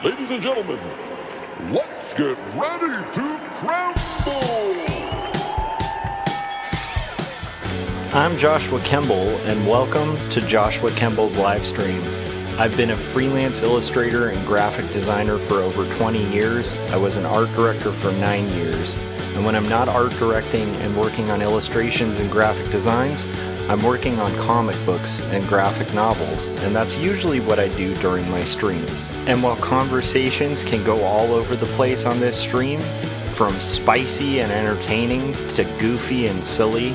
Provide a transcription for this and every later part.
Ladies and gentlemen, let's get ready to crumble! I'm Joshua Kemble, and welcome to Joshua Kemble's Livestream. I've been a freelance illustrator and graphic designer for over 20 years. I was an art director for 9 years. And when I'm not art directing and working on illustrations and graphic designs, I'm working on comic books and graphic novels, and that's usually what I do during my streams. And while conversations can go all over the place on this stream, from spicy and entertaining to goofy and silly,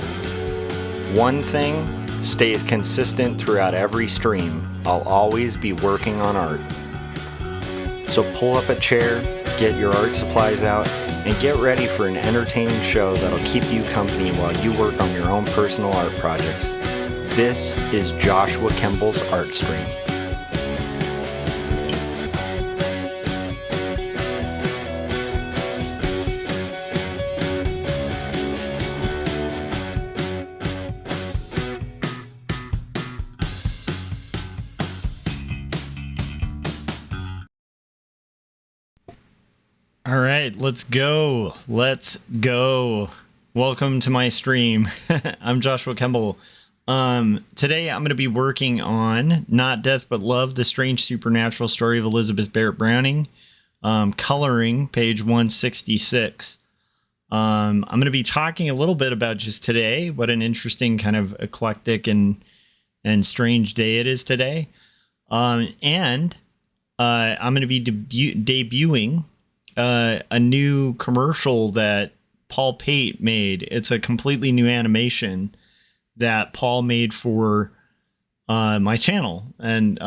one thing stays consistent throughout every stream. I'll always be working on art. So pull up a chair, get your art supplies out, and get ready for an entertaining show that'll keep you company while you work on your own personal art projects. This is Joshua Kemble's Art Stream. All right, let's go. Let's go. Welcome to my stream. I'm Joshua Kemble. Today I'm going to be working on Not Death But Love, the Strange Supernatural Story of Elizabeth Barrett Browning, coloring page 166. I'm going to be talking a little bit about just today, what an interesting kind of eclectic and strange day it is today. I'm going to be debuting a new commercial that Paul Pate made. It's a completely new animation that Paul made for my channel, and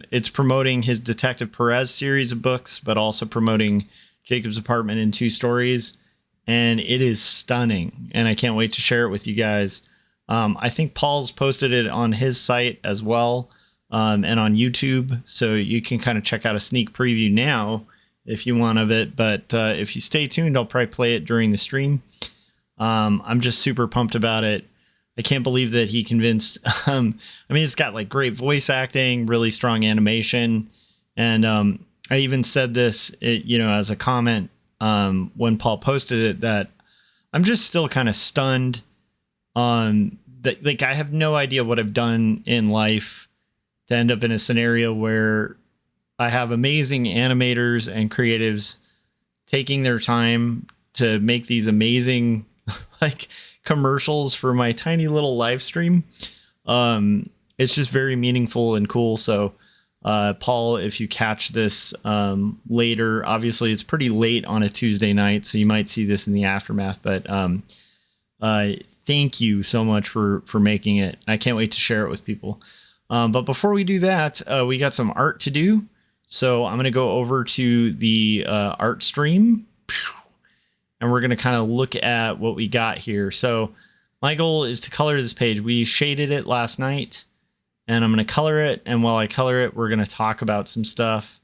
it's promoting his Detective Perez series of books, but also promoting Jacob's Apartment in 2 Stories, and it is stunning, and I can't wait to share it with you guys. I think Paul's posted it on his site as well, and on YouTube, so you can kind of check out a sneak preview now if you want of it, but if you stay tuned, I'll probably play it during the stream. I'm just super pumped about it. I can't believe that he convinced, I mean, it's got like great voice acting, really strong animation. And I even said this, as a comment when Paul posted it, that I'm just still kind of stunned on that. Like, I have no idea what I've done in life to end up in a scenario where I have amazing animators and creatives taking their time to make these amazing like commercials for my tiny little live stream. It's just very meaningful and cool. So Paul, if you catch this later, obviously it's pretty late on a Tuesday night, so you might see this in the aftermath, but thank you so much for making it. I can't wait to share it with people. But before we do that, we got some art to do. So I'm going to go over to the art stream, and we're going to kind of look at what we got here. So my goal is to color this page. We shaded it last night, and I'm going to color it. And while I color it, we're going to talk about some stuff.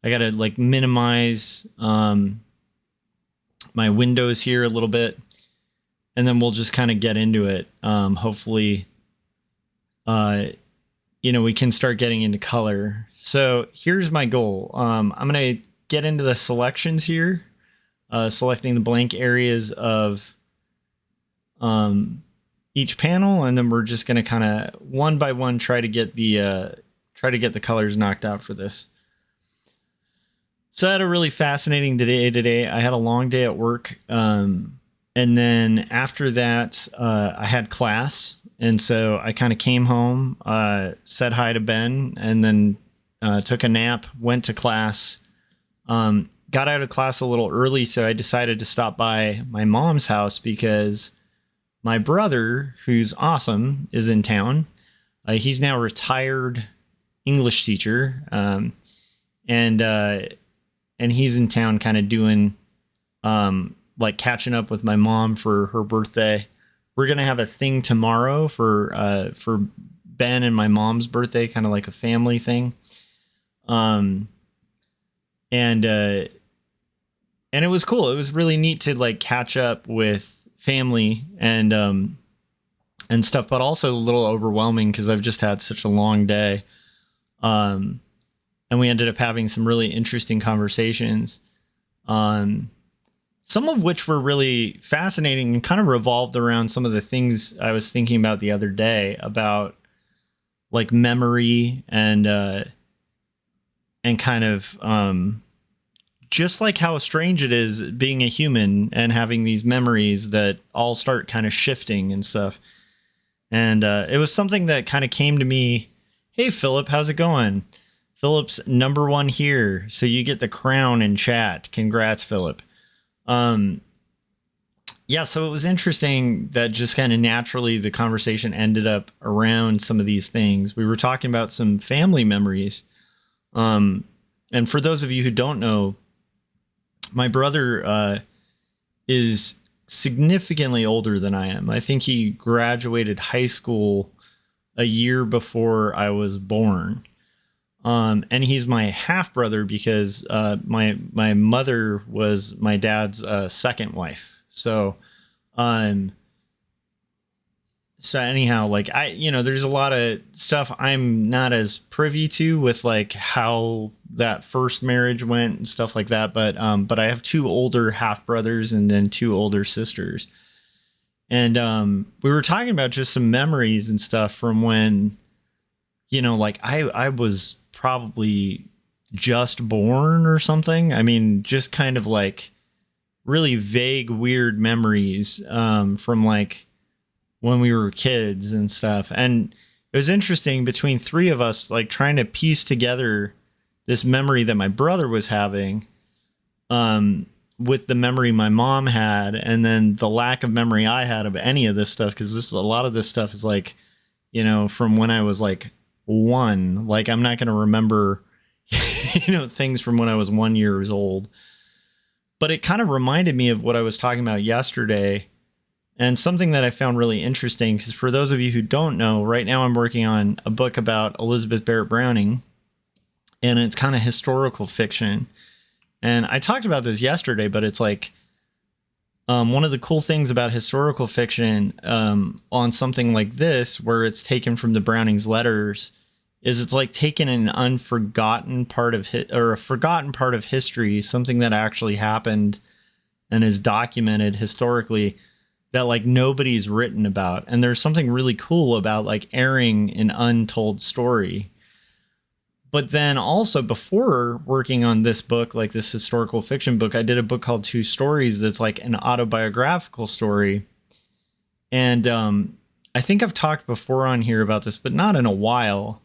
I got to like minimize my windows here a little bit, and then we'll just kind of get into it. Hopefully, we can start getting into color. So here's my goal. I'm going to get into the selections here, selecting the blank areas of each panel, and then we're just going to kind of one by one try to get the colors knocked out for this. So I had a really fascinating day today. I had a long day at work, and then after that, I had class. And so I kind of came home, said hi to Ben, and then took a nap, went to class, got out of class a little early. So I decided to stop by my mom's house because my brother, who's awesome, is in town. He's now a retired English teacher. And he's in town kind of doing like catching up with my mom for her birthday. We're going to have a thing tomorrow for Ben and my mom's birthday, kind of like a family thing. And it was cool. It was really neat to like catch up with family and stuff, but also a little overwhelming because I've just had such a long day. and we ended up having some really interesting conversations, some of which were really fascinating and kind of revolved around some of the things I was thinking about the other day about like memory and kind of just like how strange it is being a human and having these memories that all start kind of shifting and stuff. And it was something that kind of came to me. Hey, Philip, how's it going? Philip's #1 here, so you get the crown in chat. Congrats, Philip. Yeah, so it was interesting that just kind of naturally the conversation ended up around some of these things. We were talking about some family memories. And for those of you who don't know, my brother is significantly older than I am. I think he graduated high school a year before I was born. And he's my half brother because my mother was my dad's second wife. So anyhow, like there's a lot of stuff I'm not as privy to with like how that first marriage went and stuff like that. But I have 2 older half brothers and then 2 older sisters. And we were talking about just some memories and stuff from when, like I was probably just born or something. I mean, just kind of like really vague, weird memories from like when we were kids and stuff. And it was interesting between 3 of us, like trying to piece together this memory that my brother was having with the memory my mom had, and then the lack of memory I had of any of this stuff. Because a lot of this stuff is like, from when I was like 1. Like I'm not going to remember, things from when I was 1 years old. But it kind of reminded me of what I was talking about yesterday, and something that I found really interesting, because for those of you who don't know, right now I'm working on a book about Elizabeth Barrett Browning, and it's kind of historical fiction. And I talked about this yesterday, but it's like one of the cool things about historical fiction on something like this, where it's taken from the Browning's letters, is it's like taking an unforgotten part of a forgotten part of history, something that actually happened and is documented historically that like nobody's written about. And there's something really cool about like airing an untold story. But then also before working on this book, like this historical fiction book, I did a book called 2 Stories that's like an autobiographical story. And I think I've talked before on here about this, but not in a while.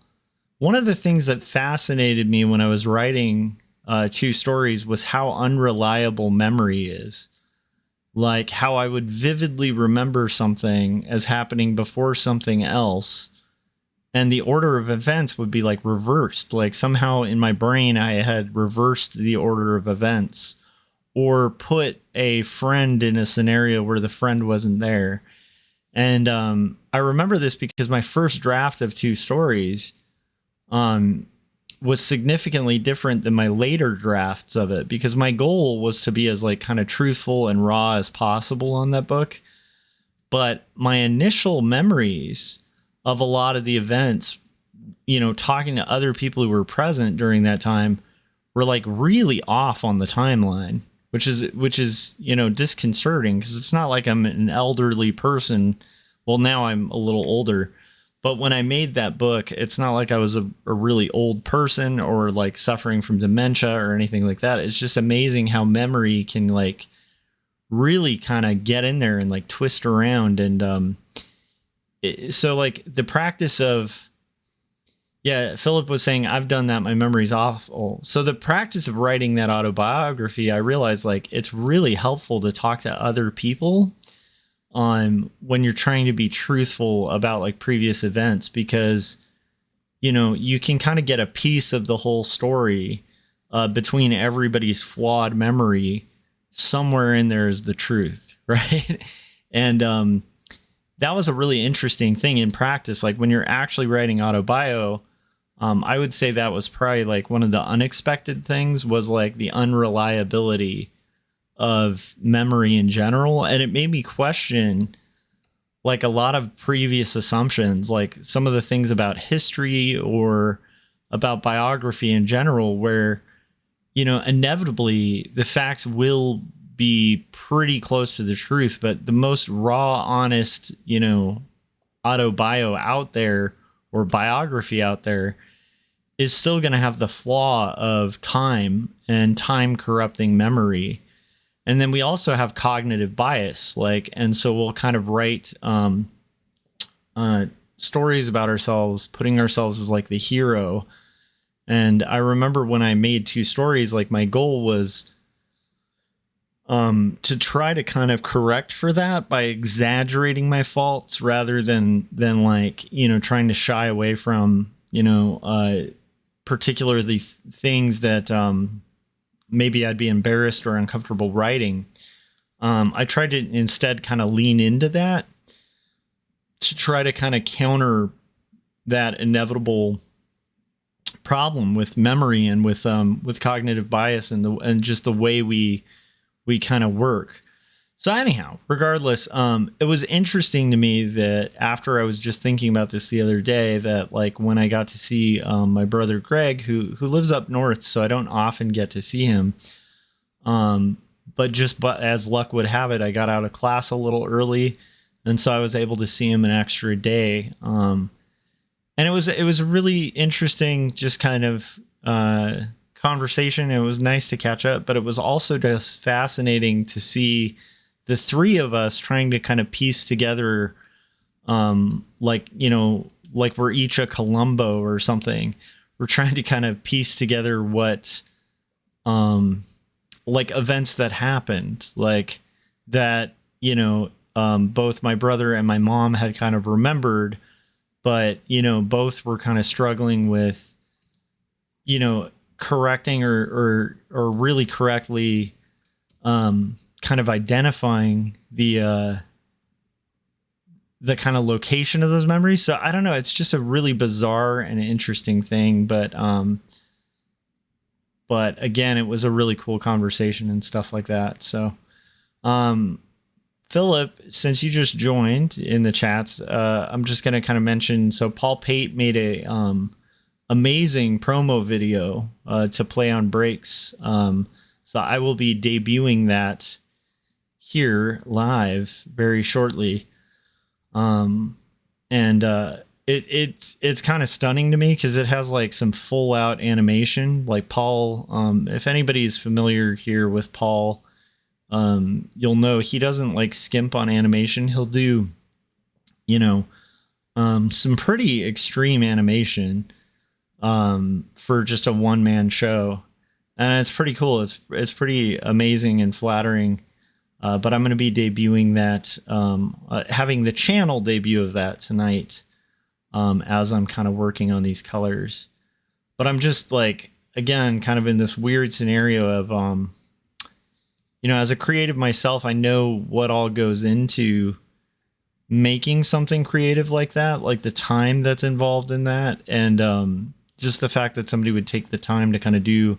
One of the things that fascinated me when I was writing 2 Stories was how unreliable memory is. Like how I would vividly remember something as happening before something else, and the order of events would be like reversed. Like somehow in my brain, I had reversed the order of events, or put a friend in a scenario where the friend wasn't there. And I remember this because my first draft of 2 Stories was significantly different than my later drafts of it, because my goal was to be as like kind of truthful and raw as possible on that book. But my initial memories of a lot of the events, talking to other people who were present during that time, were like really off on the timeline, which is disconcerting, because it's not like I'm an elderly person. Well, now I'm a little older. But when I made that book, it's not like I was a really old person or like suffering from dementia or anything like that. It's just amazing how memory can like really kind of get in there and like twist around. And so like the practice of, Philip was saying, I've done that. My memory's awful. So the practice of writing that autobiography, I realized like it's really helpful to talk to other people when you're trying to be truthful about like previous events, because you can kind of get a piece of the whole story between everybody's flawed memory. Somewhere in there is the truth, right? And that was a really interesting thing in practice. Like when you're actually writing autobio, I would say that was probably like one of the unexpected things, was like the unreliability of memory in general. And it made me question like a lot of previous assumptions, like some of the things about history or about biography in general, where, you know, inevitably the facts will be pretty close to the truth, but the most raw, honest, you know, autobio out there or biography out there is still going to have the flaw of time and time corrupting memory. And then we also have cognitive bias, like, and so we'll kind of write stories about ourselves, putting ourselves as like the hero. And I remember when I made 2 stories, like my goal was to try to kind of correct for that by exaggerating my faults rather than like, you know, trying to shy away from, you know, particularly things that maybe I'd be embarrassed or uncomfortable writing. I tried to instead kind of lean into that to try to kind of counter that inevitable problem with memory and with cognitive bias and just the way we kind of work. So anyhow, regardless, it was interesting to me that after I was just thinking about this the other day, that like when I got to see my brother Greg, who lives up north, so I don't often get to see him. But as luck would have it, I got out of class a little early, and so I was able to see him an extra day. And it was a really interesting, just kind of conversation. It was nice to catch up, but it was also just fascinating to see the 3 of us trying to kind of piece together, like, you know, like we're each a Columbo or something. We're trying to kind of piece together what, like events that happened, like that, you know, both my brother and my mom had kind of remembered, but, you know, both were kind of struggling with, you know, correcting or really correctly, kind of identifying the kind of location of those memories. So I don't know. It's just a really bizarre and interesting thing, but again, it was a really cool conversation and stuff like that. So, Philip, since you just joined in the chats, I'm just going to kind of mention, so Paul Pate made a, amazing promo video, to play on breaks. So I will be debuting that here live very shortly. It's kind of stunning to me because it has like some full out animation. Like Paul, if anybody's familiar here with Paul, you'll know he doesn't like skimp on animation. He'll do, you know, some pretty extreme animation, for just a one-man show. And it's pretty cool. It's pretty amazing and flattering. But I'm going to be debuting that, having the channel debut of that tonight, as I'm kind of working on these colors. But I'm just like, again, kind of in this weird scenario of, you know, as a creative myself, I know what all goes into making something creative like that, like the time that's involved in that. And just the fact that somebody would take the time to kind of do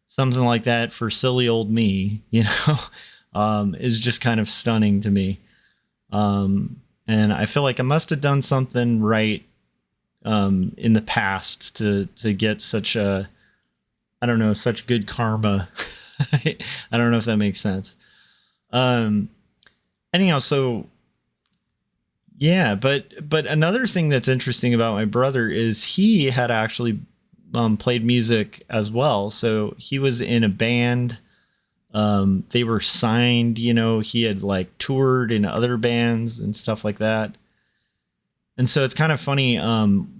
something like that for silly old me, you know, is just kind of stunning to me. And I feel like I must have done something right, in the past to get such a, I don't know, such good karma. I don't know if that makes sense. Anyhow, so yeah, but another thing that's interesting about my brother is he had actually played music as well. So he was in a band. They were signed, you know, he had like toured in other bands and stuff like that. And so it's kind of funny.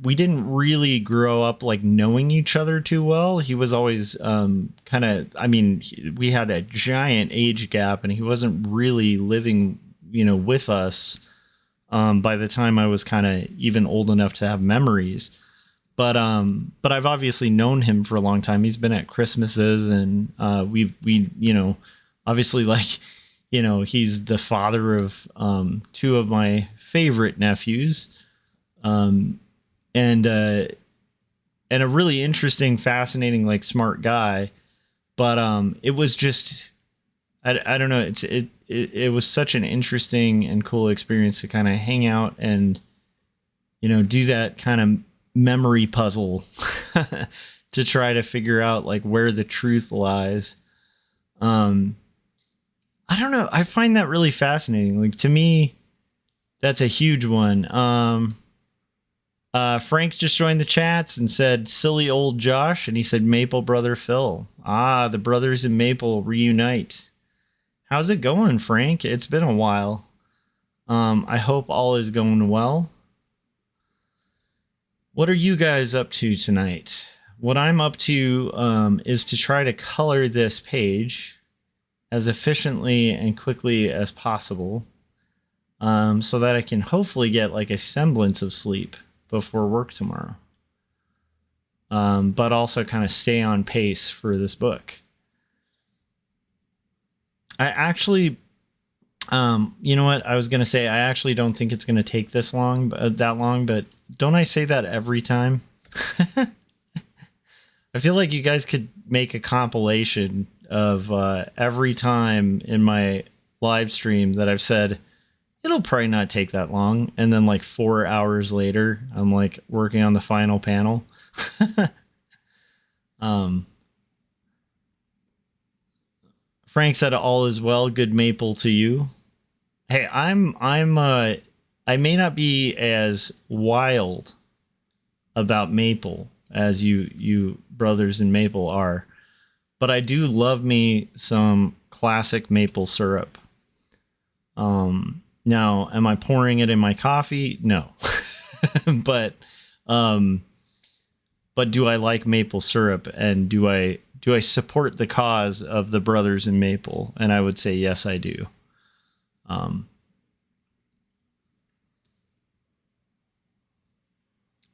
We didn't really grow up like knowing each other too well. He was always kind of, I mean, we had a giant age gap and he wasn't really living, you know, with us by the time I was kind of even old enough to have memories. But I've obviously known him for a long time. He's been at Christmases and we you know, obviously, like, you know, he's the father of 2 of my favorite nephews. And a really interesting, fascinating, like smart guy. But it was just, I don't know, it was such an interesting and cool experience to kind of hang out and, you know, do that kind of memory puzzle to try to figure out like where the truth lies. I don't know. I find that really fascinating. Like, to me, that's a huge one. Frank just joined the chats and said, silly old Josh. And he said, Maple brother Phil. Ah, the brothers in Maple reunite. How's it going, Frank? It's been a while. I hope all is going well. What are you guys up to tonight? What I'm up to is to try to color this page as efficiently and quickly as possible, so that I can hopefully get like a semblance of sleep before work tomorrow, but also kind of stay on pace for this book. I actually, you know what I was going to say? I actually don't think it's going to take that long, but don't I say that every time? I feel like you guys could make a compilation of every time in my live stream that I've said, it'll probably not take that long. And then like 4 hours later, I'm like working on the final panel. Frank said, all is well. Good Maple to you. Hey, I may not be as wild about Maple as you brothers in Maple are, but I do love me some classic maple syrup. Now, am I pouring it in my coffee? No. but do I like maple syrup, and do I support the cause of the brothers in Maple? And I would say yes, I do. All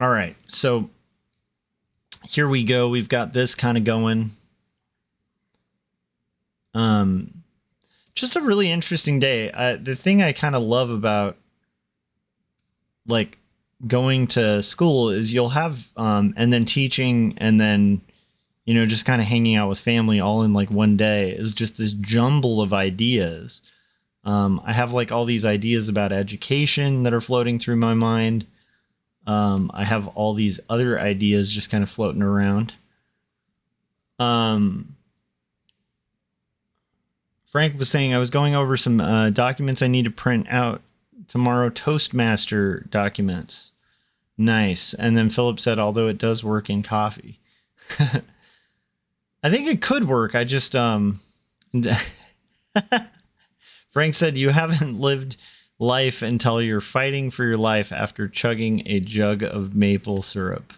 right, so here we go. We've got this kind of going. Just a really interesting day. The thing I kind of love about like going to school is you'll have and then teaching, and then just kind of hanging out with family all in like one day is just this jumble of ideas. I have like all these ideas about education that are floating through my mind. I have all these other ideas just kind of floating around. Frank was saying I was going over some documents I need to print out tomorrow. Toastmaster documents. Nice. And then Philip said, although it does work in coffee. I think it could work. I just Frank said, you haven't lived life until you're fighting for your life after chugging a jug of maple syrup.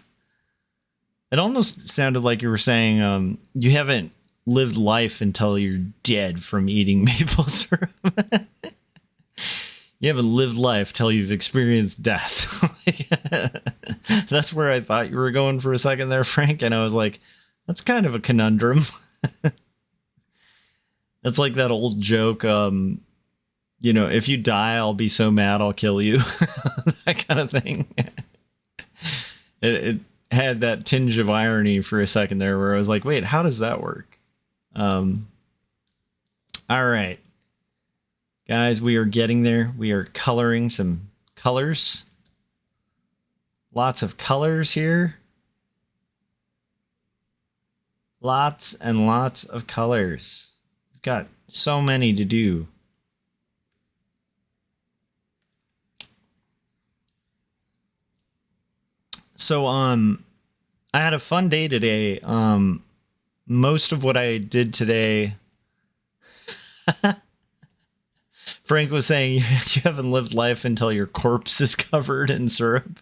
It almost sounded like you were saying you haven't lived life until you're dead from eating maple syrup. You haven't lived life till you've experienced death. That's where I thought you were going for a second there, Frank. And I was like, that's kind of a conundrum. That's like that old joke. If you die, I'll be so mad I'll kill you. That kind of thing. It had that tinge of irony for a second there where I was like, wait, how does that work? All right, guys, we are getting there. We are coloring some colors. Lots of colors here. Lots and lots of colors. We've got so many to do. So, I had a fun day today. Most of what I did today, Frank was saying, you haven't lived life until your corpse is covered in syrup.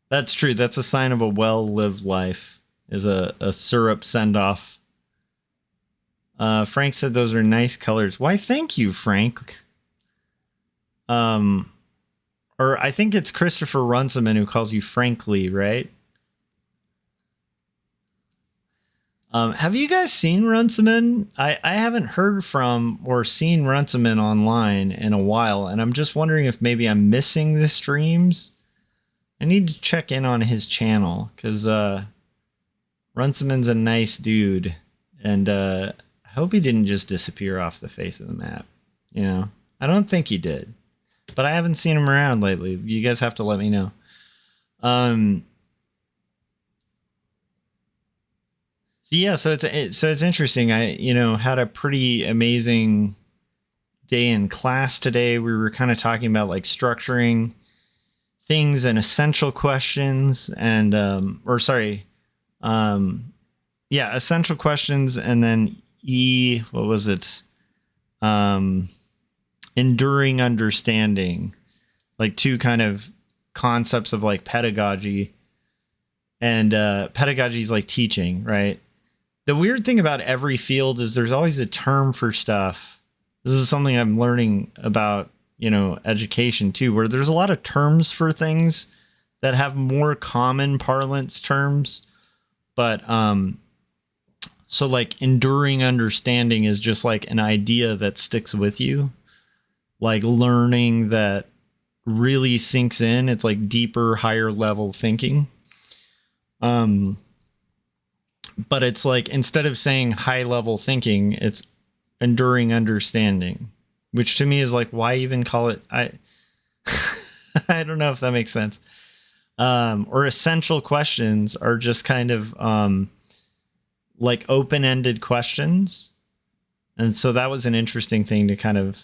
That's true. That's a sign of a well-lived life, is a syrup send-off. Frank said those are nice colors. Why, thank you, Frank. Or I think it's Christopher Runciman who calls you Frankly, right? Have you guys seen Runciman? I haven't heard from or seen Runciman online in a while, and I'm just wondering if maybe I'm missing the streams. I need to check in on his channel, because Runciman's a nice dude, and I hope he didn't just disappear off the face of the map. I don't think he did. but I haven't seen him around lately. You guys have to let me know. So yeah, so it's interesting. I had a pretty amazing day in class today. We were kind of talking about like structuring things and essential questions and essential questions, and then what was it? Enduring understanding, like two kind of concepts of like pedagogy, and pedagogy is like teaching, right? The weird thing about every field is there's always a term for stuff. This is something I'm learning about, education too, where there's a lot of terms for things that have more common parlance terms. But so like enduring understanding is just like an idea that sticks with you, like learning that really sinks in. It's like deeper, higher level thinking. But it's like, instead of saying high level thinking, it's enduring understanding, which to me is like, why even call it? I don't know if that makes sense. Or essential questions are just kind of like open-ended questions. And so that was an interesting thing to kind of,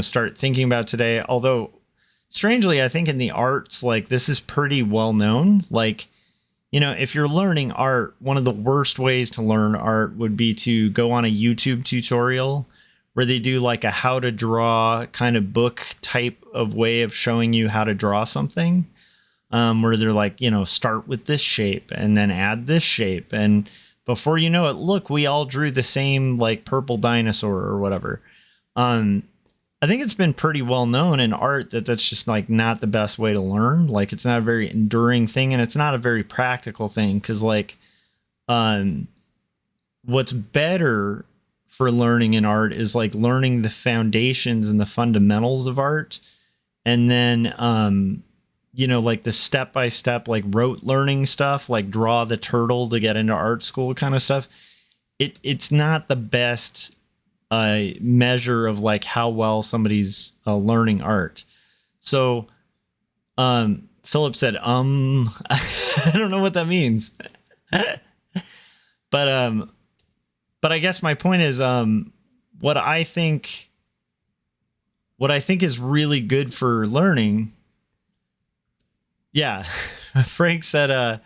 start thinking about today. Although strangely, I think in the arts, like this is pretty well known. Like, if you're learning art, one of the worst ways to learn art would be to go on a YouTube tutorial where they do like a how to draw kind of book type of way of showing you how to draw something, where they're like, start with this shape and then add this shape. And before you know it, look, we all drew the same like purple dinosaur or whatever. I think it's been pretty well known in art that that's just like not the best way to learn. Like it's not a very enduring thing, and it's not a very practical thing. Cause like, what's better for learning in art is like learning the foundations and the fundamentals of art. And then, like the step-by-step, like rote learning stuff, like draw the turtle to get into art school kind of stuff. It's not the best measure of like how well somebody's learning art. So Philip said I don't know what that means. but I guess my point is what I think is really good for learning. Yeah. Frank said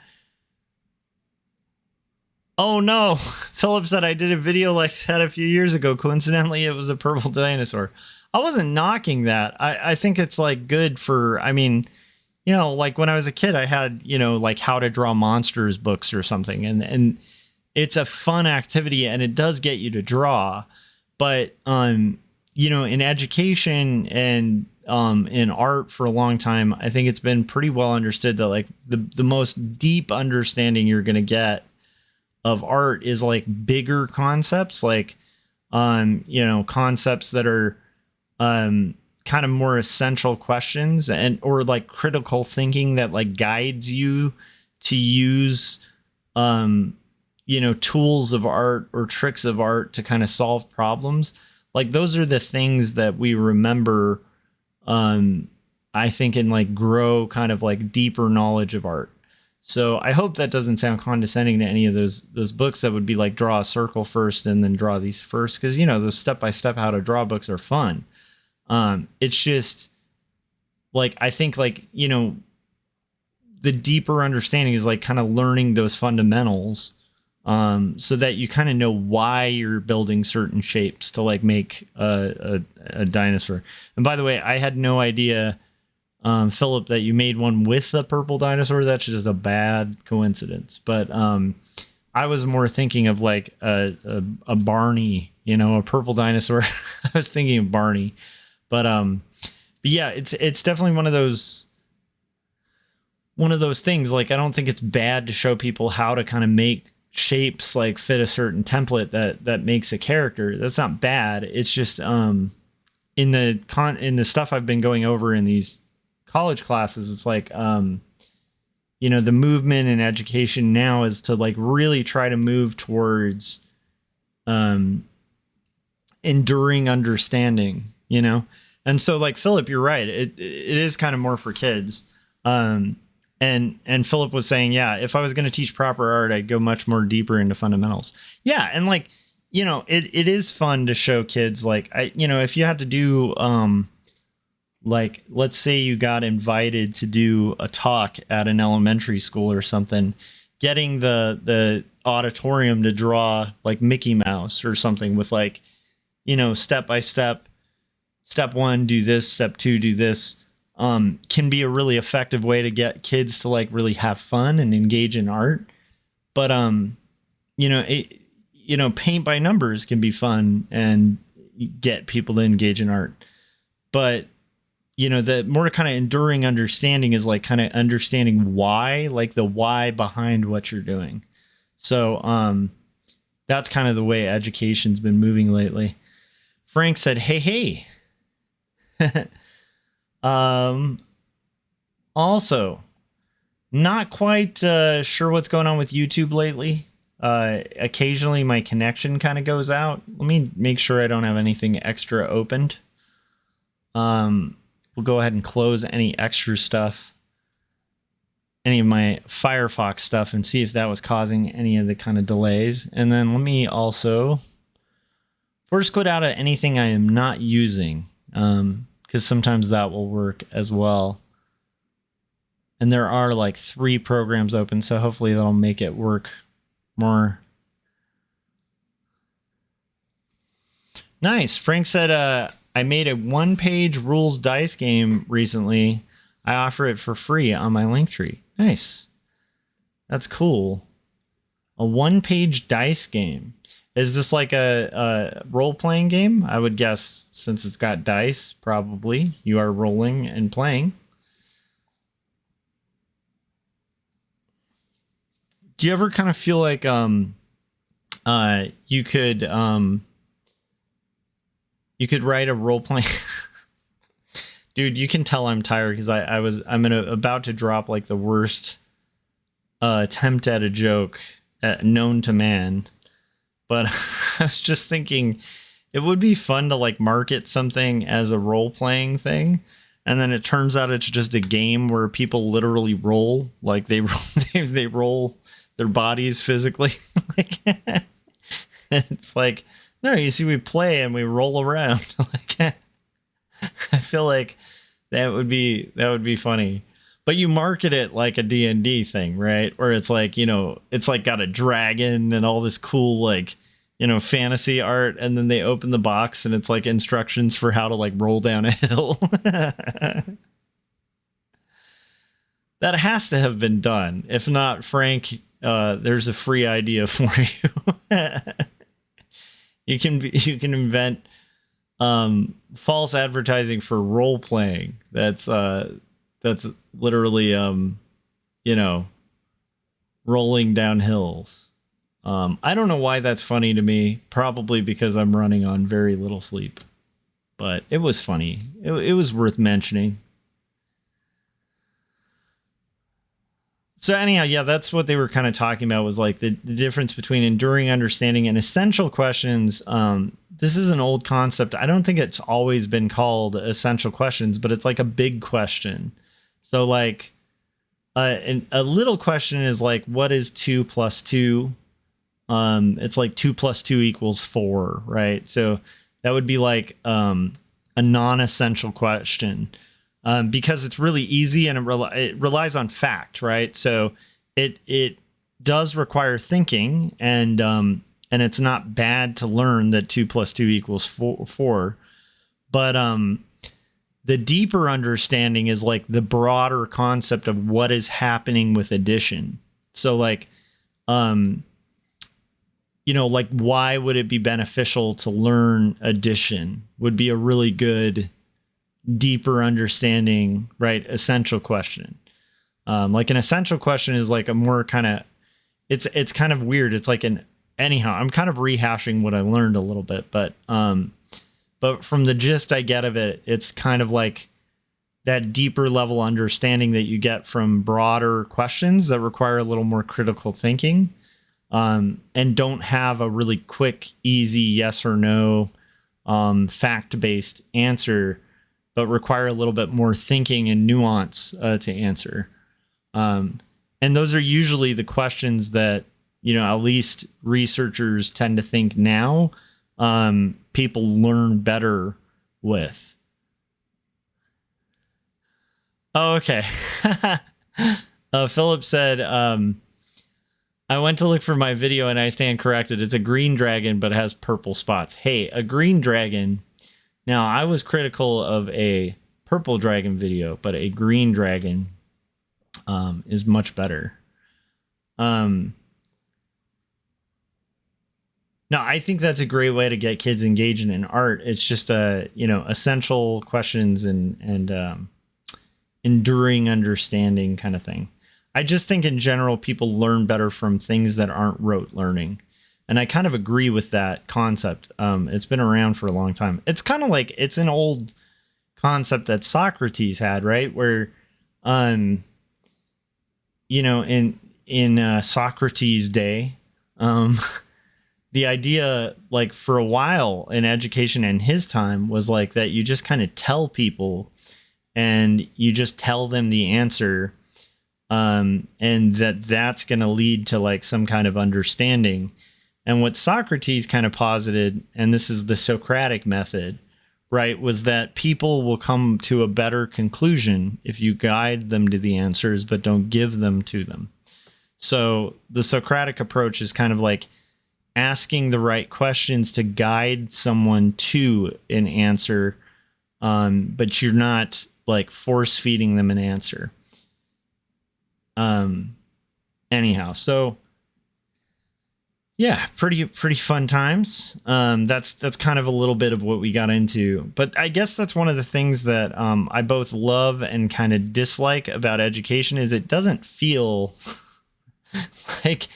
oh no, Philip said I did a video like that a few years ago. Coincidentally, it was a purple dinosaur. I wasn't knocking that. I think it's like good for, like when I was a kid, I had, like how to draw monsters books or something. And it's a fun activity and it does get you to draw. But, in education and in art for a long time, I think it's been pretty well understood that like the most deep understanding you're going to get of art is like bigger concepts, like concepts that are kind of more essential questions, and or like critical thinking that like guides you to use tools of art or tricks of art to kind of solve problems. Like those are the things that we remember, I think, and like grow kind of like deeper knowledge of art. So I hope that doesn't sound condescending to any of those books that would be like draw a circle first and then draw these first, because those step-by-step how to draw books are fun. It's just like, I think like the deeper understanding is like kind of learning those fundamentals, so that you kind of know why you're building certain shapes to like make a dinosaur. And by the way, I had no idea, Philip, that you made one with the purple dinosaur. That's just a bad coincidence. But I was more thinking of like a Barney, a purple dinosaur. I was thinking of Barney, but yeah, it's definitely one of those things. Like I don't think it's bad to show people how to kind of make shapes like fit a certain template that makes a character. That's not bad. It's just in the stuff I've been going over in these college classes, it's like the movement in education now is to like really try to move towards enduring understanding, And so like Philip, you're right. It is kind of more for kids. And Philip was saying, yeah, if I was going to teach proper art, I'd go much more deeper into fundamentals. Yeah. And like, you know, it is fun to show kids, like, if you had to do, like, let's say you got invited to do a talk at an elementary school or something, getting the auditorium to draw like Mickey Mouse or something with like, step by step, step 1, do this, step 2, do this, can be a really effective way to get kids to like really have fun and engage in art. But, paint by numbers can be fun and get people to engage in art. But, the more kind of enduring understanding is like kind of understanding why, like the why behind what you're doing. So that's kind of the way education's been moving lately. Frank said, hey. Also, not quite sure what's going on with YouTube lately. Occasionally my connection kind of goes out. Let me make sure I don't have anything extra opened. We'll go ahead and close any extra stuff, any of my Firefox stuff, and see if that was causing any of the kind of delays. And then let me also first quit out of anything I am not using, because sometimes that will work as well. And there are like 3 programs open, so hopefully that'll make it work more. Nice. Frank said, I made a 1-page rules dice game recently. I offer it for free on my Linktree. Nice. That's cool. A 1-page dice game. Is this like a role-playing game? I would guess, since it's got dice, probably. You are rolling and playing. Do you ever kind of feel like you could write a role-playing... Dude, you can tell I'm tired because I'm about to drop like the worst attempt at a joke known to man. But I was just thinking it would be fun to like market something as a role-playing thing, and then it turns out it's just a game where people literally roll, like they roll their bodies physically. Like it's like, no, you see, we play and we roll around. Like I feel like that would be funny. But you market it like a D&D thing, right? Where it's like, it's like got a dragon and all this cool, like, fantasy art. And then they open the box and it's like instructions for how to like roll down a hill. That has to have been done. If not, Frank, there's a free idea for you. You can invent false advertising for role playing. That's literally rolling down hills. I don't know why that's funny to me. Probably because I'm running on very little sleep. But it was funny. It was worth mentioning. So anyhow, yeah, that's what they were kind of talking about, was like the difference between enduring understanding and essential questions. This is an old concept. I don't think it's always been called essential questions, but it's like a big question. So like a little question is like, what is 2 plus 2? It's like 2 plus 2 equals 4, right? So that would be like a non-essential question. Because it's really easy and it relies on fact, right? So it does require thinking, and it's not bad to learn that 2 plus 2 equals 4. But the deeper understanding is like the broader concept of what is happening with addition. So like, like why would it be beneficial to learn addition would be a really good deeper understanding, right? Essential question. Like an essential question is like a more kind of, it's kind of weird. It's like anyhow, I'm kind of rehashing what I learned a little bit, but from the gist I get of it, it's kind of like that deeper level understanding that you get from broader questions that require a little more critical thinking, and don't have a really quick, easy yes or no, fact-based answer. but require a little bit more thinking and nuance to answer. And those are usually the questions that, at least researchers tend to think now, people learn better with. Oh, okay. Philip said, I went to look for my video and I stand corrected. It's a green dragon, but it has purple spots. Hey, a green dragon. Now, I was critical of a purple dragon video, but a green dragon is much better. No, I think that's a great way to get kids engaged in art. It's just essential questions and enduring understanding kind of thing. I just think in general, people learn better from things that aren't rote learning. And I kind of agree with that concept. It's been around for a long time. It's kind of like, it's an old concept that Socrates had, right? Where, in Socrates' day, the idea, like, for a while in education in his time was like that you just kind of tell people and you just tell them the answer. And that's going to lead to like some kind of understanding. And what Socrates kind of posited, and this is the Socratic method, right, was that people will come to a better conclusion if you guide them to the answers, but don't give them to them. So the Socratic approach is kind of like asking the right questions to guide someone to an answer, but you're not like force feeding them an answer. Anyhow, so yeah, pretty fun times. That's kind of a little bit of what we got into, but I guess that's one of the things that I both love and kind of dislike about education is it doesn't feel like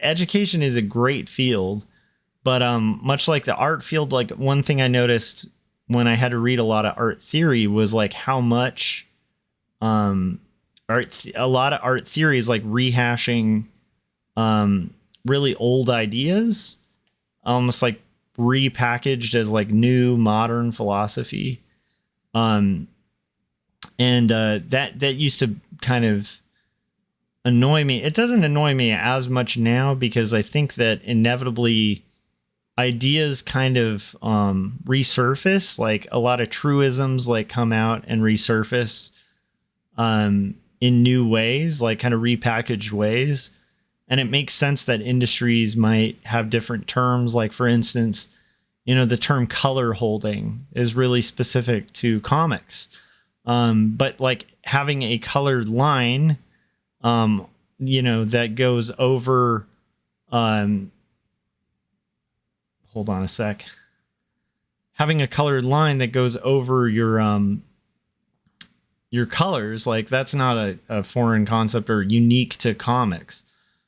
education is a great field, but much like the art field, like one thing I noticed when I had to read a lot of art theory was like how much a lot of art theory is like rehashing really old ideas, almost like repackaged as like new modern philosophy. And that used to kind of annoy me. It doesn't annoy me as much now because I think that inevitably ideas kind of resurface, like a lot of truisms like come out and resurface in new ways, like kind of repackaged ways. And it makes sense that industries might have different terms. Like, for instance, the term color holding is really specific to comics. But like having a colored line, that goes over, hold on a sec. Having a colored line that goes over your colors, like that's not a foreign concept or unique to comics,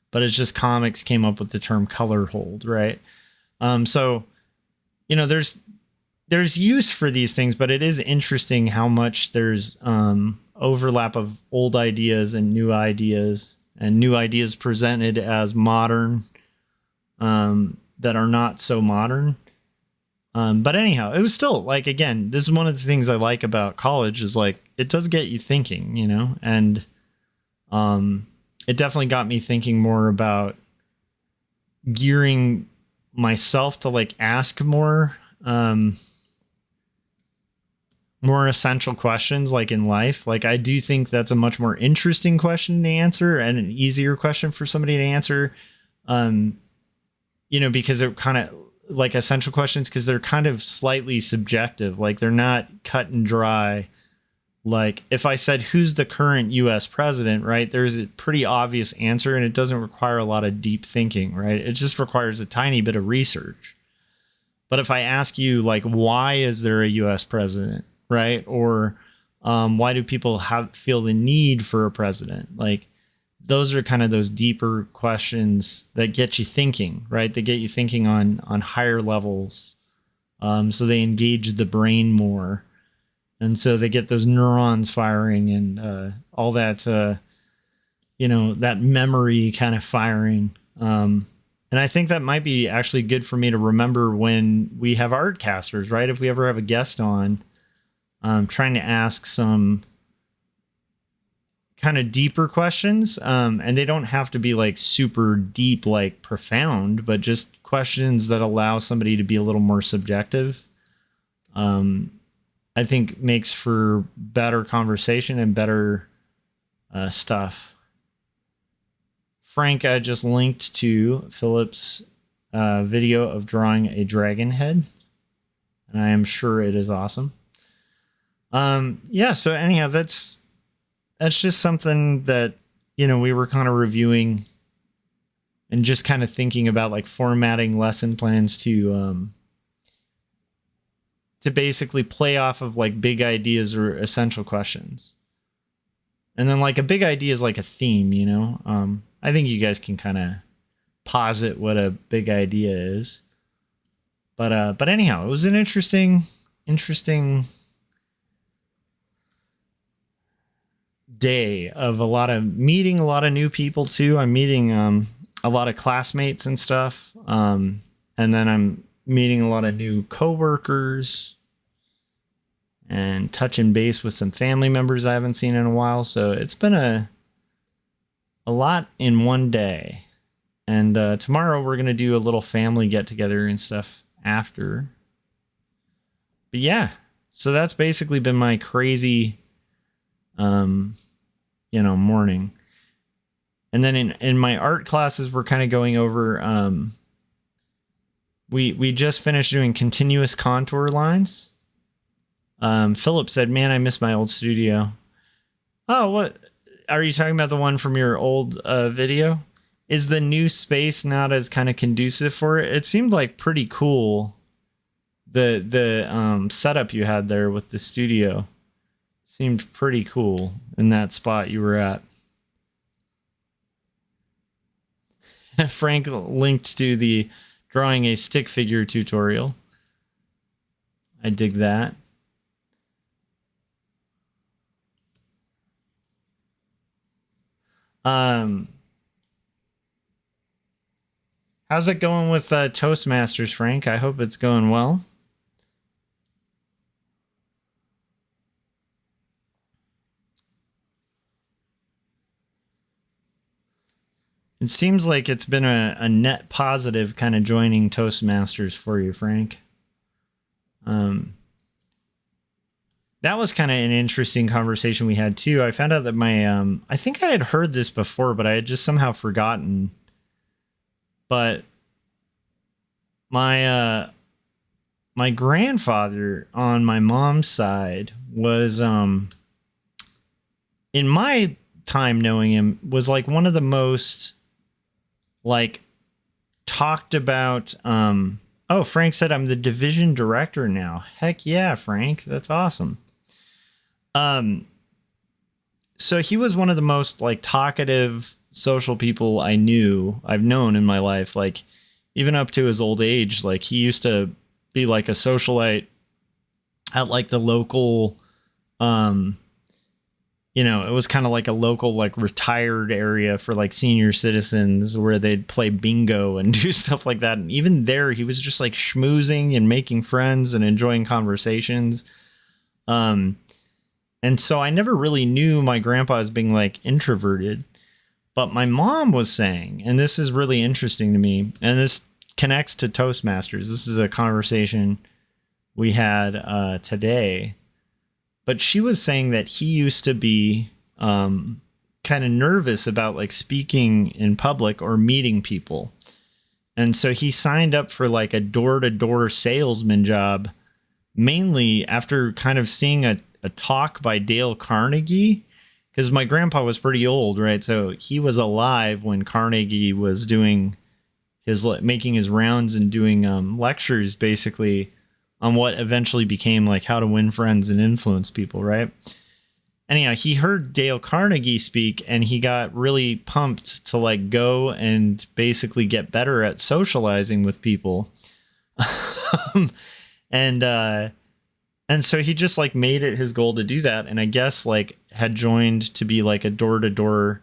but it's just comics came up with the term color hold, right? So, there's use for these things, but it is interesting how much there's overlap of old ideas and new ideas presented as modern that are not so modern. But anyhow, it was still like, again, this is one of the things I like about college is like, it does get you thinking, and it definitely got me thinking more about gearing myself to like ask more essential questions like in life. Like, I do think that's a much more interesting question to answer and an easier question for somebody to answer. Because they're kind of like essential questions, because they're kind of slightly subjective. Like, they're not cut and dry. Like, if I said, who's the current US president, right? There's a pretty obvious answer and it doesn't require a lot of deep thinking, right? It just requires a tiny bit of research. But if I ask you, like, why is there a US president, right? Or why do people feel the need for a president? Like, those are kind of those deeper questions that get you thinking, right? They get you thinking on higher levels. So they engage the brain more. And so they get those neurons firing and all that, that memory kind of firing. And I think that might be actually good for me to remember when we have artcasters, right? If we ever have a guest on, trying to ask some kind of deeper questions, and they don't have to be like super deep, like profound, but just questions that allow somebody to be a little more subjective. I think makes for better conversation and better stuff. Frank, I just linked to Philip's video of drawing a dragon head, and I am sure it is awesome. Yeah, so anyhow, that's just something that, you know, we were kind of reviewing and just kind of thinking about, like formatting lesson plans to basically play off of like big ideas or essential questions. And then like a big idea is like a theme, you know? I think you guys can kind of posit what a big idea is. But anyhow, it was an interesting day of meeting a lot of new people too. I'm meeting a lot of classmates and stuff. And then I'm meeting a lot of new coworkers and touching base with some family members I haven't seen in a while. So it's been a lot in one day. And tomorrow we're going to do a little family get together and stuff after. But yeah, so that's basically been my crazy, you know, morning. And then in my art classes, we're kind of going over, we just finished doing continuous contour lines. Philip said, man, I miss my old studio. Oh, what? Are you talking about the one from your old video? Is the new space not as kind of conducive for it? It seemed like pretty cool. The setup you had there with the studio seemed pretty cool in that spot you were at. Frank linked to the drawing a stick figure tutorial. I dig that. How's it going with Toastmasters, Frank? I hope it's going well. It seems like it's been a net positive kind of joining Toastmasters for you, Frank. That was kind of an interesting conversation we had too. I found out that my I think I had heard this before, but I had just somehow forgotten. But my my grandfather on my mom's side was in my time knowing him was like one of the most like talked about. Oh, Frank said I'm the division director now. Heck yeah, Frank, that's awesome. So he was one of the most like talkative social people I've known in my life. Like even up to his old age, like he used to be like a socialite at like the local, you know, it was kind of like a local, like retired area for like senior citizens where they'd play bingo and do stuff like that. And even there, he was just like schmoozing and making friends and enjoying conversations. And so I never really knew my grandpa as being like introverted, but my mom was saying, and this is really interesting to me, and this connects to Toastmasters. This is a conversation we had today. But she was saying that he used to be kind of nervous about like speaking in public or meeting people. And so he signed up for like a door-to-door salesman job, mainly after kind of seeing a talk by Dale Carnegie, because my grandpa was pretty old, right? So he was alive when Carnegie was doing making his rounds and doing lectures basically on what eventually became like how to win friends and influence people, right? Anyhow, he heard Dale Carnegie speak and he got really pumped to like go and basically get better at socializing with people. And so he just like made it his goal to do that. And I guess like had joined to be like a door-to-door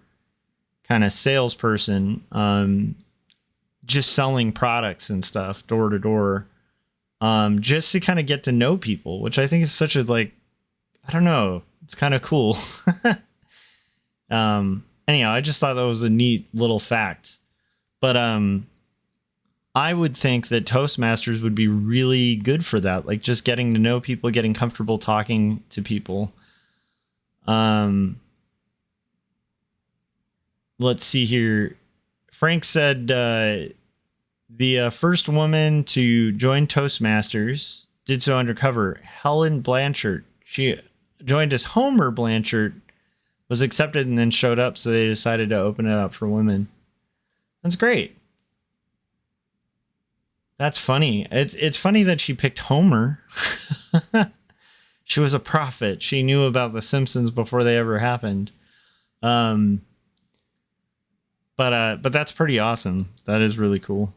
kind of salesperson, just selling products and stuff door to door. Just to kind of get to know people, which I think is such a like I don't know. It's kind of cool. Anyhow, I just thought that was a neat little fact. But I would think that Toastmasters would be really good for that. Like just getting to know people, getting comfortable talking to people. Let's see here. Frank said the first woman to join Toastmasters did so undercover. Helen Blanchard. She joined as Homer Blanchard, was accepted, and then showed up, so they decided to open it up for women. That's great. That's funny. It's funny that she picked Homer. She was a prophet. She knew about the Simpsons before they ever happened. But that's pretty awesome. That is really cool.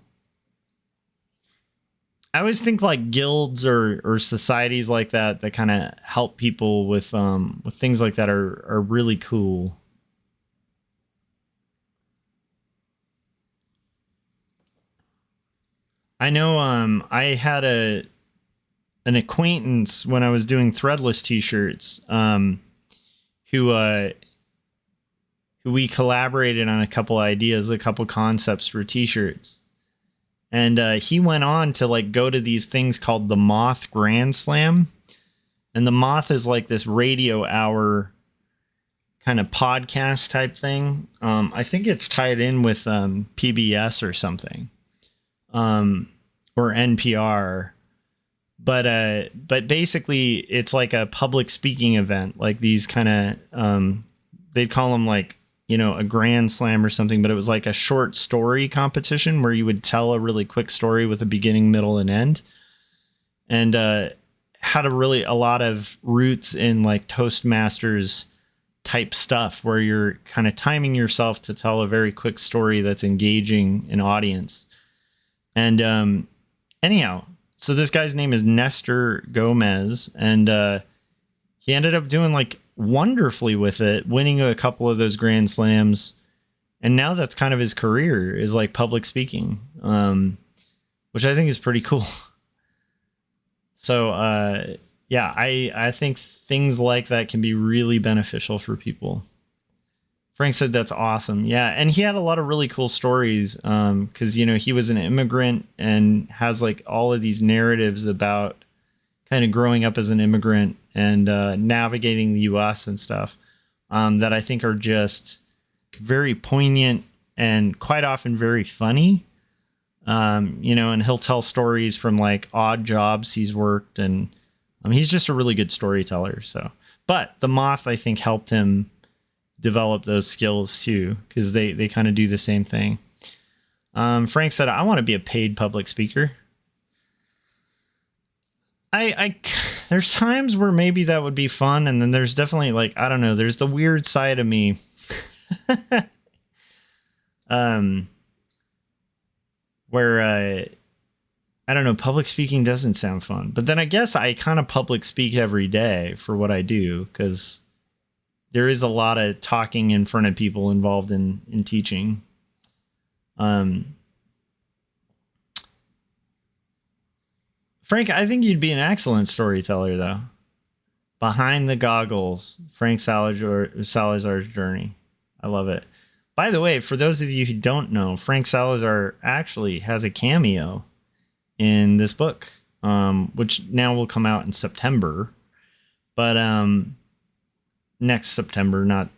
I always think like guilds or societies like that kind of help people with things like that are really cool. I know I had an acquaintance when I was doing threadless t-shirts who we collaborated on a couple ideas, a couple concepts for t-shirts. And he went on to like go to these things called the Moth Grand Slam. And the Moth is like this radio hour kind of podcast type thing. I think it's tied in with PBS or something. Or NPR. But basically it's like a public speaking event. Like these kind of, they'd call them like, you know, a grand slam or something, but it was like a short story competition where you would tell a really quick story with a beginning, middle, and end. And had a lot of roots in like Toastmasters type stuff where you're kind of timing yourself to tell a very quick story that's engaging an audience. And anyhow, so this guy's name is Nestor Gomez, and he ended up doing like wonderfully with it, winning a couple of those grand slams, and now that's kind of his career, is like public speaking, which I think is pretty cool. So yeah, I think things like that can be really beneficial for people. Frank said that's awesome. Yeah, and he had a lot of really cool stories because you know he was an immigrant and has like all of these narratives about kind of growing up as an immigrant and navigating the U.S. and stuff that I think are just very poignant and quite often very funny. You know, and he'll tell stories from like odd jobs he's worked, and he's just a really good storyteller. So, but the Moth, I think, helped him develop those skills too, because they kind of do the same thing. Frank said, I want to be a paid public speaker. I there's times where maybe that would be fun, and then there's definitely like, I don't know, there's the weird side of me where I don't know, public speaking doesn't sound fun. But then I guess I kind of public speak every day for what I do, because there is a lot of talking in front of people involved in teaching. Frank, I think you'd be an excellent storyteller, though. Behind the Goggles, Frank Salazar's journey. I love it. By the way, for those of you who don't know, Frank Salazar actually has a cameo in this book, which now will come out in September. But next September, not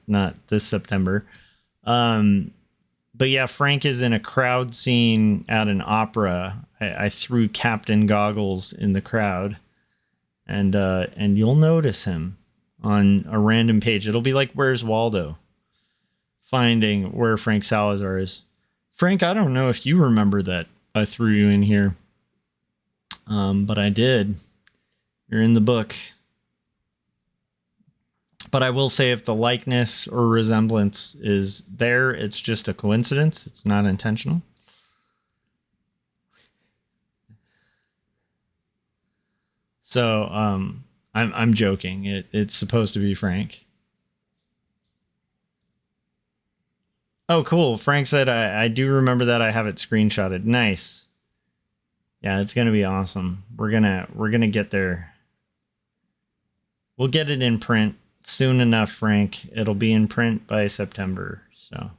this September. But yeah, Frank is in a crowd scene at an opera. I threw Captain Goggles in the crowd, and you'll notice him on a random page. It'll be like Where's Waldo, finding where Frank Salazar is. Frank, I don't know if you remember that I threw you in here, but I did. You're in the book. But I will say, if the likeness or resemblance is there, it's just a coincidence. It's not intentional. So I'm joking. It's supposed to be Frank. Oh, cool. Frank said I do remember that. I have it screenshotted. Nice. Yeah, it's gonna be awesome. We're gonna get there. we'll get it in print soon enough, Frank. It'll be in print by September. So.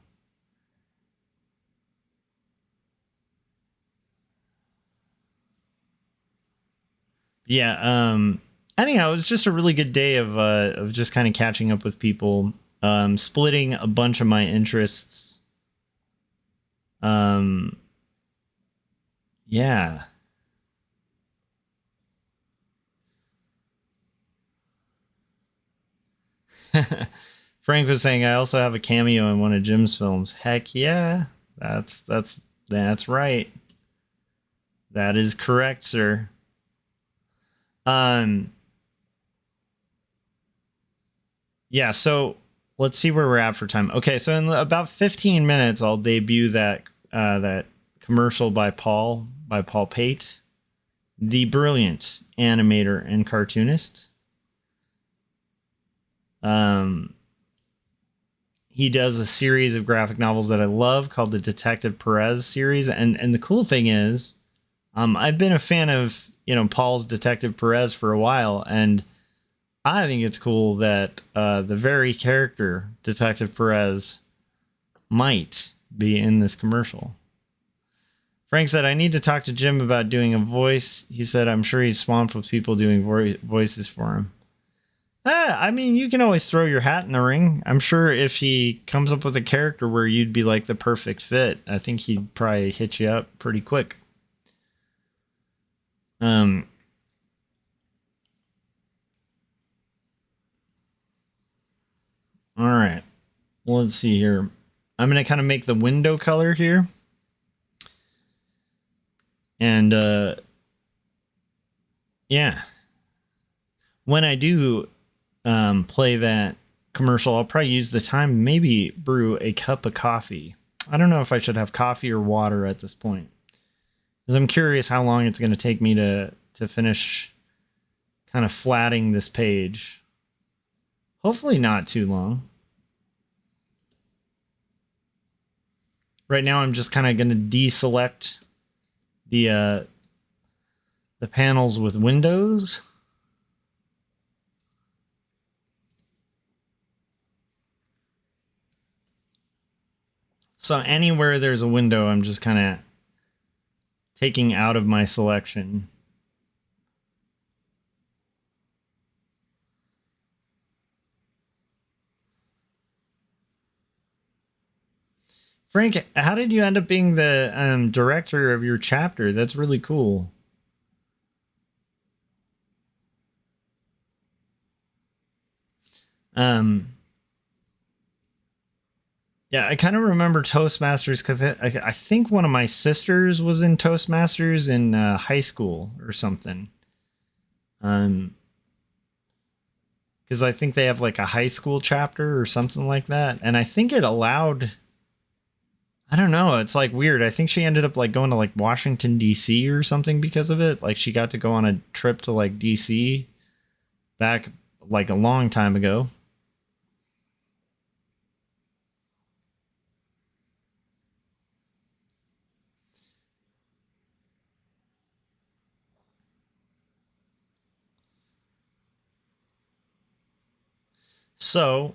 Yeah. Anyhow, it was just a really good day of just kind of catching up with people, splitting a bunch of my interests. Yeah. Frank was saying I also have a cameo in one of Jim's films. Heck yeah. That's right. That is correct, sir. Yeah, so let's see where we're at for time. Okay, so in about 15 minutes I'll debut that that commercial by Paul Pate, the brilliant animator and cartoonist. He does a series of graphic novels that I love called the Detective Perez series, and the cool thing is, I've been a fan of Paul's Detective Perez for a while, and I think it's cool that the very character Detective Perez might be in this commercial. Frank said, I need to talk to Jim about doing a voice. He said, I'm sure he's swamped with people doing voices for him. I mean, you can always throw your hat in the ring. I'm sure if he comes up with a character where you'd be like the perfect fit, I think he'd probably hit you up pretty quick. All right. Well, let's see here. I'm going to kind of make the window color here. And, yeah. When I do play that commercial, I'll probably use the time to maybe brew a cup of coffee. I don't know if I should have coffee or water at this point, because I'm curious how long it's going to take me to finish kind of flatting this page. Hopefully not too long. Right now I'm just kind of going to deselect the panels with windows. So anywhere there's a window, I'm just kind of taking out of my selection. Frank, how did you end up being the director of your chapter? That's really cool. Yeah, I kind of remember Toastmasters because I think one of my sisters was in Toastmasters in high school or something. Because I think they have like a high school chapter or something like that, and I think it allowed. I don't know. It's like weird. I think she ended up like going to like Washington D.C. or something because of it. Like she got to go on a trip to like D.C. back like a long time ago. So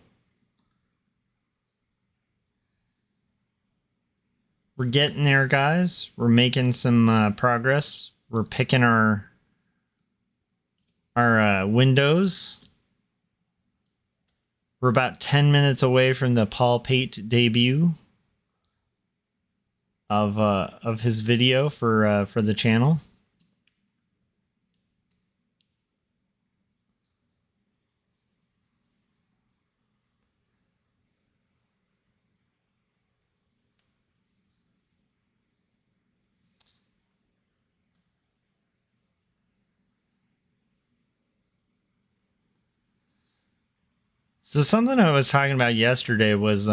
we're getting there, guys. We're making some progress. We're picking our windows. We're about 10 minutes away from the Paul Pate debut of his video for the channel. So something I was talking about yesterday was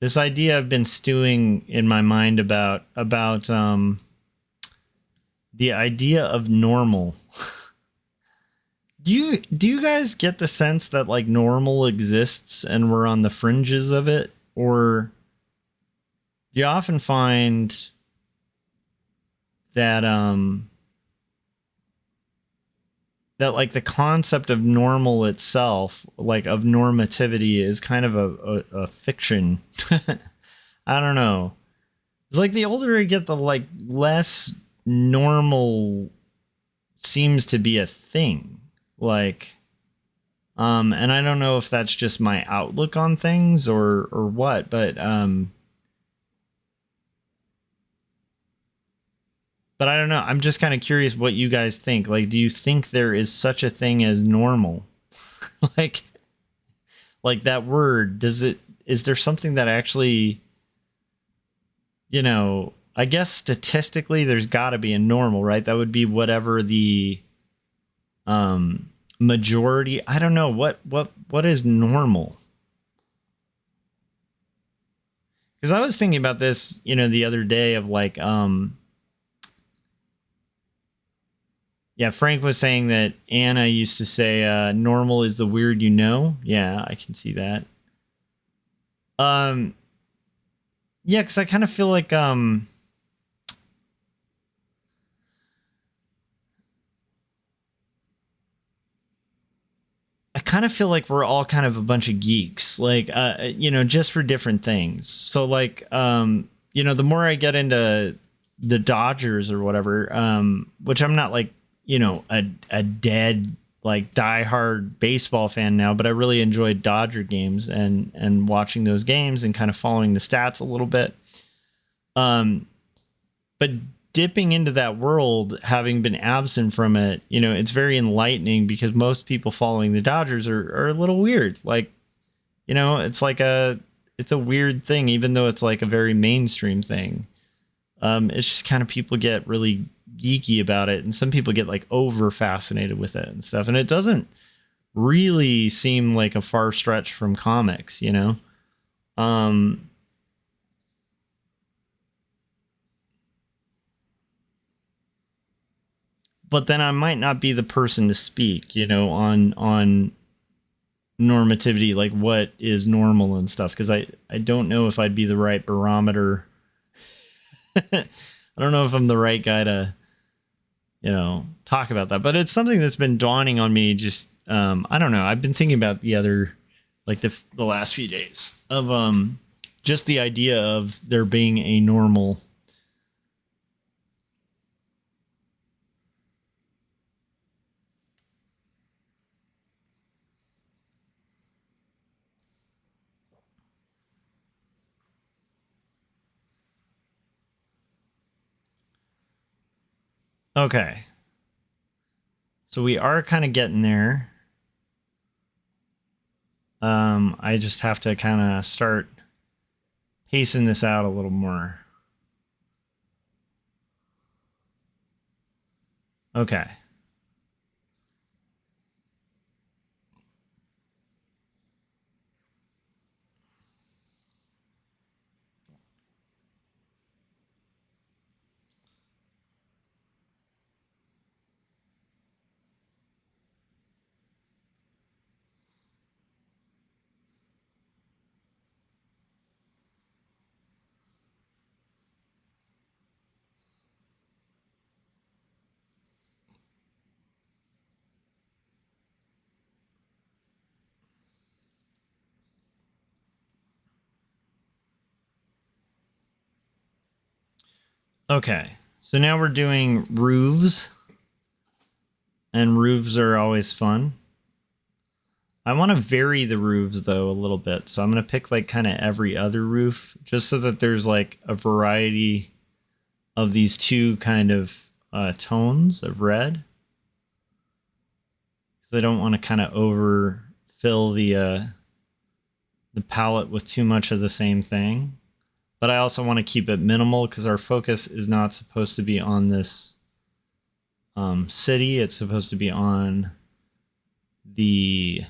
this idea I've been stewing in my mind about the idea of normal. Do you guys get the sense that like normal exists and we're on the fringes of it, or do you often find that that like the concept of normal itself, like of normativity, is kind of a fiction. I don't know. It's like the older I get, the like less normal seems to be a thing. Like, and I don't know if that's just my outlook on things or what, but I don't know. I'm just kind of curious what you guys think. Like, do you think there is such a thing as normal? like, like that word, is there something that actually, I guess statistically there's got to be a normal, right? That would be whatever the majority. I don't know what is normal. Because I was thinking about this, the other day of like, yeah, Frank was saying that Anna used to say, normal is the weird you know. Yeah, I can see that. Yeah, because I kind of feel like, I kind of feel like we're all kind of a bunch of geeks, like, just for different things. So like, the more I get into the Dodgers or whatever, which I'm not like, a dead, like diehard baseball fan now, but I really enjoyed Dodger games and watching those games and kind of following the stats a little bit. But dipping into that world, having been absent from it, it's very enlightening because most people following the Dodgers are a little weird. Like, it's a weird thing, even though it's like a very mainstream thing. It's just kind of people get really geeky about it, and some people get like over fascinated with it and stuff. And it doesn't really seem like a far stretch from comics, but then I might not be the person to speak, on normativity, like what is normal and stuff, because I don't know if I'd be the right barometer. I don't know if I'm the right guy to talk about that, but it's something that's been dawning on me. Just I don't know, I've been thinking about the last few days of just the idea of there being a normal. Okay, so we are kind of getting there. I just have to kind of start pacing this out a little more. Okay. Okay. So now we're doing roofs, and roofs are always fun. I want to vary the roofs though a little bit. So I'm going to pick like kind of every other roof just so that there's like a variety of these two kind of tones of red. Because I don't want to kind of overfill the palette with too much of the same thing. But I also want to keep it minimal because our focus is not supposed to be on this city. It's supposed to be on the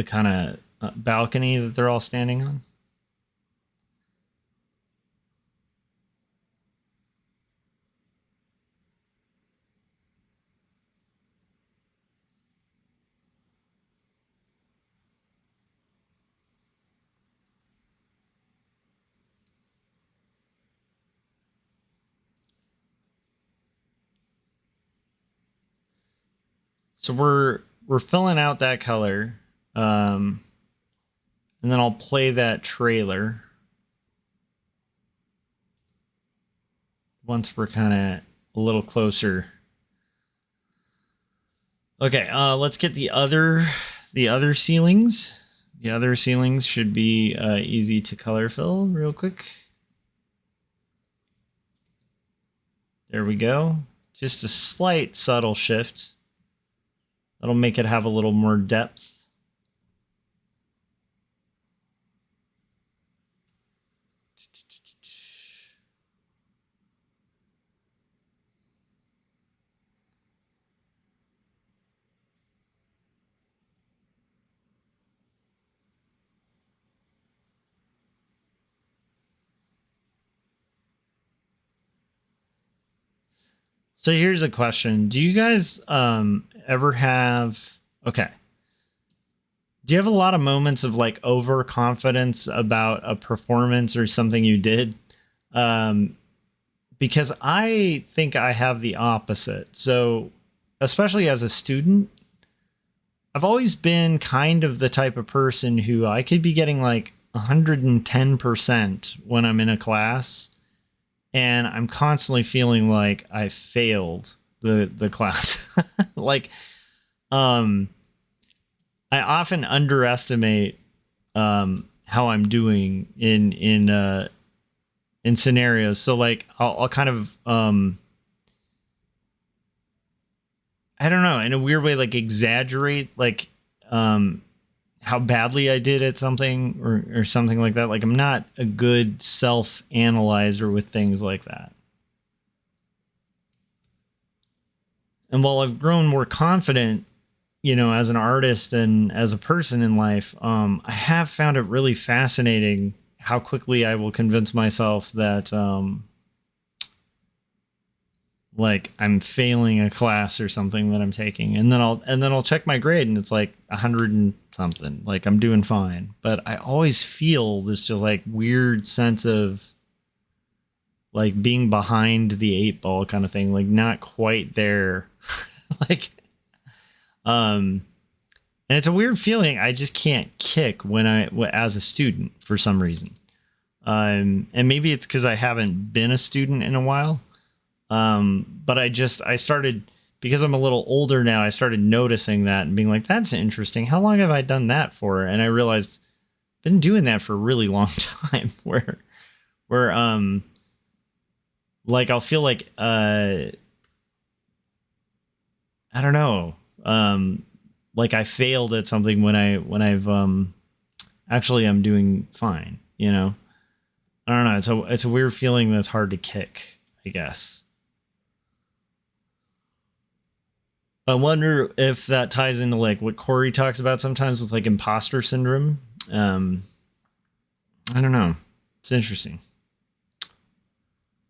kind of balcony that they're all standing on. So we're filling out that color. And then I'll play that trailer once we're kind of a little closer. Okay, let's get the other ceilings. The other ceilings should be easy to color fill real quick. There we go. Just a slight subtle shift. That'll make it have a little more depth. So here's a question. Do you guys ever have... Okay. Do you have a lot of moments of like overconfidence about a performance or something you did? Because I think I have the opposite. So especially as a student, I've always been kind of the type of person who I could be getting like 110% when I'm in a class, and I'm constantly feeling like I failed the class. Like, I often underestimate how I'm doing in scenarios. So like I'll kind of I don't know, in a weird way, like exaggerate like how badly I did at something or something like that. Like I'm not a good self-analyzer with things like that. And while I've grown more confident, you know, as an artist and as a person in life, I have found it really fascinating how quickly I will convince myself that like I'm failing a class or something that I'm taking, and then I'll check my grade and it's like 100 and something, like I'm doing fine. But I always feel this just like weird sense of like being behind the 8 ball kind of thing, like not quite there. Like and it's a weird feeling I just can't kick when as a student for some reason. And maybe it's because I haven't been a student in a while. But I started, because I'm a little older now, I started noticing that and being like, that's interesting. How long have I done that for? And I realized I've been doing that for a really long time where like I'll feel like, I don't know, like I failed at something when I've, actually I'm doing fine, you know? I don't know. It's a weird feeling that's hard to kick, I guess. I wonder if that ties into like what Corey talks about sometimes with like imposter syndrome. I don't know. It's interesting.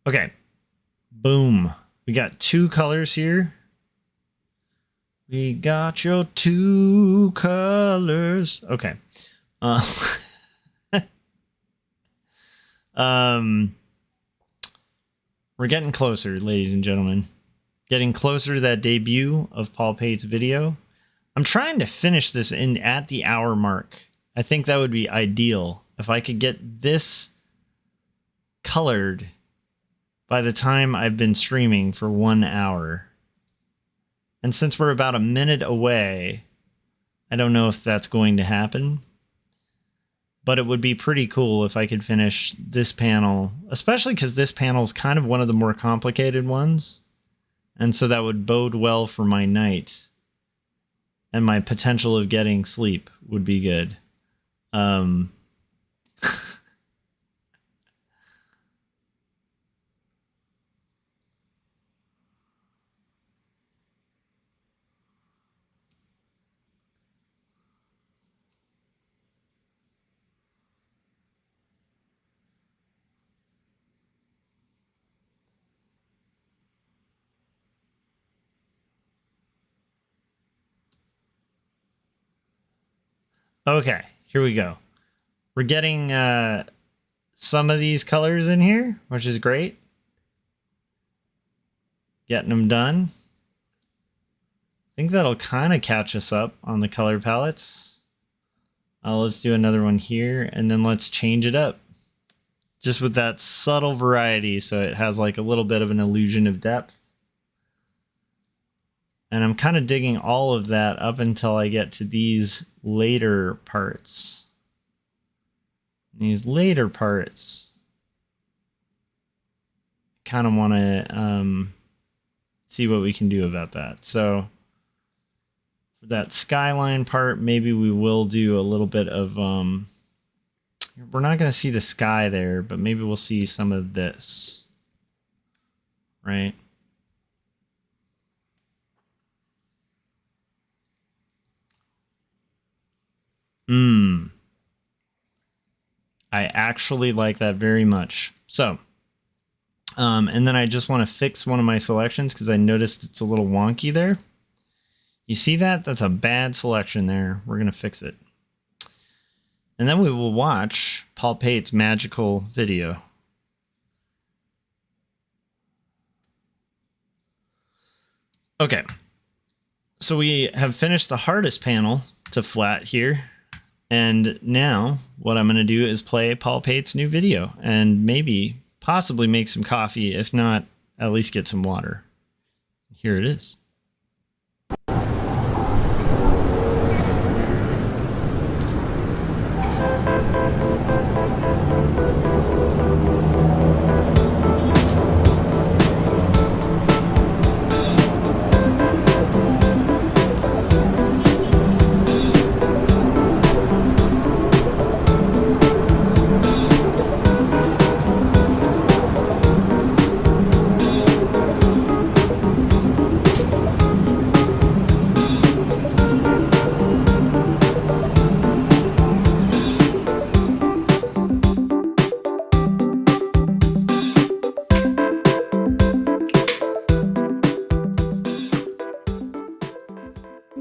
Okay. Boom. We got 2 colors here. We got your 2 colors. Okay. We're getting closer, ladies and gentlemen. Getting closer to that debut of Paul Pate's video. I'm trying to finish this at the hour mark. I think that would be ideal if I could get this colored by the time I've been streaming for 1 hour. And since we're about a minute away, I don't know if that's going to happen. But it would be pretty cool if I could finish this panel, especially because this panel is kind of one of the more complicated ones. And so that would bode well for my night. And my potential of getting sleep would be good. Okay, here we go. We're getting some of these colors in here, which is great. Getting them done. think that'll kind of catch us up on the color palettes. Let's do another one here, and then let's change it up. Just with that subtle variety, so it has like a little bit of an illusion of depth. And I'm kind of digging all of that up until I get to these later parts. These later parts, kind of want to see what we can do about that. So for that skyline part, maybe we will do a little bit of, we're not going to see the sky there, but maybe we'll see some of this, right? I actually like that very much. So, and then I just want to fix one of my selections because I noticed it's a little wonky there. You see that? That's a bad selection there. We're going to fix it. And then we will watch Paul Pate's magical video. Okay. So we have finished the hardest panel to flat here. And now what I'm going to do is play Paul Pate's new video and maybe possibly make some coffee. If not, at least get some water. Here it is.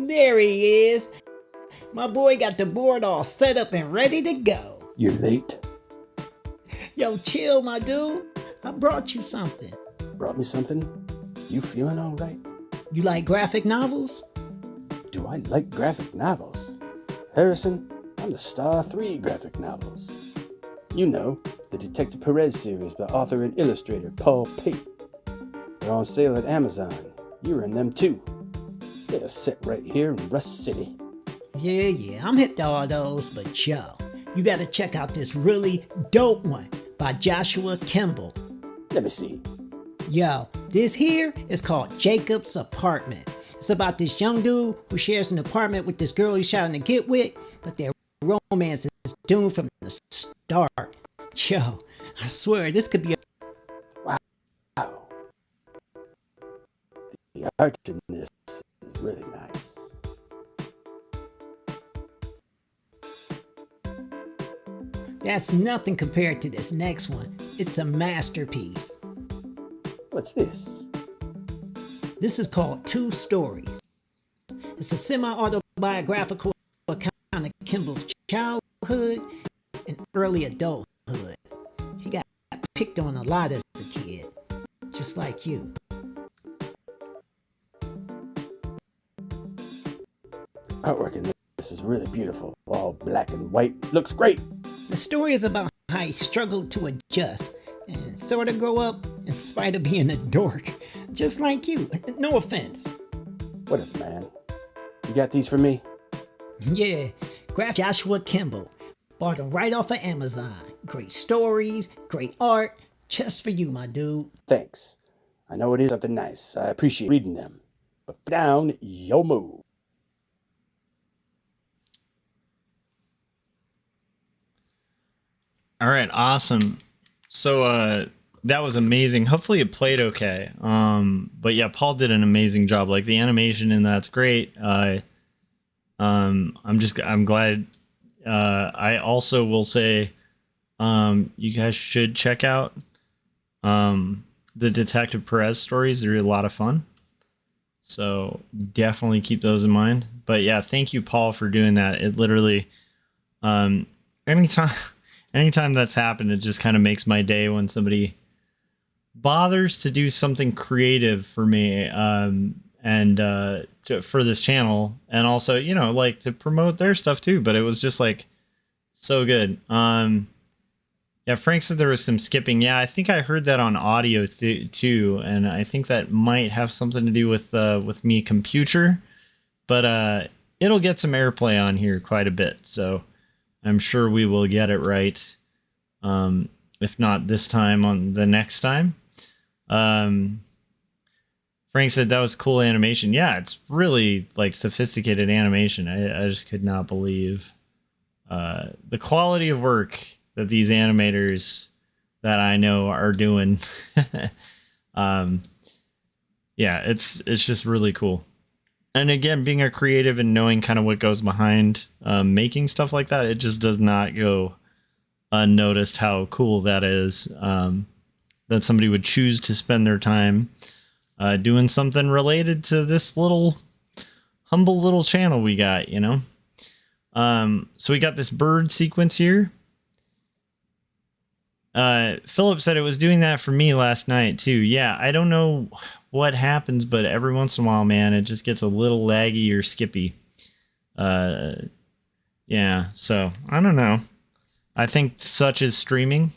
There he is. My boy got the board all set up and ready to go. You're late. Yo, chill, my dude. I brought you something. Brought me something? You feeling all right? You like graphic novels? Do I like graphic novels? Harrison, I'm the star of 3 graphic novels. You know, the Detective Perez series by author and illustrator Paul Pate. They're on sale at Amazon. You're in them too. They're set right here in Rust City. Yeah, I'm hip to all those, but yo, you gotta check out this really dope one by Joshua Kemble. Let me see. Yo, this here is called Jacob's Apartment. It's about this young dude who shares an apartment with this girl he's trying to get with, but their romance is doomed from the start. Yo, I swear this could be a Wow. The art in this is really nice. That's nothing compared to this next one. It's a masterpiece. What's this? This is called Two Stories. It's a semi-autobiographical account of Kimball's childhood and early adulthood. He got picked on a lot as a kid, just like you. Artwork in this is really beautiful. All black and white. Looks great. The story is about how he struggled to adjust and sort of grow up in spite of being a dork, just like you. No offense. Whatever, man. You got these for me? Yeah, graph Joshua Kemble. Bought them right off of Amazon. Great stories, great art, just for you, my dude. Thanks. I know it is something nice. I appreciate reading them. But down, yo move. All right, awesome. So that was amazing. Hopefully it played okay. But yeah, Paul did an amazing job. Like the animation in that's great. I'm glad. I also will say, you guys should check out the Detective Perez stories. They're a lot of fun. So definitely keep those in mind. But yeah, thank you, Paul, for doing that. It literally, anytime that's happened, it just kind of makes my day when somebody bothers to do something creative for me. And and for this channel, and also, you know, like to promote their stuff too. But it was just like so good. Yeah, Frank said there was some skipping. Yeah, I think I heard that on audio too, and I think that might have something to do with me computer. But it'll get some airplay on here quite a bit, so I'm sure we will get it right. If not this time, on the next time. Frank said that was cool animation. Yeah, it's really like sophisticated animation. I just could not believe the quality of work that these animators that I know are doing. Yeah, it's just really cool. And again, being a creative and knowing kind of what goes behind making stuff like that, it just does not go unnoticed how cool that is. That somebody would choose to spend their time doing something related to this little humble little channel we got, you know. So we got this bird sequence here. Philip said it was doing that for me last night too. Yeah, I don't know what happens, but every once in a while, man, it just gets a little laggy or skippy. Yeah, so I don't know. I think such is streaming.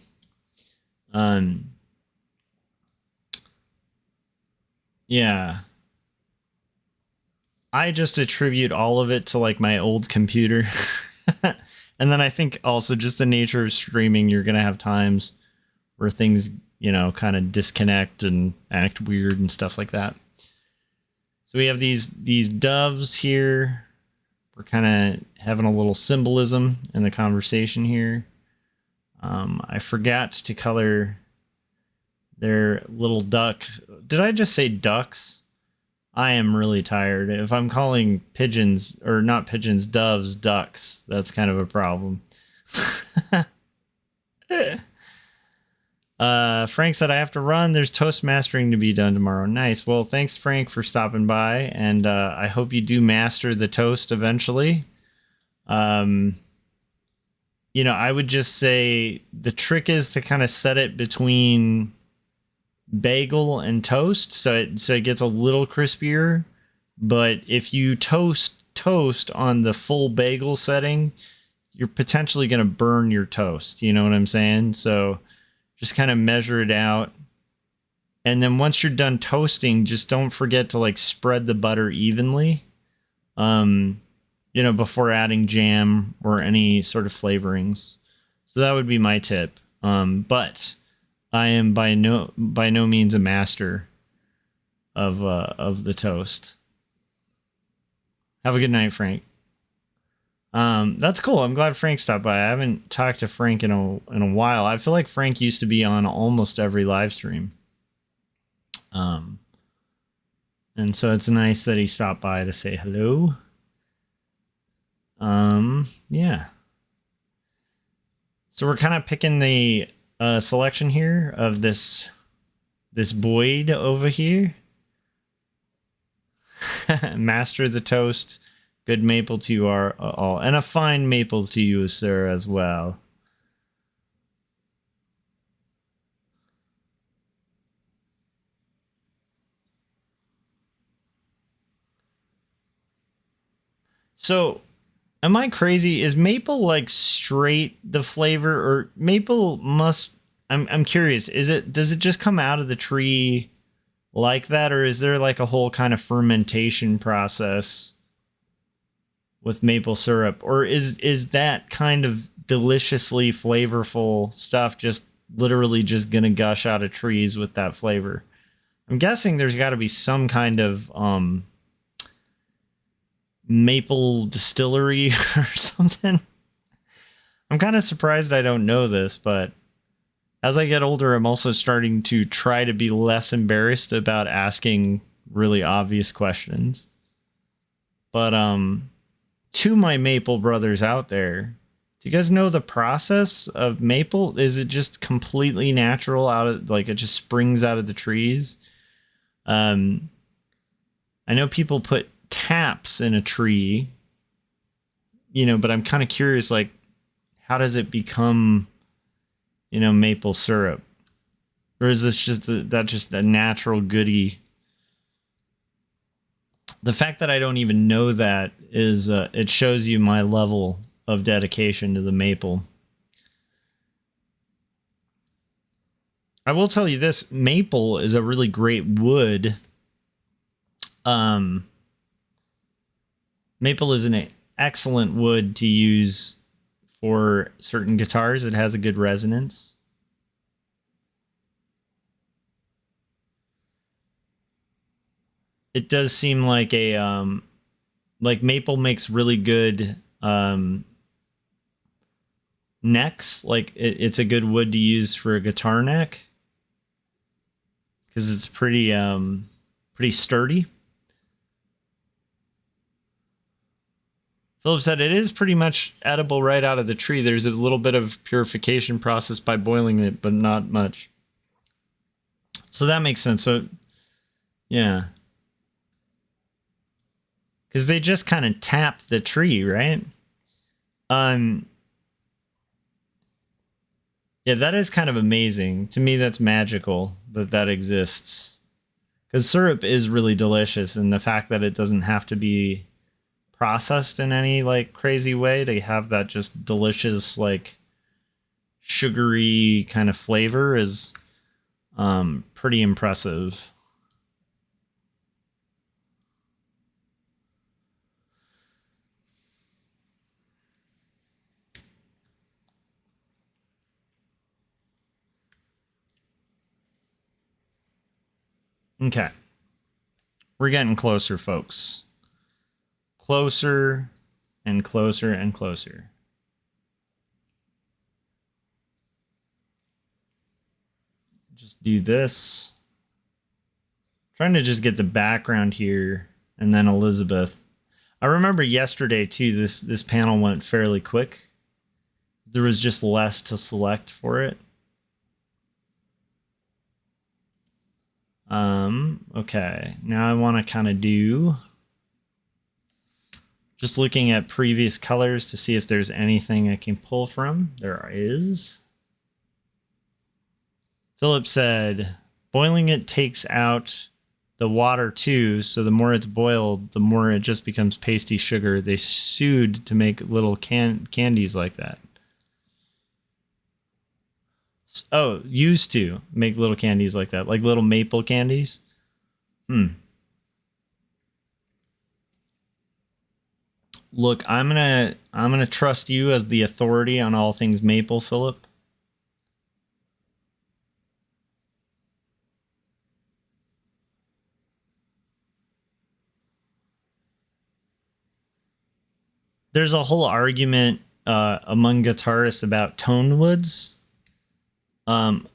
Yeah. I just attribute all of it to like my old computer. And then I think also just the nature of streaming, you're going to have times where things, you know, kind of disconnect and act weird and stuff like that. So we have these doves here. We're kind of having a little symbolism in the conversation here. I forgot to color their little duck. Did I just say ducks? I am really tired. If I'm calling pigeons, or not pigeons, doves, ducks, that's kind of a problem. Frank said, I have to run. There's toast mastering to be done tomorrow. Nice. Well, thanks, Frank, for stopping by. And I hope you do master the toast eventually. You know, I would just say the trick is to kind of set it between bagel and toast, so it gets a little crispier. But if you toast on the full bagel setting, you're potentially going to burn your toast, you know what I'm saying? So just kind of measure it out, and then once you're done toasting, just don't forget to like spread the butter evenly, you know, before adding jam or any sort of flavorings. So that would be my tip. But I am by no means a master of the toast. Have a good night, Frank. That's cool. I'm glad Frank stopped by. I haven't talked to Frank in a while. I feel like Frank used to be on almost every live stream. And so it's nice that he stopped by to say hello. Yeah. So we're kind of picking the selection here of this Boyd over here. Master the toast. Good maple to you all, and a fine maple to you, sir, as well. So, am I crazy? Is maple like straight the flavor, or maple must? I'm curious. Does it just come out of the tree like that, or is there like a whole kind of fermentation process with maple syrup, or is that kind of deliciously flavorful stuff just literally just gonna gush out of trees with that flavor? I'm guessing there's got to be some kind of maple distillery or something. I'm kind of surprised I don't know this, but as I get older, I'm also starting to try to be less embarrassed about asking really obvious questions. But to my maple brothers out there, do you guys know the process of maple? Is it just completely natural, out of like it just springs out of the trees? I know people put taps in a tree, you know, but I'm kind of curious, like, how does it become, you know, maple syrup? Or is this just just a natural goodie? The fact that I don't even know that is, it shows you my level of dedication to the maple. I will tell you this, maple is a really great wood. Maple is an excellent wood to use for certain guitars. It has a good resonance. It does seem like like maple makes really good necks. Like it's a good wood to use for a guitar neck because it's pretty sturdy. Philip said it is pretty much edible right out of the tree. There's a little bit of purification process by boiling it, but not much. So that makes sense. So, yeah. Because they just kind of tap the tree, right? Yeah, that is kind of amazing. To me, that's magical that that exists. Because syrup is really delicious, and the fact that it doesn't have to be processed in any like crazy way to have that just delicious like sugary kind of flavor is pretty impressive. Okay, we're getting closer, folks. Closer and closer and closer. Just do this. Trying to just get the background here, and then Elizabeth. I remember yesterday too, this panel went fairly quick. There was just less to select for it. Okay, now I want to kind of do just looking at previous colors to see if there's anything I can pull from. There is. Philip said, boiling it takes out the water too, so the more it's boiled, the more it just becomes pasty sugar. They sued to make little candies like that. Oh, used to make little candies like that, like little maple candies. Look, I'm gonna trust you as the authority on all things maple, Philip. There's a whole argument among guitarists about tone woods. And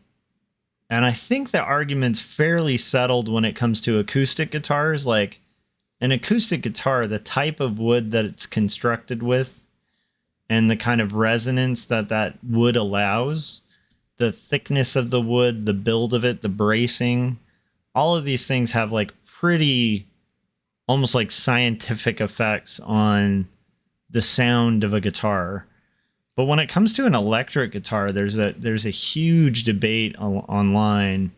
I think the argument's fairly settled when it comes to acoustic guitars. Like an acoustic guitar, the type of wood that it's constructed with and the kind of resonance that that wood allows, the thickness of the wood, the build of it, the bracing, all of these things have like pretty almost like scientific effects on the sound of a guitar. But when it comes to an electric guitar, there's a huge debate online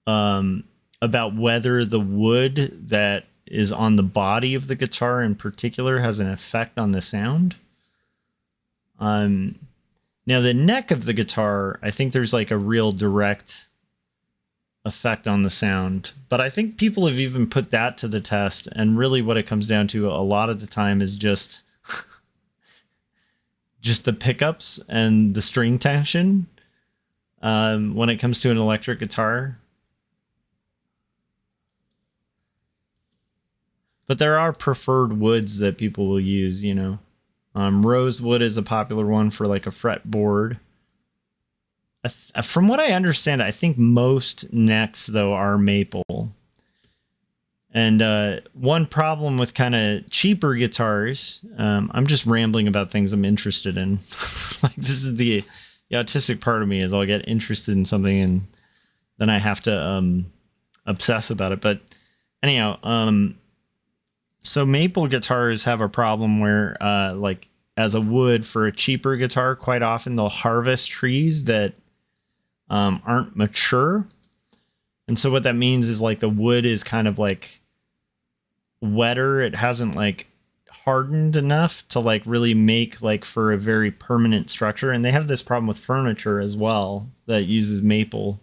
about whether the wood that is on the body of the guitar in particular has an effect on the sound. Now the neck of the guitar, I think there's like a real direct effect on the sound. But I think people have even put that to the test, and really what it comes down to a lot of the time is just the pickups and the string tension when it comes to an electric guitar. But there are preferred woods that people will use, you know. Rosewood is a popular one for like a fretboard. From what I understand, I think most necks, though, are maple. And one problem with kind of cheaper guitars, I'm just rambling about things I'm interested in. Like this is the autistic part of me, is I'll get interested in something and then I have to obsess about it. But anyhow, so maple guitars have a problem where like as a wood for a cheaper guitar, quite often they'll harvest trees that aren't mature. And so what that means is like the wood is kind of like wetter. It hasn't like hardened enough to like really make like for a very permanent structure. And they have this problem with furniture as well that uses maple.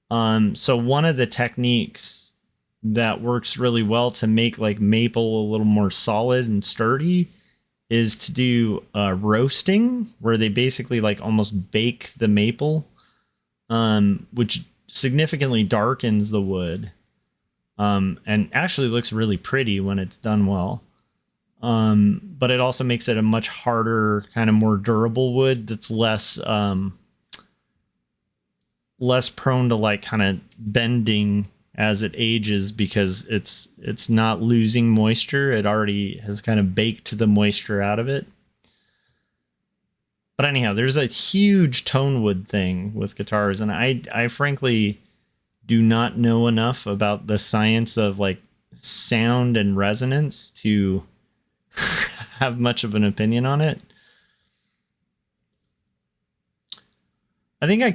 So one of the techniques that works really well to make like maple a little more solid and sturdy is to do roasting, where they basically like almost bake the maple, which significantly darkens the wood, and actually looks really pretty when it's done well. But it also makes it a much harder, kind of more durable wood that's less prone to like kind of bending as it ages, because it's not losing moisture. It already has kind of baked the moisture out of it. But anyhow, there's a huge tone wood thing with guitars, and I frankly do not know enough about the science of like sound and resonance to have much of an opinion on it. I think I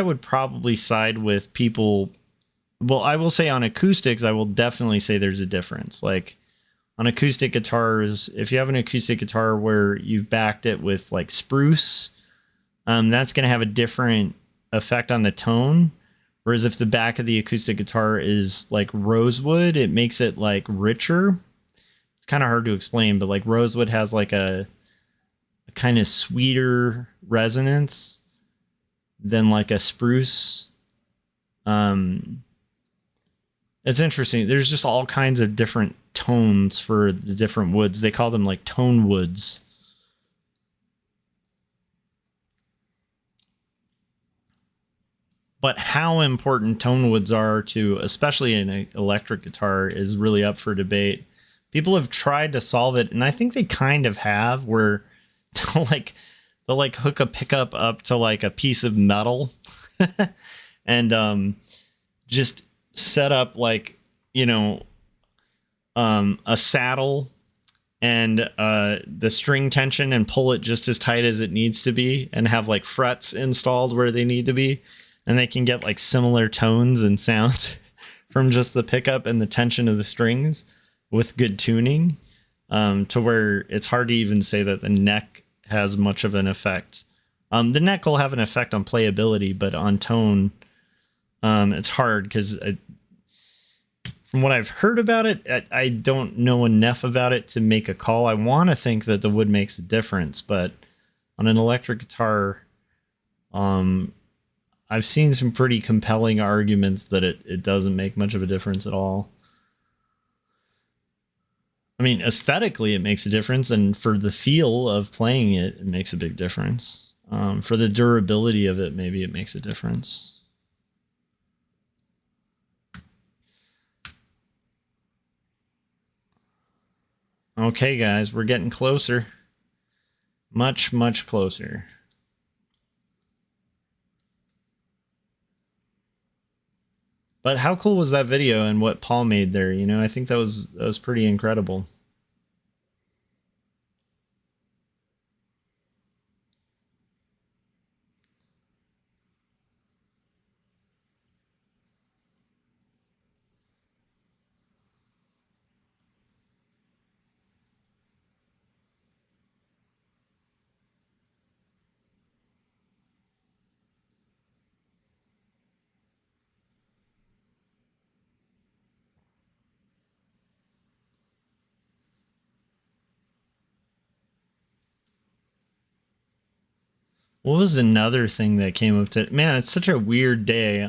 would probably side with people. Well, I will say on acoustics, I will definitely say there's a difference. Like on acoustic guitars, if you have an acoustic guitar where you've backed it with like spruce, that's going to have a different effect on the tone. Whereas if the back of the acoustic guitar is like rosewood, it makes it like richer. It's kind of hard to explain, but like rosewood has like a kind of sweeter resonance than like a spruce. It's interesting. There's just all kinds of different tones for the different woods. They call them like tone woods. But how important tone woods are to, especially an electric guitar, is really up for debate. People have tried to solve it, and I think they kind of have, where they'll hook a pickup up to like a piece of metal and just set up like, a saddle and the string tension and pull it just as tight as it needs to be, and have like frets installed where they need to be, and they can get like similar tones and sounds from just the pickup and the tension of the strings with good tuning, to where it's hard to even say that the neck has much of an effect. The neck will have an effect on playability, but on tone, it's hard because from what I've heard about it, I don't know enough about it to make a call. I want to think that the wood makes a difference, but on an electric guitar, I've seen some pretty compelling arguments that it doesn't make much of a difference at all. I mean, aesthetically, it makes a difference, and for the feel of playing it, it makes a big difference. For the durability of it, maybe it makes a difference. Okay, guys, we're getting closer. Much, much closer. But how cool was that video and what Paul made there? I think that was pretty incredible. What was another thing that came up to... Man, it's such a weird day.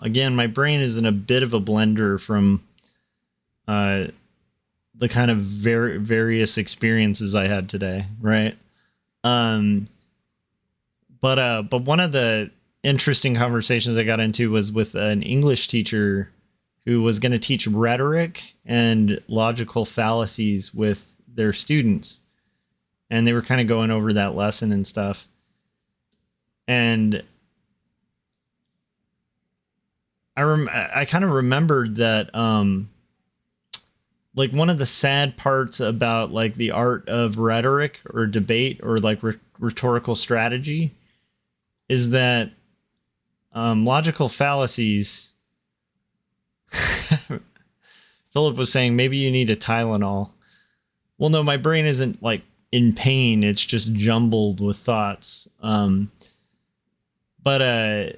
Again, my brain is in a bit of a blender from the kind of various experiences I had today, right? But one of the interesting conversations I got into was with an English teacher who was going to teach rhetoric and logical fallacies with their students. And they were kind of going over that lesson and stuff. And I kind of remembered that, like one of the sad parts about like the art of rhetoric or debate or like rhetorical strategy is that logical fallacies Philip was saying maybe you need a Tylenol. Well, no, my brain isn't like in pain. It's just jumbled with thoughts. But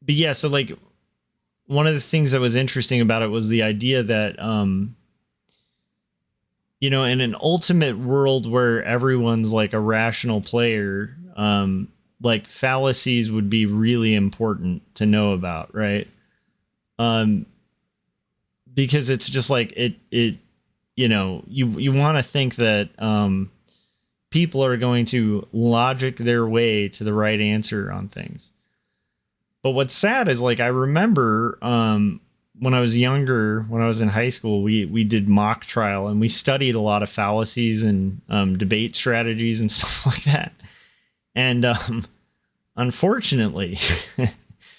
yeah, so like one of the things that was interesting about it was the idea that, you know, in an ultimate world where everyone's like a rational player, like fallacies would be really important to know about, right? Because it's just like it you know, you want to think that people are going to logic their way to the right answer on things. But what's sad is, like, I remember when I was younger, when I was in high school, we did mock trial and we studied a lot of fallacies and debate strategies and stuff like that. And unfortunately, and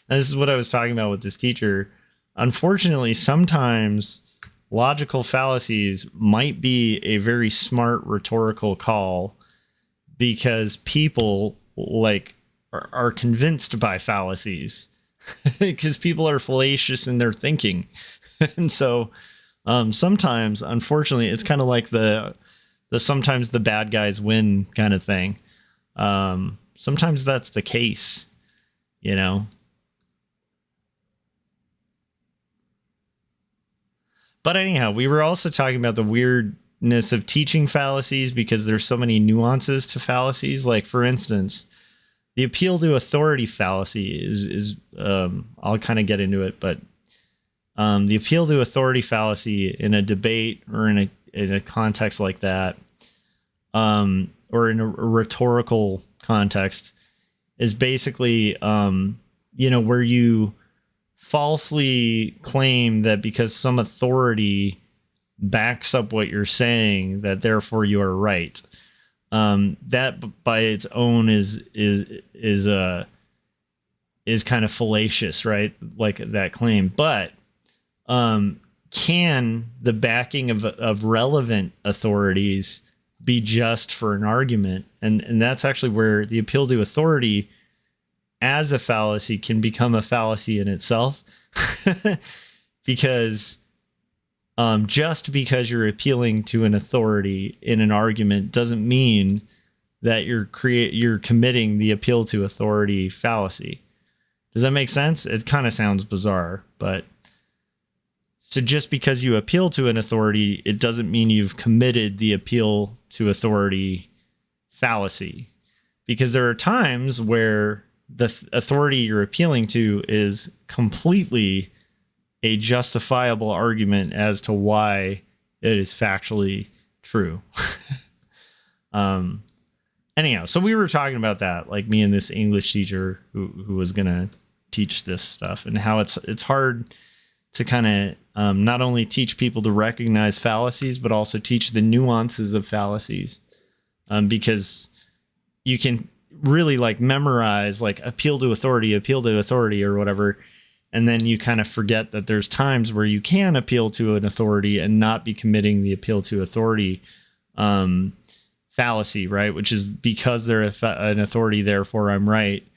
this is what I was talking about with this teacher. Unfortunately, sometimes logical fallacies might be a very smart rhetorical call because people like are convinced by fallacies because people are fallacious in their thinking. And so sometimes, unfortunately, it's kind of like the sometimes the bad guys win kind of thing. Sometimes that's the case, you know. But anyhow, we were also talking about the weirdness of teaching fallacies because there's so many nuances to fallacies. Like, for instance, the appeal to authority fallacy is I'll kind of get into it, but the appeal to authority fallacy in a debate or in a context like that, or in a rhetorical context, is basically you know, where you falsely claim that because some authority backs up what you're saying, that therefore you are right. That by its own is kind of fallacious, right? Like that claim. But can the backing of relevant authorities be just for an argument? And that's actually where the appeal to authority as a fallacy can become a fallacy in itself. Because just because you're appealing to an authority in an argument doesn't mean that you're committing the appeal to authority fallacy. Does that make sense? It kind of sounds bizarre, but so just because you appeal to an authority, it doesn't mean you've committed the appeal to authority fallacy. Because there are times where the authority you're appealing to is completely a justifiable argument as to why it is factually true. Anyhow, so we were talking about that, like me and this English teacher who was gonna teach this stuff, and how it's hard to kind of not only teach people to recognize fallacies, but also teach the nuances of fallacies, because you can really like memorize like appeal to authority or whatever, and then you kind of forget that there's times where you can appeal to an authority and not be committing the appeal to authority fallacy, right? Which is because they're an authority, therefore I'm right.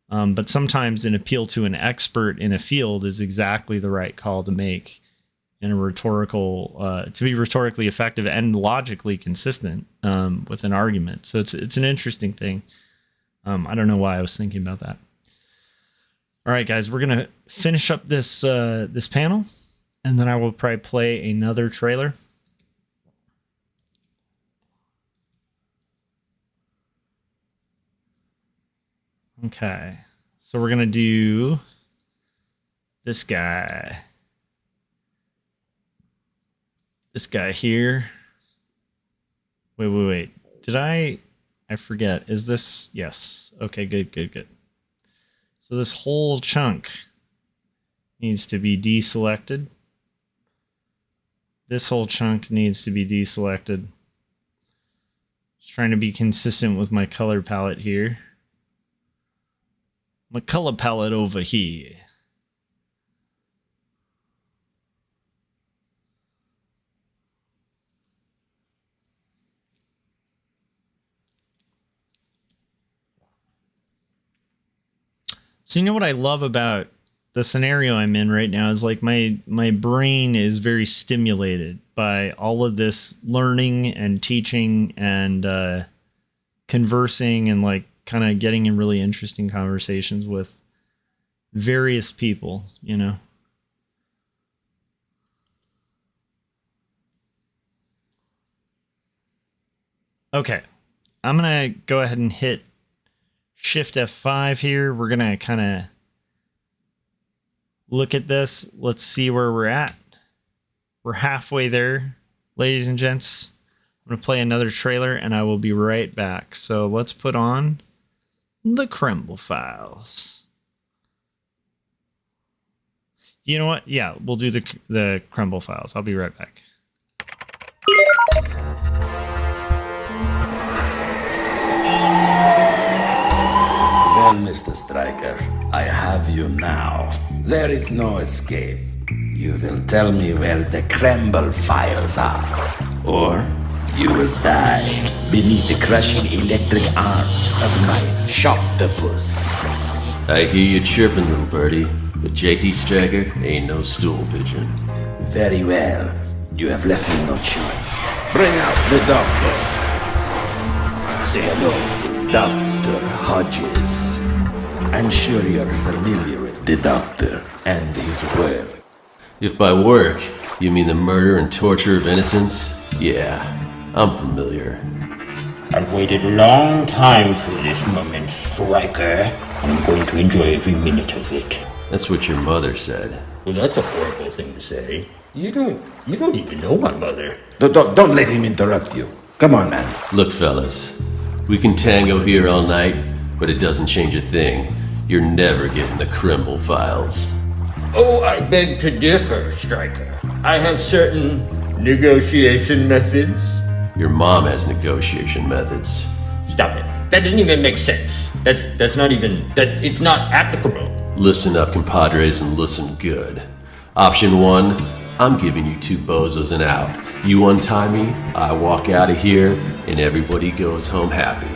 But sometimes an appeal to an expert in a field is exactly the right call to make in a rhetorical, to be rhetorically effective and logically consistent with an argument. So it's an interesting thing. I don't know why I was thinking about that. All right, guys, we're gonna finish up this this panel, and then I will probably play another trailer. Okay, so we're gonna do this guy. This guy here. Wait. Did I forget. Is this? Yes. Okay, good. So this whole chunk needs to be deselected. This whole chunk needs to be deselected. Just trying to be consistent with my color palette here. My color palette over here. So you know what I love about the scenario I'm in right now is like my brain is very stimulated by all of this learning and teaching and conversing and like kind of getting in really interesting conversations with various people, you know. Okay, I'm gonna go ahead and hit Shift F5 here. We're gonna kind of look at this. Let's see where we're at. We're halfway there, ladies and gents. I'm going to play another trailer and I will be right back. So let's put on the Kemble files. You know what? Yeah, we'll do the Kemble files. I'll be right back. Well, Mr. Striker, I have you now. There is no escape. You will tell me where the Kemble files are, or you will die beneath the crushing electric arms of my shoptopus. I hear you chirping, little birdie, but JT Striker ain't no stool pigeon. Very well. You have left me no choice. Bring out the doctor. Say hello to Dr. Hodges. I'm sure you're familiar with the doctor and his work. If by work you mean the murder and torture of innocents, yeah, I'm familiar. I've waited a long time for this moment, Striker, and I'm going to enjoy every minute of it. That's what your mother said. Well, that's a horrible thing to say. You don't even know my mother. Don't let him interrupt you. Come on, man. Look, fellas, we can tango here all night, but it doesn't change a thing. You're never getting the Kemble files. Oh, I beg to differ, Striker. I have certain negotiation methods. Your mom has negotiation methods. Stop it. That didn't even make sense. That's not even... It's not applicable. Listen up, compadres, and listen good. Option 1, I'm giving you 2 bozos and out. You untie me, I walk out of here, and everybody goes home happy.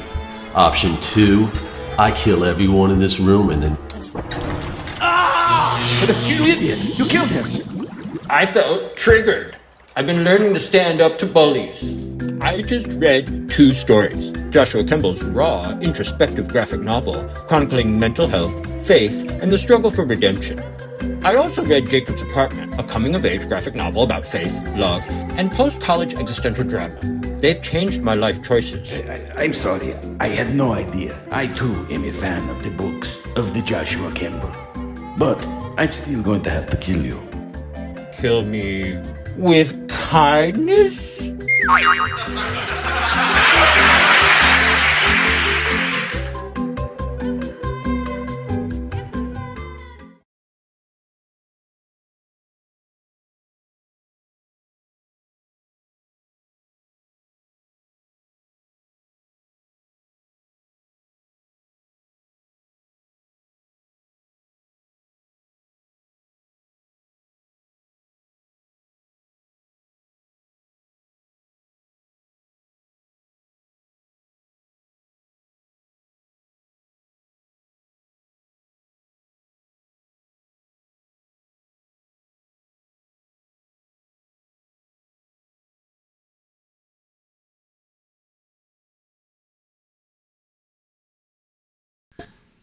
Option 2, I kill everyone in this room and then... You idiot! You killed him! I felt triggered. I've been learning to stand up to bullies. I just read 2 stories. Joshua Kemble's raw, introspective graphic novel chronicling mental health, faith, and the struggle for redemption. I also read Jacob's Apartment, a coming-of-age graphic novel about faith, love, and post-college existential drama. They've changed my life choices. I'm sorry. I had no idea. I too am a fan of the books of the Joshua Kemble. But I'm still going to have to kill you. Kill me with kindness?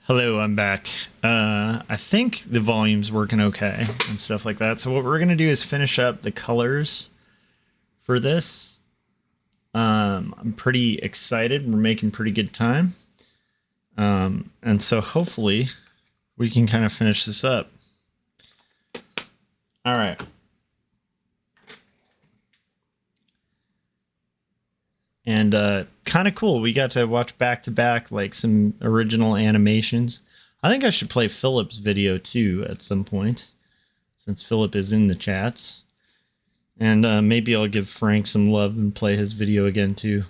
Hello, I'm back. I think the volume's working okay and stuff like that. So what we're going to do is finish up the colors for this. I'm pretty excited. We're making pretty good time. And so hopefully we can kind of finish this up. All right. And kind of cool. We got to watch back to back like some original animations. I think I should play Philip's video too at some point, since Philip is in the chats. And maybe I'll give Frank some love and play his video again too.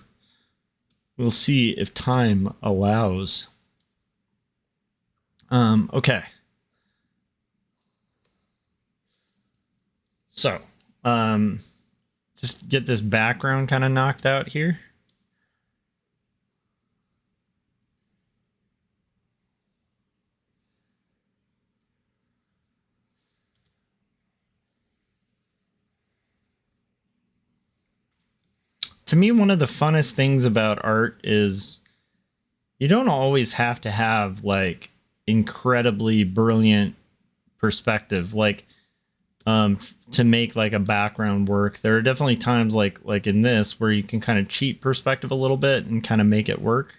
We'll see if time allows. Okay. So, just get this background kind of knocked out here. to me, one of the funnest things about art is you don't always have to have like incredibly brilliant perspective, like to make like a background work. There are definitely times like in this where you can kind of cheat perspective a little bit and kind of make it work.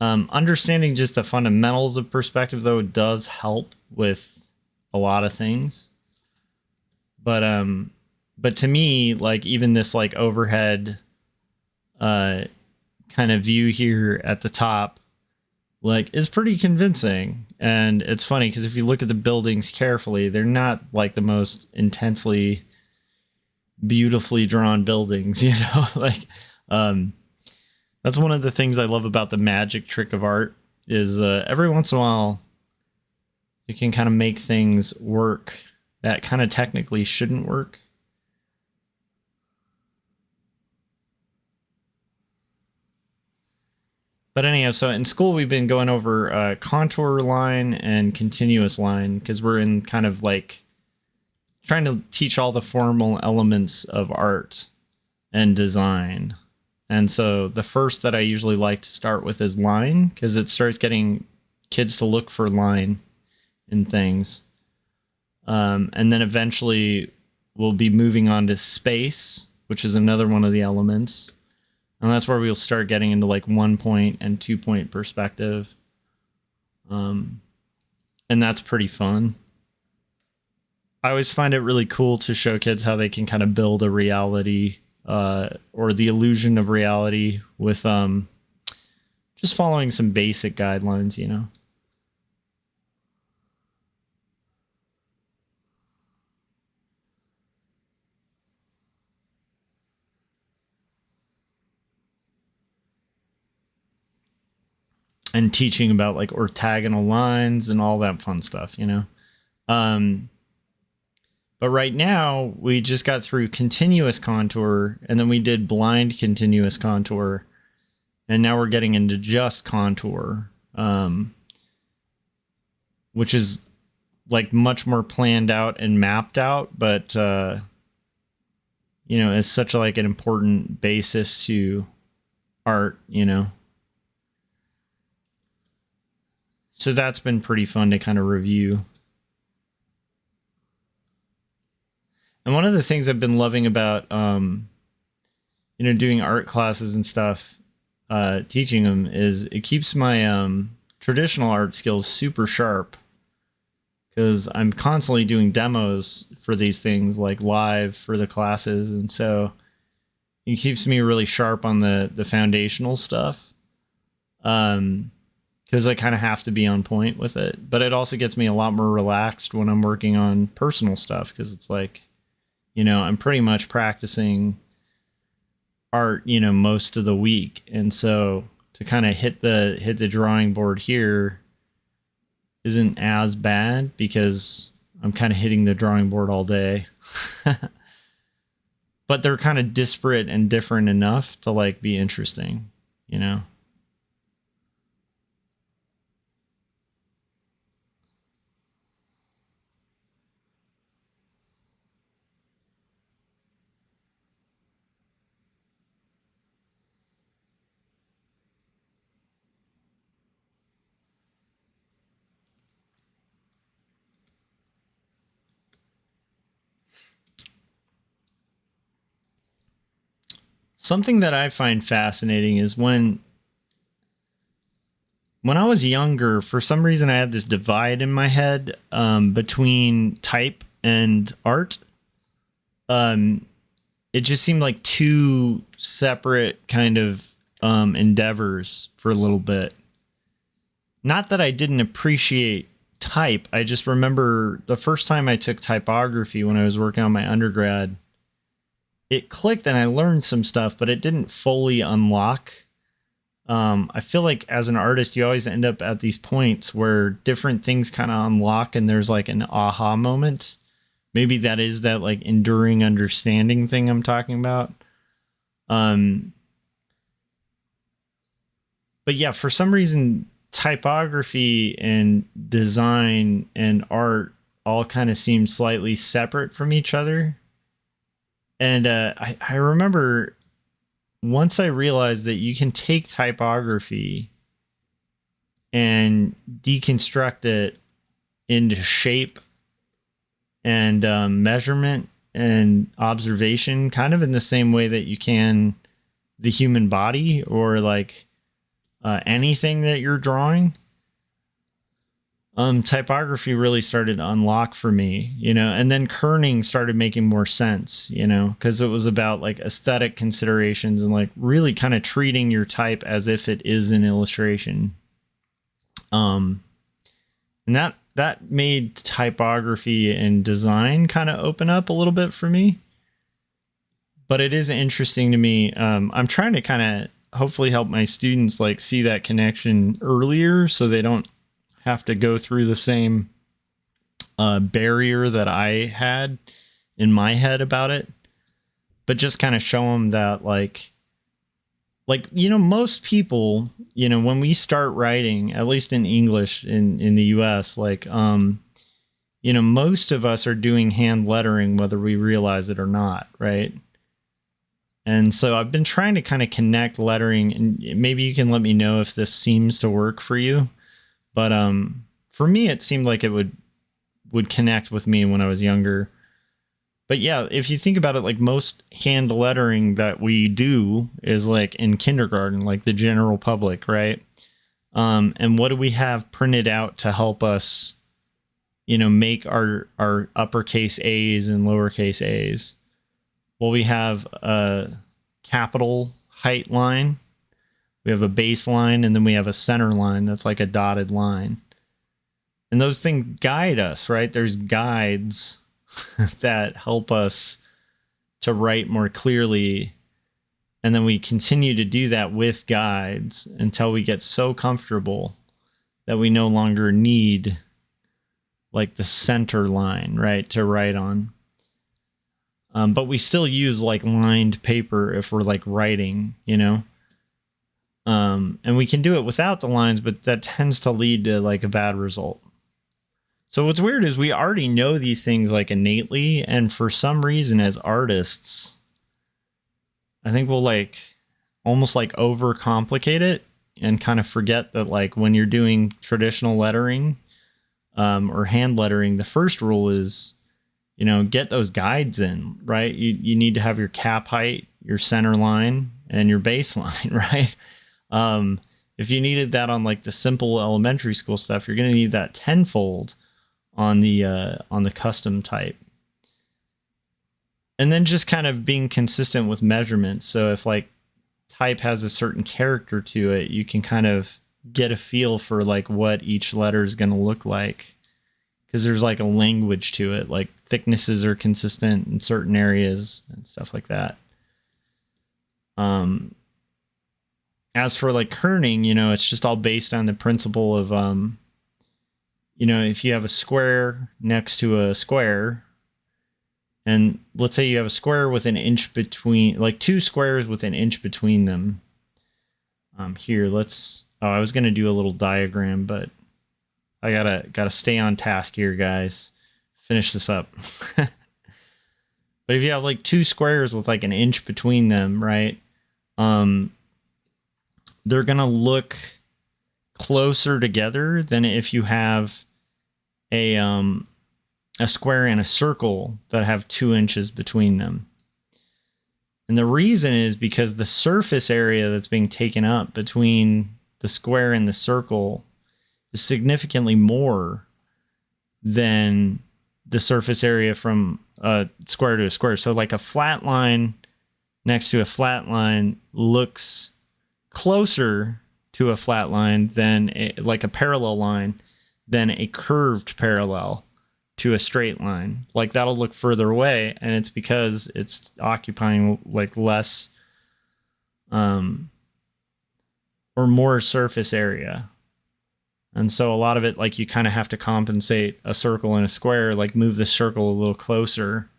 Understanding just the fundamentals of perspective though does help with a lot of things. But to me, like even this like overhead kind of view here at the top like is pretty convincing. And it's funny because if you look at the buildings carefully, they're not like the most intensely beautifully drawn buildings, you know. Like that's one of the things I love about the magic trick of art is every once in a while you can kind of make things work that kind of technically shouldn't work. But anyhow, so in school we've been going over contour line and continuous line because we're in kind of like trying to teach all the formal elements of art and design. And so the first that I usually like to start with is line because it starts getting kids to look for line in things. And then eventually we'll be moving on to space, which is another one of the elements. And that's where we'll start getting into like 1 point and 2 point perspective. And that's pretty fun. I always find it really cool to show kids how they can kind of build a reality or the illusion of reality with just following some basic guidelines, you know. And teaching about like orthogonal lines and all that fun stuff, you know. But right now we just got through continuous contour and then we did blind continuous contour. And now we're getting into just contour, which is like much more planned out and mapped out, but you know, it's such like an important basis to art, you know. So that's been pretty fun to kind of review. And one of the things I've been loving about, you know, doing art classes and stuff, teaching them is it keeps my traditional art skills super sharp because I'm constantly doing demos for these things like live for the classes. And so it keeps me really sharp on the foundational stuff. Because I kind of have to be on point with it. But it also gets me a lot more relaxed when I'm working on personal stuff because it's like, you know, I'm pretty much practicing art, you know, most of the week. And so to kind of hit the drawing board here isn't as bad because I'm kind of hitting the drawing board all day. But they're kind of disparate and different enough to like be interesting, you know. Something that I find fascinating is when I was younger, for some reason I had this divide in my head between type and art. It just seemed like two separate kind of endeavors for a little bit. Not that I didn't appreciate type. I just remember the first time I took typography when I was working on my undergrad, it clicked and I learned some stuff, but it didn't fully unlock. I feel like as an artist, you always end up at these points where different things kind of unlock and there's like an aha moment. Maybe that is that like enduring understanding thing I'm talking about. But yeah, for some reason, typography and design and art all kind of seem slightly separate from each other. And I remember once I realized that you can take typography and deconstruct it into shape and measurement and observation, kind of in the same way that you can the human body or like anything that you're drawing, typography really started to unlock for me, you know, and then kerning started making more sense, you know, because it was about like aesthetic considerations and like really kind of treating your type as if it is an illustration. And that made typography and design kind of open up a little bit for me. But it is interesting to me. I'm trying to kind of hopefully help my students like see that connection earlier so they don't have to go through the same barrier that I had in my head about it, but just kind of show them that like, you know, most people, you know, when we start writing, at least in English in the US, like, you know, most of us are doing hand lettering, whether we realize it or not. Right. And so I've been trying to kind of connect lettering, and maybe you can let me know if this seems to work for you. But for me, it seemed like it would connect with me when I was younger. But yeah, if you think about it, like most hand lettering that we do is like in kindergarten, like the general public, right? And what do we have printed out to help us, you know, make our uppercase A's and lowercase A's? Well, we have a capital height line. We have a baseline, and then we have a center line that's like a dotted line. And those things guide us, right? There's guides that help us to write more clearly. And then we continue to do that with guides until we get so comfortable that we no longer need like the center line, right, to write on. But we still use like lined paper if we're like writing, you know? And we can do it without the lines, but that tends to lead to like a bad result. So what's weird is we already know these things like innately, and for some reason as artists, I think we'll like almost like overcomplicate it and kind of forget that like when you're doing traditional lettering or hand lettering, the first rule is, you know, get those guides in, right? You need to have your cap height, your center line, and your baseline, right? If you needed that on like the simple elementary school stuff, you're going to need that tenfold on the custom type. And then just kind of being consistent with measurements. So if like type has a certain character to it, you can kind of get a feel for like what each letter is going to look like, because there's like a language to it, like thicknesses are consistent in certain areas and stuff like that. As for like kerning, you know, it's just all based on the principle of, you know, if you have a square next to a square, and let's say you have a square with an inch between, like two squares with an inch between them. Here, I was going to do a little diagram, but I gotta stay on task here, guys. Finish this up. But if you have like two squares with like an inch between them, right? They're gonna look closer together than if you have a square and a circle that have 2 inches between them. And the reason is because the surface area that's being taken up between the square and the circle is significantly more than the surface area from a square to a square. So like a flat line next to a flat line looks closer to a flat line than like a parallel line than a curved parallel to a straight line. Like that'll look further away, and it's because it's occupying like less or more surface area. And so a lot of it, like you kind of have to compensate a circle and a square, like move the circle a little closer.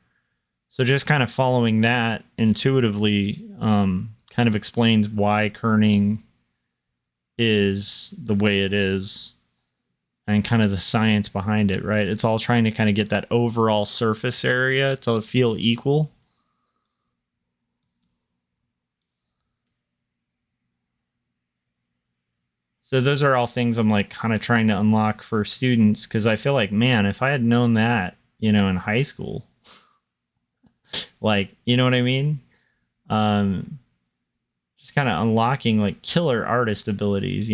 So just kind of following that intuitively kind of explains why kerning is the way it is and kind of the science behind it, right? It's all trying to kind of get that overall surface area to feel equal. So those are all things I'm like kind of trying to unlock for students, because I feel like, man, if I had known that, in high school, like, you know what I mean? Just kind of unlocking like killer artist abilities,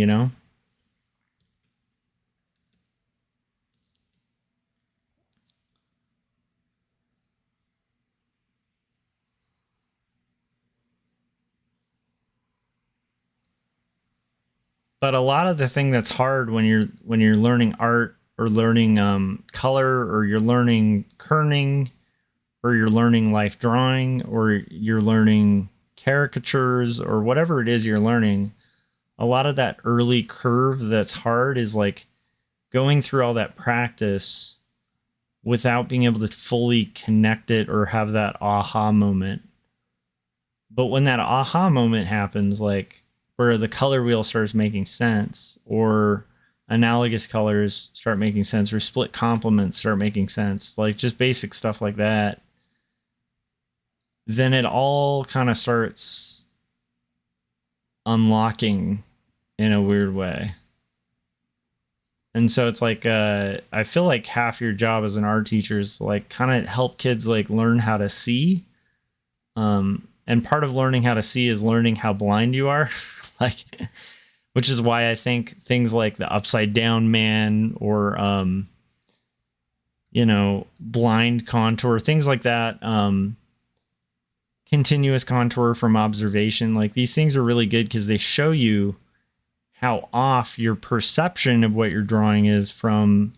But a lot of the thing that's hard when you're learning art or learning color, or you're learning kerning, or you're learning life drawing, or you're learning caricatures, or whatever it is you're learning, a lot of that early curve that's hard is like going through all that practice without being able to fully connect it or have that aha moment. But when that aha moment happens, like where the color wheel starts making sense, or analogous colors start making sense, or split complements start making sense, like just basic stuff like that, then it all kind of starts unlocking in a weird way. And so it's like, I feel like half your job as an art teacher is like kind of help kids like learn how to see. And part of learning how to see is learning how blind you are. Like, which is why I think things like the upside down man, or, blind contour, things like that, continuous contour from observation, like these things are really good because they show you how off your perception of what you're drawing is from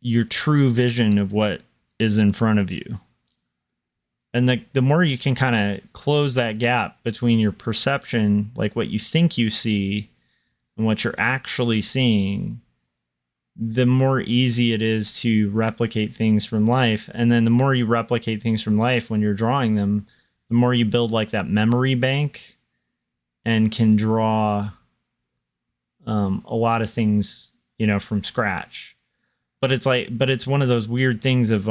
your true vision of what is in front of you. And the more you can kind of close that gap between your perception, like what you think you see, and what you're actually seeing, the more easy it is to replicate things from life. And then the more you replicate things from life when you're drawing them, the more you build like that memory bank and can draw a lot of things, from scratch. But it's one of those weird things of,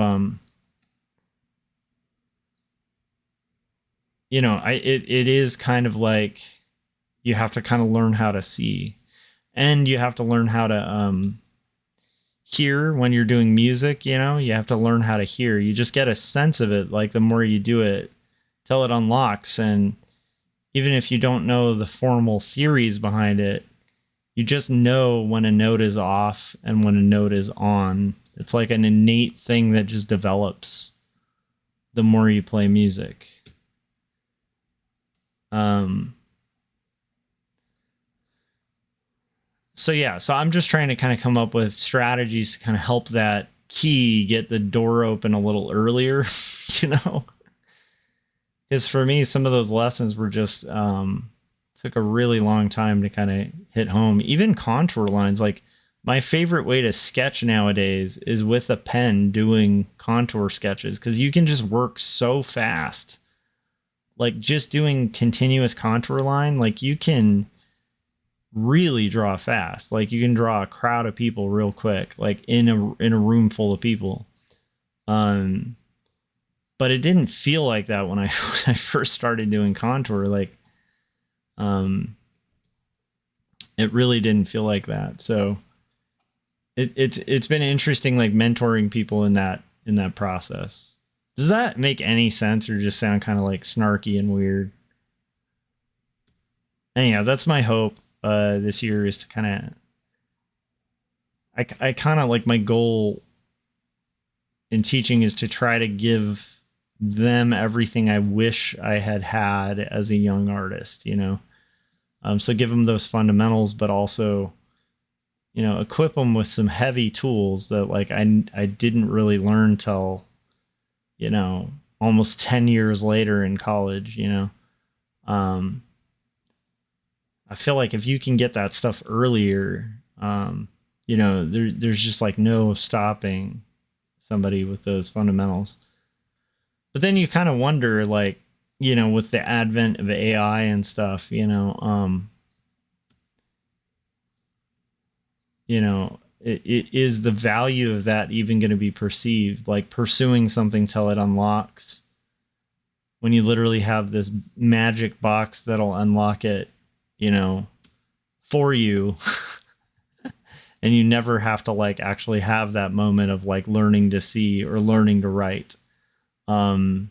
it is kind of like you have to kind of learn how to see, and you have to learn how to hear when you're doing music. You have to learn how to hear. You just get a sense of it, like the more you do it till it unlocks. And even if you don't know the formal theories behind it, you just know when a note is off and when a note is on. It's like an innate thing that just develops the more you play music. So I'm just trying to kind of come up with strategies to kind of help that key get the door open a little earlier, because for me, some of those lessons were just, took a really long time to kind of hit home. Even contour lines, like my favorite way to sketch nowadays is with a pen doing contour sketches, because you can just work so fast. Like just doing continuous contour line, like you can really draw fast. Like you can draw a crowd of people real quick, like in a room full of people. But it didn't feel like that when I first started doing contour. Like, it really didn't feel like that. So it's been interesting, like mentoring people in that process. Does that make any sense, or just sound kind of like snarky and weird? Anyhow, that's my hope this year, is to kind of, I kind of like, my goal in teaching is to try to give them everything I wish I had as a young artist, so give them those fundamentals, but also, equip them with some heavy tools that like I didn't really learn till, almost 10 years later in college. I feel like if you can get that stuff earlier, there's just like no stopping somebody with those fundamentals. But then you kind of wonder, like, with the advent of AI and stuff, it is the value of that even going to be perceived, like pursuing something till it unlocks, when you literally have this magic box that'll unlock it, for you. And you never have to like actually have that moment of like learning to see or learning to write. But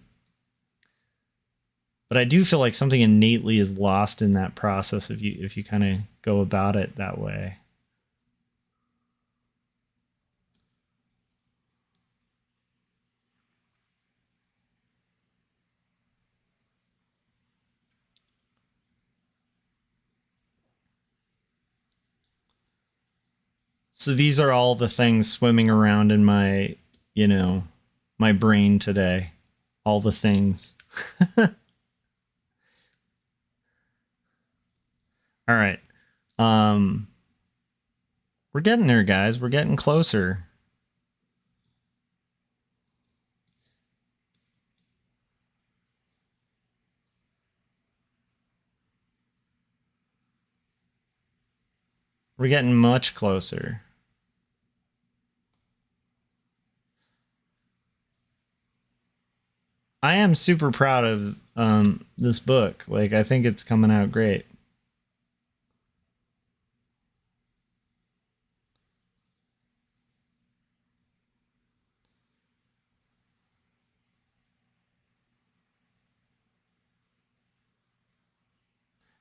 I do feel like something innately is lost in that process if you kind of go about it that way. So these are all the things swimming around in my, my brain today. All the things. All right. We're getting there, guys. We're getting closer. We're getting much closer. I am super proud of this book. Like, I think it's coming out great.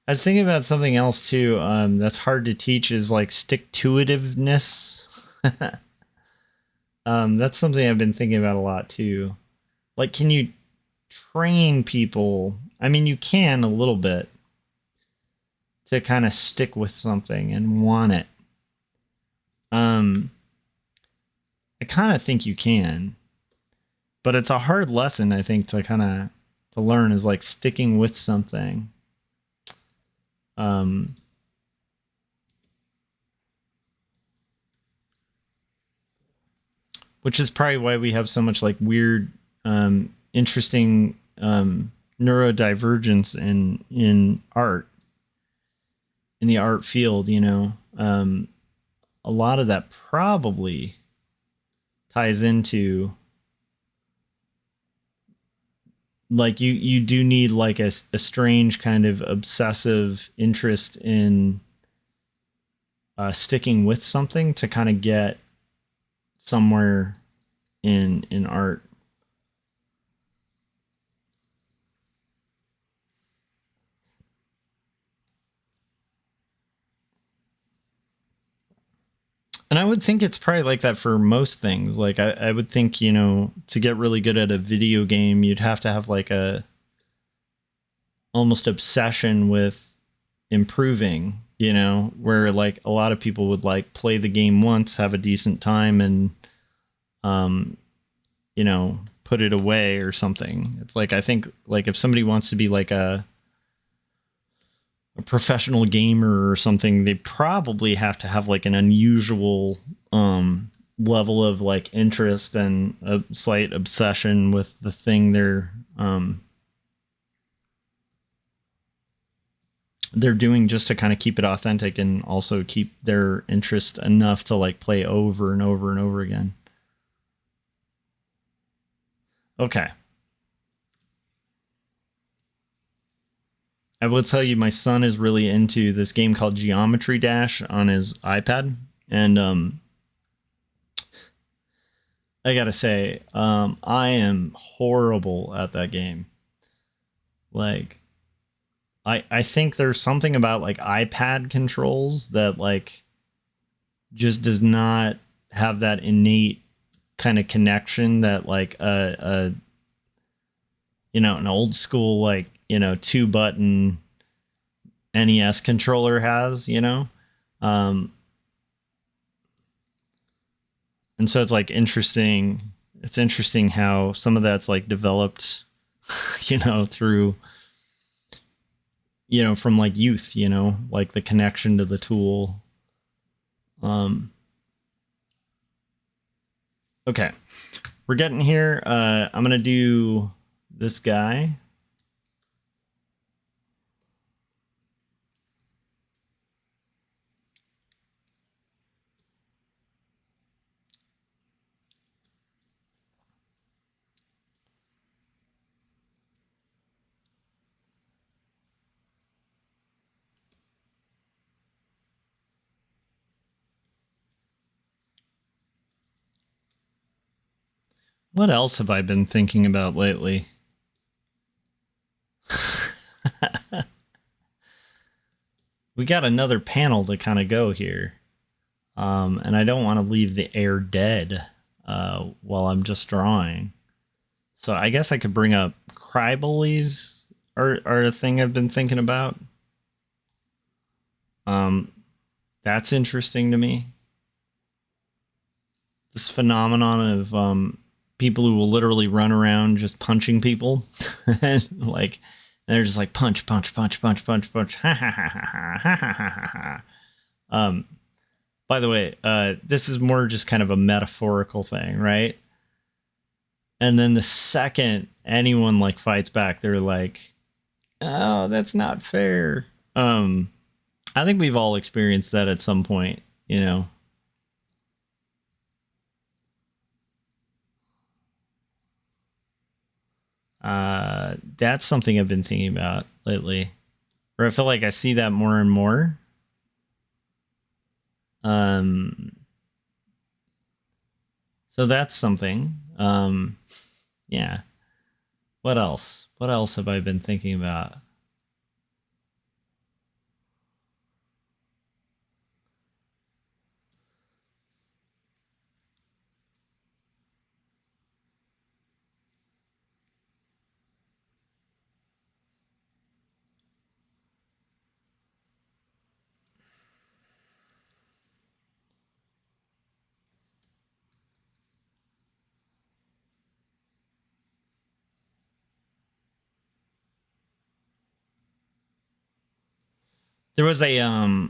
I was thinking about something else too. That's hard to teach is like stick-to-itiveness. That's something I've been thinking about a lot too. Like, can you train people? I mean, you can a little bit to kind of stick with something and want it. I kind of think you can, but it's a hard lesson, I think, to learn is like sticking with something. Which is probably why we have so much like weird, interesting neurodivergence in art, in the art field. A lot of that probably ties into like you do need like a strange kind of obsessive interest in sticking with something to kind of get somewhere in art. And I would think it's probably like that for most things. Like I would think, to get really good at a video game, you'd have to have like a almost obsession with improving, where like a lot of people would like play the game once, have a decent time and, put it away or something. It's like, I think like if somebody wants to be like a professional gamer or something, they probably have to have like an unusual level of like interest and a slight obsession with the thing they're doing, just to kind of keep it authentic and also keep their interest enough to like play over and over and over again. Okay. I will tell you, my son is really into this game called Geometry Dash on his iPad. And I gotta say, I am horrible at that game. Like, I think there's something about like iPad controls that like just does not have that innate kind of connection that like an old school like 2-button NES controller has, and so it's like interesting. It's interesting how some of that's like developed, through, from like youth, like the connection to the tool. Okay, we're getting here. I'm gonna do this guy. What else have I been thinking about lately? We got another panel to kind of go here. And I don't want to leave the air dead while I'm just drawing. So I guess I could bring up crybullies are a thing I've been thinking about. That's interesting to me. This phenomenon of people who will literally run around just punching people. And like they're just like punch, punch, punch, punch, punch, punch. Ha ha ha ha ha ha ha ha. By the way, this is more just kind of a metaphorical thing, right? And then the second anyone like fights back, they're like, "Oh, that's not fair." I think we've all experienced that at some point, you know. That's something I've been thinking about lately, or I feel like I see that more and more. So that's something. Yeah. What else? What else have I been thinking about? There was a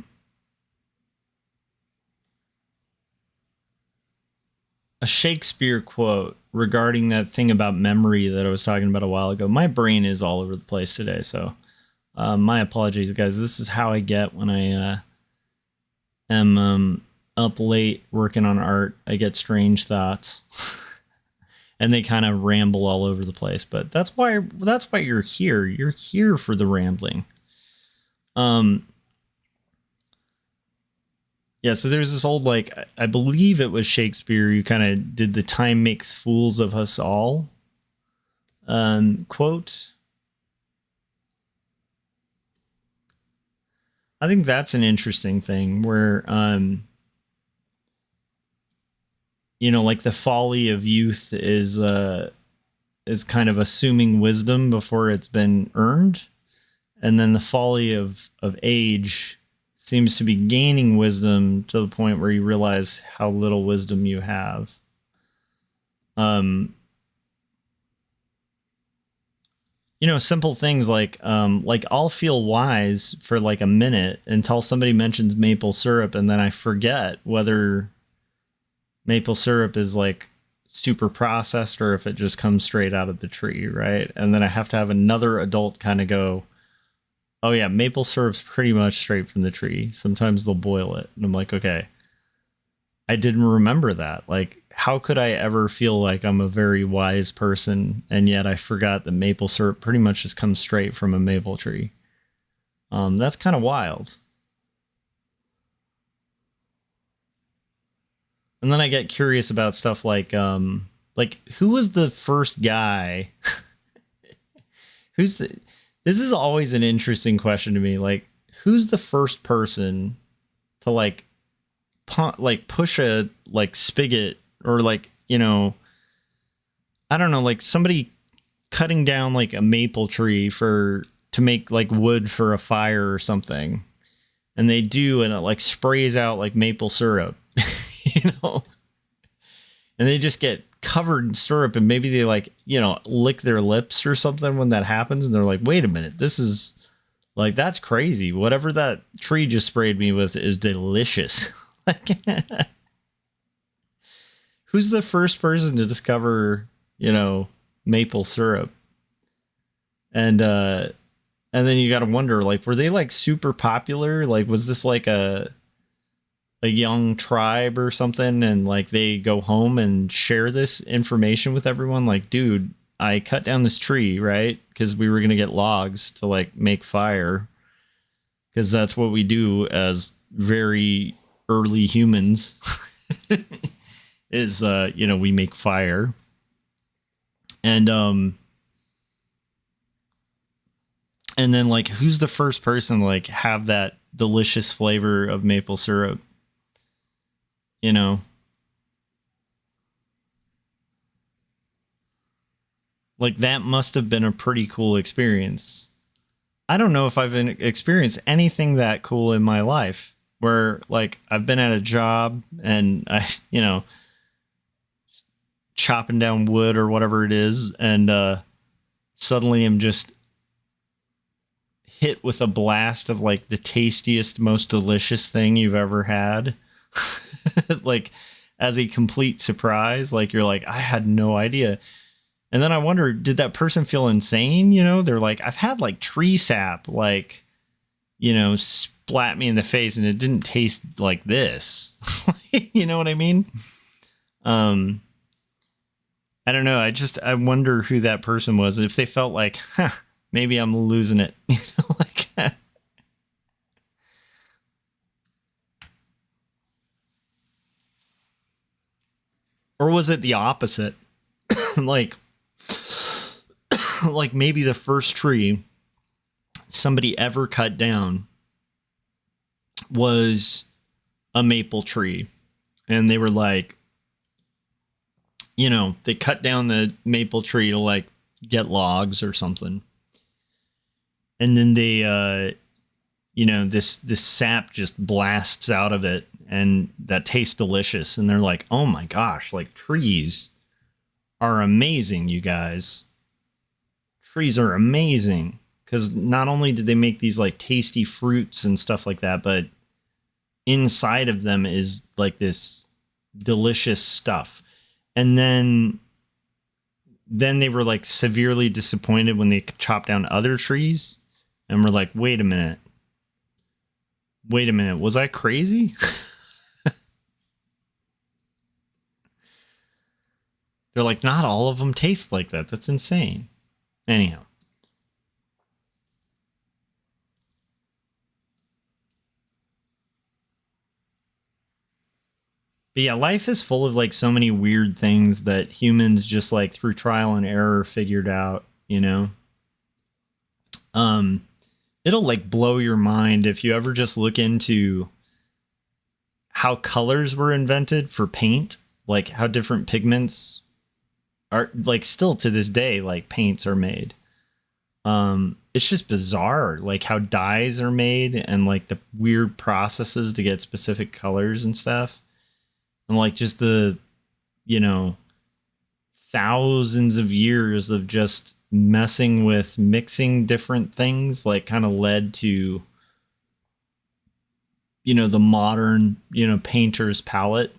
Shakespeare quote regarding that thing about memory that I was talking about a while ago. My brain is all over the place today, so my apologies, guys. This is how I get when I am up late working on art. I get strange thoughts, and they kind of ramble all over the place. But that's why you're here. You're here for the rambling. Yeah, so there's this old, like, I believe it was Shakespeare who kind of did the "time makes fools of us all" quote. I think that's an interesting thing where, you know, like the folly of youth is kind of assuming wisdom before it's been earned. And then the folly of age seems to be gaining wisdom to the point where you realize how little wisdom you have. You know, simple things like I'll feel wise for like a minute until somebody mentions maple syrup, and then I forget whether maple syrup is like super processed or if it just comes straight out of the tree, right? And then I have to have another adult kind of go, "Oh yeah, maple syrup's pretty much straight from the tree. Sometimes they'll boil it." And I'm like, okay, I didn't remember that. Like, how could I ever feel like I'm a very wise person, and yet I forgot that maple syrup pretty much just comes straight from a maple tree? That's kind of wild. And then I get curious about stuff like who was the first guy? This is always an interesting question to me. Like, who's the first person to like push a like spigot, or like, you know, I don't know, like somebody cutting down like a maple tree to make like wood for a fire or something, and they do, and it like sprays out like maple syrup, you know, and they just get covered in syrup, and maybe they like, you know, lick their lips or something when that happens, and they're like, wait a minute, this is like, that's crazy. Whatever that tree just sprayed me with is delicious. Like, who's the first person to discover, you know, maple syrup? And then you got to wonder, like, were they like super popular? Like, was this like a young tribe or something, and like they go home and share this information with everyone? Like, dude, I cut down this tree, right? Because we were going to get logs to like make fire, because that's what we do as very early humans is, you know, we make fire. And then like, who's the first person to like have that delicious flavor of maple syrup? You know, like that must have been a pretty cool experience. I don't know if I've experienced anything that cool in my life where like I've been at a job and I, you know, chopping down wood or whatever it is, and suddenly I'm just hit with a blast of like the tastiest, most delicious thing you've ever had. Like as a complete surprise, like you're like, I had no idea. And then I wonder, did that person feel insane? You know, they're like, I've had like tree sap, like, you know, splat me in the face and it didn't taste like this. You know what I mean? I don't know. I wonder who that person was. If they felt like, huh, maybe I'm losing it. You know, like, or was it the opposite? Like maybe the first tree somebody ever cut down was a maple tree. And they were like, you know, they cut down the maple tree to like get logs or something. And then they, you know, this sap just blasts out of it and that tastes delicious. And they're like, oh my gosh, like trees are amazing, you guys. Trees are amazing. Because not only did they make these like tasty fruits and stuff like that, but inside of them is like this delicious stuff. And then they were like severely disappointed when they chopped down other trees and were like, wait a minute, was I crazy? They're like, not all of them taste like that. That's insane. Anyhow. But yeah, life is full of like so many weird things that humans just like through trial and error figured out, you know? It'll like blow your mind if you ever just look into how colors were invented for paint, like how different pigments are, like still to this day, like paints are made. It's just bizarre, like how dyes are made and like the weird processes to get specific colors and stuff. And like just the, you know, thousands of years of just messing with mixing different things, like kind of led to, you know, the modern, you know, painter's palette.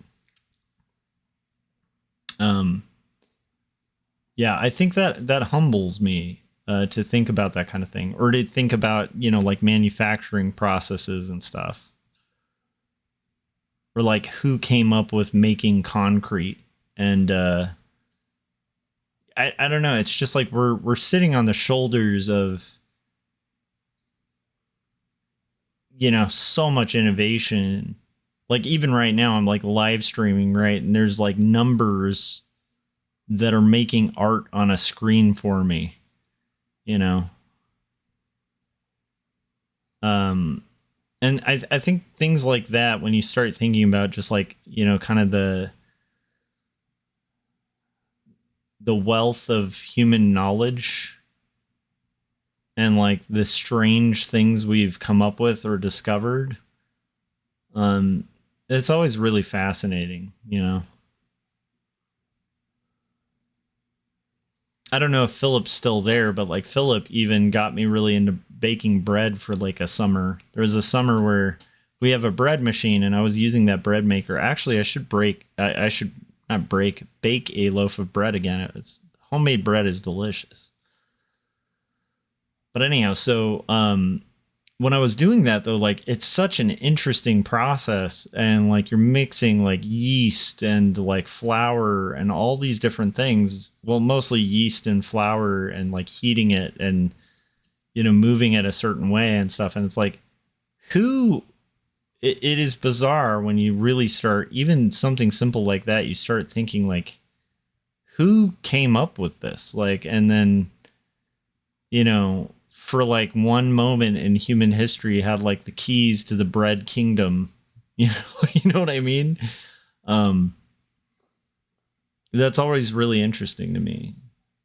Yeah, I think that humbles me to think about that kind of thing, or to think about, you know, like manufacturing processes and stuff. Or like who came up with making concrete. And I don't know, it's just like we're sitting on the shoulders of, you know, so much innovation. Like even right now I'm like live streaming, right? And there's like numbers that are making art on a screen for me, you know. And I think things like that, when you start thinking about just like, you know, kind of the wealth of human knowledge and like the strange things we've come up with or discovered, it's always really fascinating, you know. I don't know if Philip's still there, but like Philip even got me really into baking bread for like a summer. There was a summer where we have a bread machine and I was using that bread maker. Actually, I should bake a loaf of bread again. It's homemade bread is delicious. But anyhow, so when I was doing that though, like it's such an interesting process, and like you're mixing like yeast and like flour and all these different things. Well, mostly yeast and flour, and like heating it and, you know, moving it a certain way and stuff. And it's like, it is bizarre when you really start, even something simple like that, you start thinking like, who came up with this? Like, and then, you know, for like one moment in human history had like the keys to the bread kingdom. You know what I mean? That's always really interesting to me.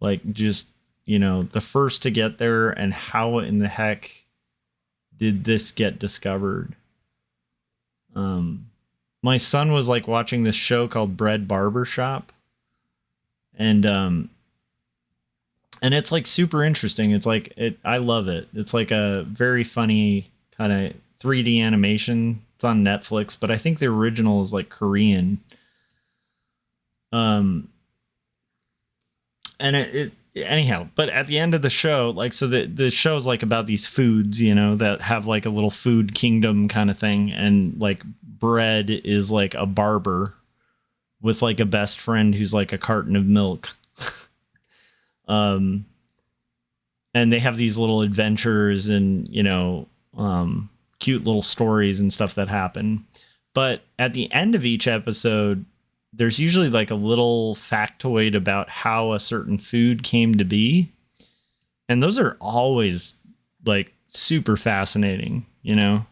Like, just, you know, the first to get there, and how in the heck did this get discovered? My son was like watching this show called Bread Barbershop, and it's like super interesting. It's like, I love it. It's like a very funny kind of 3D animation. It's on Netflix, but I think the original is like Korean. And anyhow, but at the end of the show, like, so the show's like about these foods, you know, that have like a little food kingdom kind of thing. And like bread is like a barber with like a best friend who's like a carton of milk. And they have these little adventures and, you know, cute little stories and stuff that happen. But at the end of each episode, there's usually like a little factoid about how a certain food came to be. And those are always like super fascinating, you know?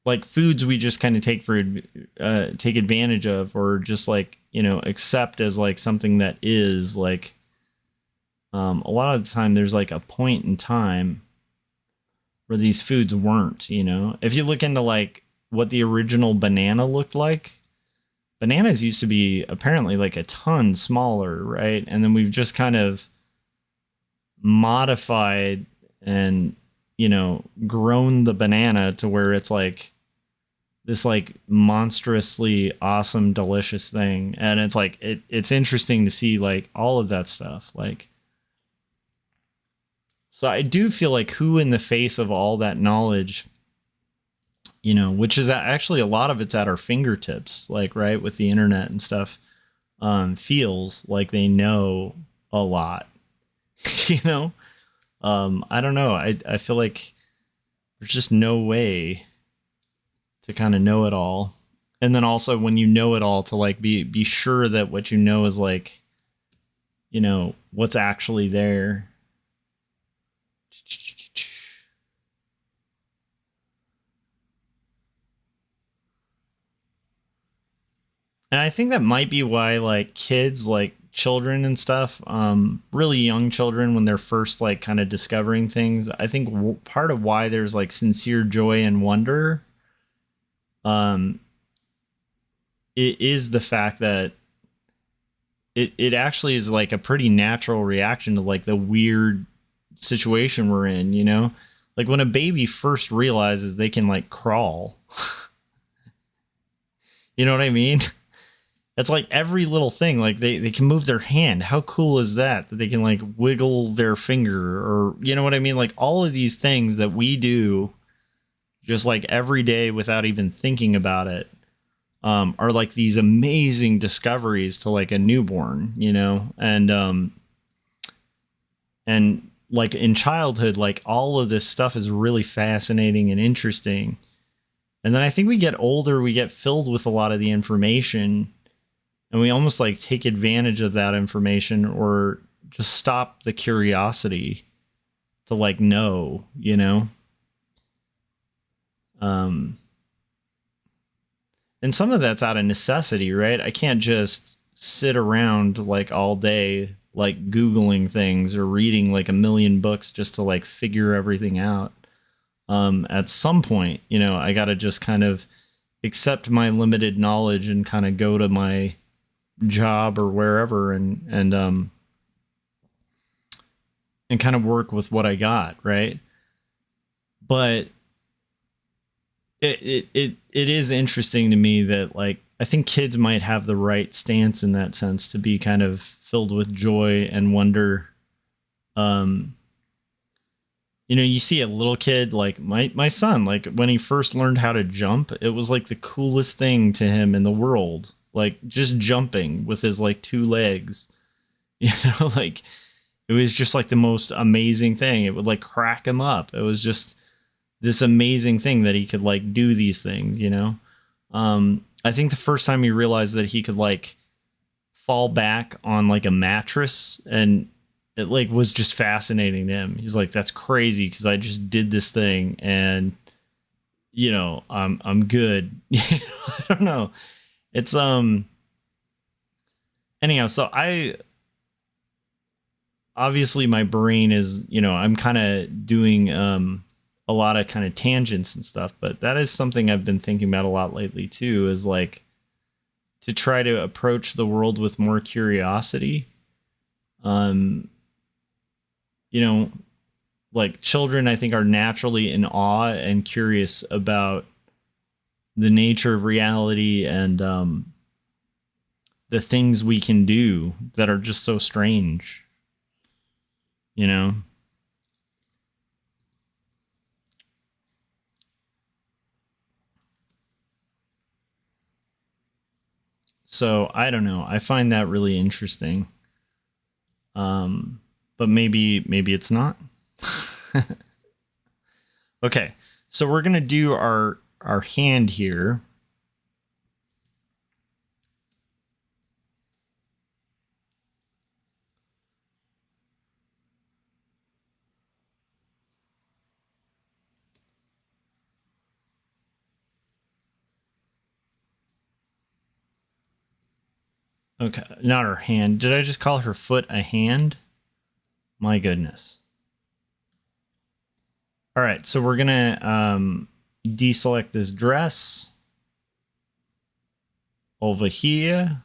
Like foods we just kind of take advantage of, or just like, you know, accept as like something that is like, a lot of the time there's like a point in time where these foods weren't, you know. If you look into like what the original banana looked like, bananas used to be apparently like a ton smaller, right? And then we've just kind of modified and, you know, grown the banana to where it's like this like monstrously awesome, delicious thing. And it's like, it's interesting to see like all of that stuff. Like, so I do feel like who in the face of all that knowledge, you know, which is actually a lot of it's at our fingertips, like, right, with the internet and stuff, feels like they know a lot, you know? I don't know. I feel like there's just no way to kind of know it all. And then also when you know it all, to like be sure that what you know is like, you know, what's actually there. And I think that might be why like kids, like children and stuff, really young children, when they're first like kind of discovering things, I think part of why there's like sincere joy and wonder, it is the fact that it actually is like a pretty natural reaction to like the weird situation we're in, you know? Like when a baby first realizes they can like crawl, you know what I mean? It's like every little thing, like they can move their hand. How cool is that? That they can like wiggle their finger, or, you know what I mean? Like all of these things that we do just like every day without even thinking about it, are like these amazing discoveries to like a newborn, you know? And like in childhood, like all of this stuff is really fascinating and interesting. And then I think we get older, we get filled with a lot of the information, and we almost like take advantage of that information, or just stop the curiosity to like know, you know? And some of that's out of necessity, right? I can't just sit around like all day, like Googling things or reading like a million books just to like figure everything out. At some point, you know, I got to just kind of accept my limited knowledge and kind of go to my job or wherever and kind of work with what I got, right? But it is interesting to me that like I think kids might have the right stance in that sense, to be kind of filled with joy and wonder. You know, you see a little kid like my son, like when he first learned how to jump, it was like the coolest thing to him in the world. Like just jumping with his like two legs, you know, like it was just like the most amazing thing. It would like crack him up. It was just this amazing thing that he could like do these things, you know? I think the first time he realized that he could like fall back on like a mattress, and it like was just fascinating to him. He's like, that's crazy because I just did this thing and you know, I'm good. I don't know. It's anyhow, so I obviously my brain is, you know, I'm kind of doing a lot of kind of tangents and stuff, but that is something I've been thinking about a lot lately too, is like to try to approach the world with more curiosity. You know, like children I think are naturally in awe and curious about the nature of reality and the things we can do that are just so strange, you know? So I don't know. I find that really interesting. But maybe it's not. Okay, so we're gonna do our hand here. Okay, not her hand. Did I just call her foot a hand? My goodness. All right, so we're gonna deselect this dress over here,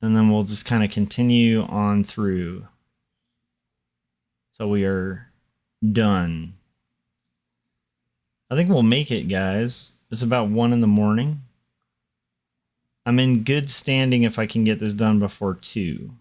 and then we'll just kind of continue on through. So we are done. I think we'll make it, guys. It's about 1 in the morning. I'm in good standing if I can get this done before 2.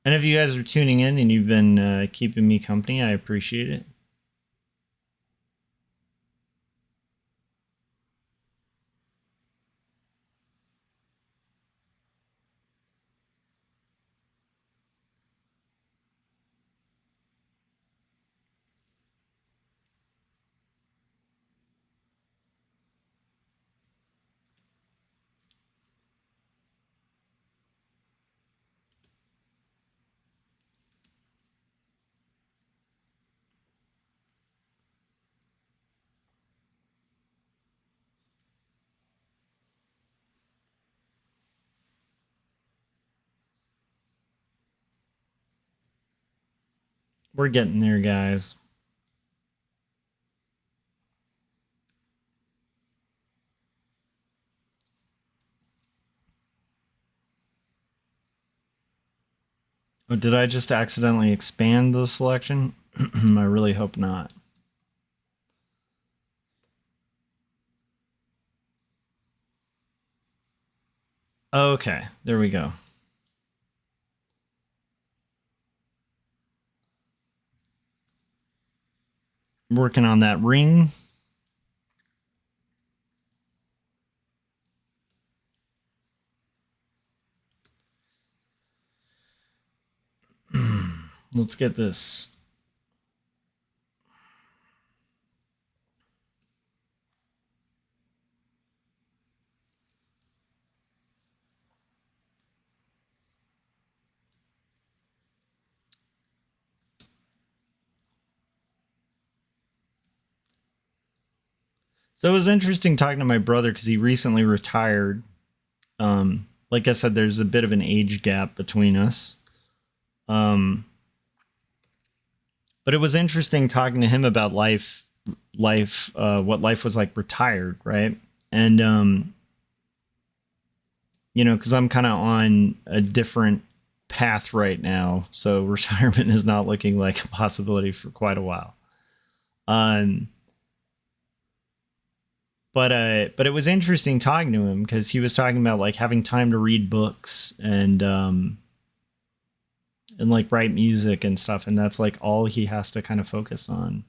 And if you guys are tuning in and you've been keeping me company, I appreciate it. We're getting there, guys. Oh, did I just accidentally expand the selection? I really hope not. Okay, there we go. Working on that ring. Let's get this. So it was interesting talking to my brother because he recently retired. Like I said, there's a bit of an age gap between us. But it was interesting talking to him about life, what life was like retired, right? And you know, because I'm kind of on a different path right now, so retirement is not looking like a possibility for quite a while. But it was interesting talking to him because he was talking about like having time to read books and like write music and stuff, and that's like all he has to kind of focus on.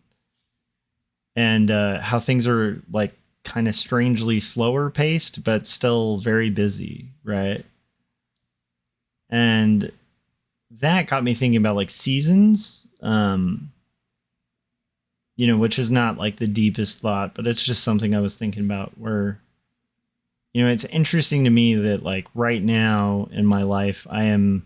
And how things are like kind of strangely slower paced, but still very busy, right? And that got me thinking about like seasons, which is not like the deepest thought, but it's just something I was thinking about where, it's interesting to me that like right now in my life, I am,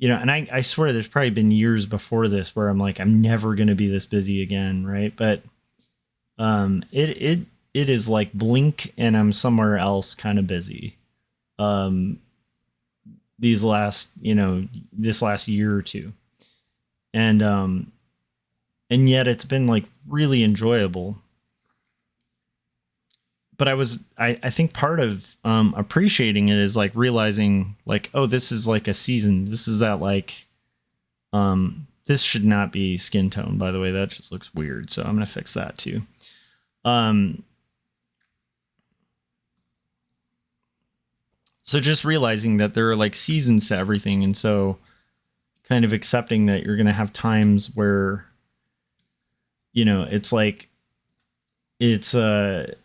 and I swear there's probably been years before this where I'm like, I'm never going to be this busy again. Right. But, it is like blink and I'm somewhere else kind of busy. This last year or two. And yet it's been like really enjoyable. But I think part of appreciating it is like realizing like, oh, this is like a season. This is that like, this should not be skin tone, by the way. That just looks weird. So I'm going to fix that too. So just realizing that there are like seasons to everything. And so kind of accepting that you're going to have times where, it's like, it's, hit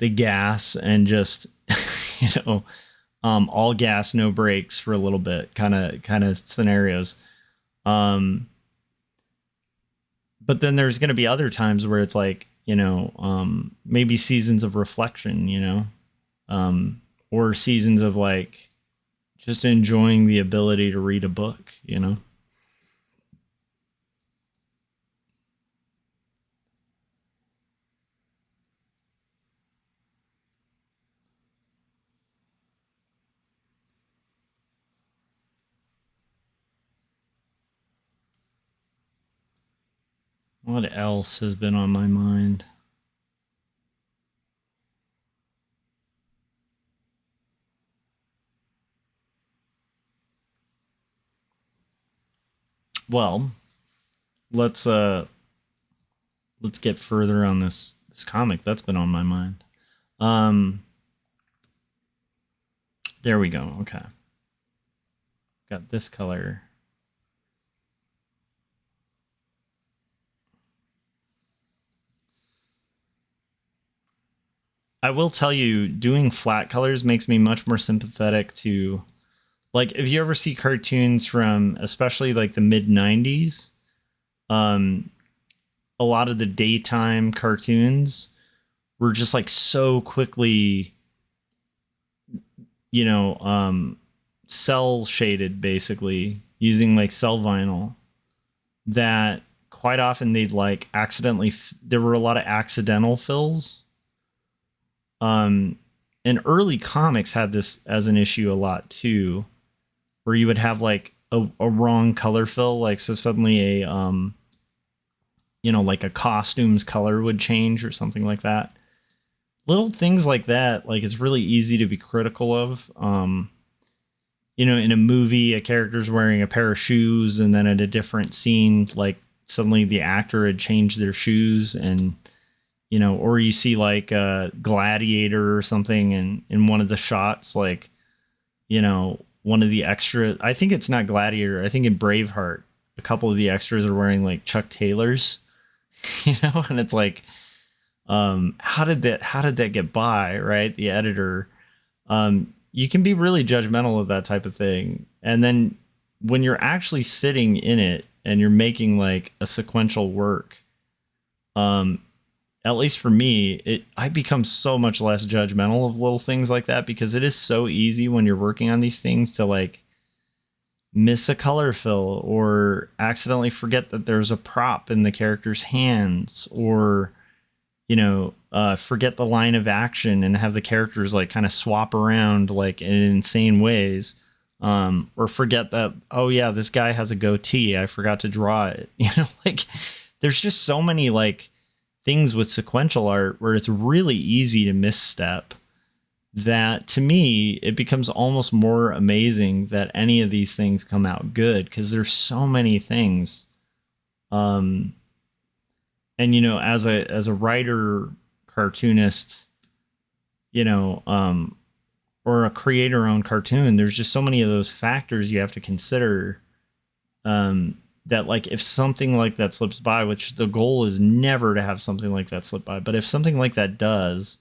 the gas and just, all gas, no brakes for a little bit kind of scenarios. But then there's going to be other times where it's like, maybe seasons of reflection, or seasons of like just enjoying the ability to read a book, What else has been on my mind? Well, let's get further on this comic that's been on my mind. There we go. Okay. Got this color. I will tell you, doing flat colors makes me much more sympathetic to, like, if you ever see cartoons from, especially like the mid 90s, a lot of the daytime cartoons were just like so quickly, cell shaded, basically using like cell vinyl, that quite often they'd like accidentally, there were a lot of accidental fills. And early comics had this as an issue a lot too, where you would have like a wrong color fill, like so suddenly a like a costume's color would change or something like that. Little things like that, like it's really easy to be critical of. In a movie, a character's wearing a pair of shoes, and then at a different scene, like suddenly the actor had changed their shoes, and or you see like a Gladiator or something, and in one of the shots, like, one of the extra, I think it's not Gladiator, I think in Braveheart, a couple of the extras are wearing like Chuck Taylors, and it's like, how did that get by, right? The editor, you can be really judgmental of that type of thing. And then when you're actually sitting in it and you're making like a sequential work, at least for me, I become so much less judgmental of little things like that, because it is so easy when you're working on these things to like miss a color fill or accidentally forget that there's a prop in the character's hands, or forget the line of action and have the characters like kind of swap around like in insane ways, or forget that, oh yeah, this guy has a goatee, I forgot to draw it. Like there's just so many like things with sequential art where it's really easy to misstep, that to me it becomes almost more amazing that any of these things come out good, because there's so many things. And as a writer, cartoonist, or a creator-owned cartoon, there's just so many of those factors you have to consider, that like if something like that slips by, which the goal is never to have something like that slip by, but if something like that does,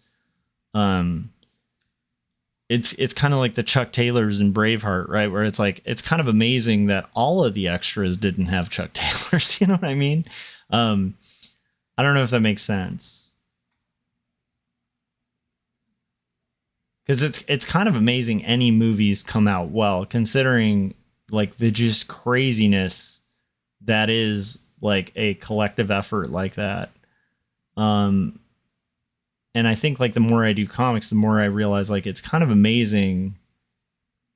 it's kind of like the Chuck Taylors in Braveheart, right? Where it's like, it's kind of amazing that all of the extras didn't have Chuck Taylors. You know what I mean? I don't know if that makes sense. Because it's kind of amazing any movies come out well, considering like the just craziness that is like a collective effort like that. And I think like the more I do comics, the more I realize like it's kind of amazing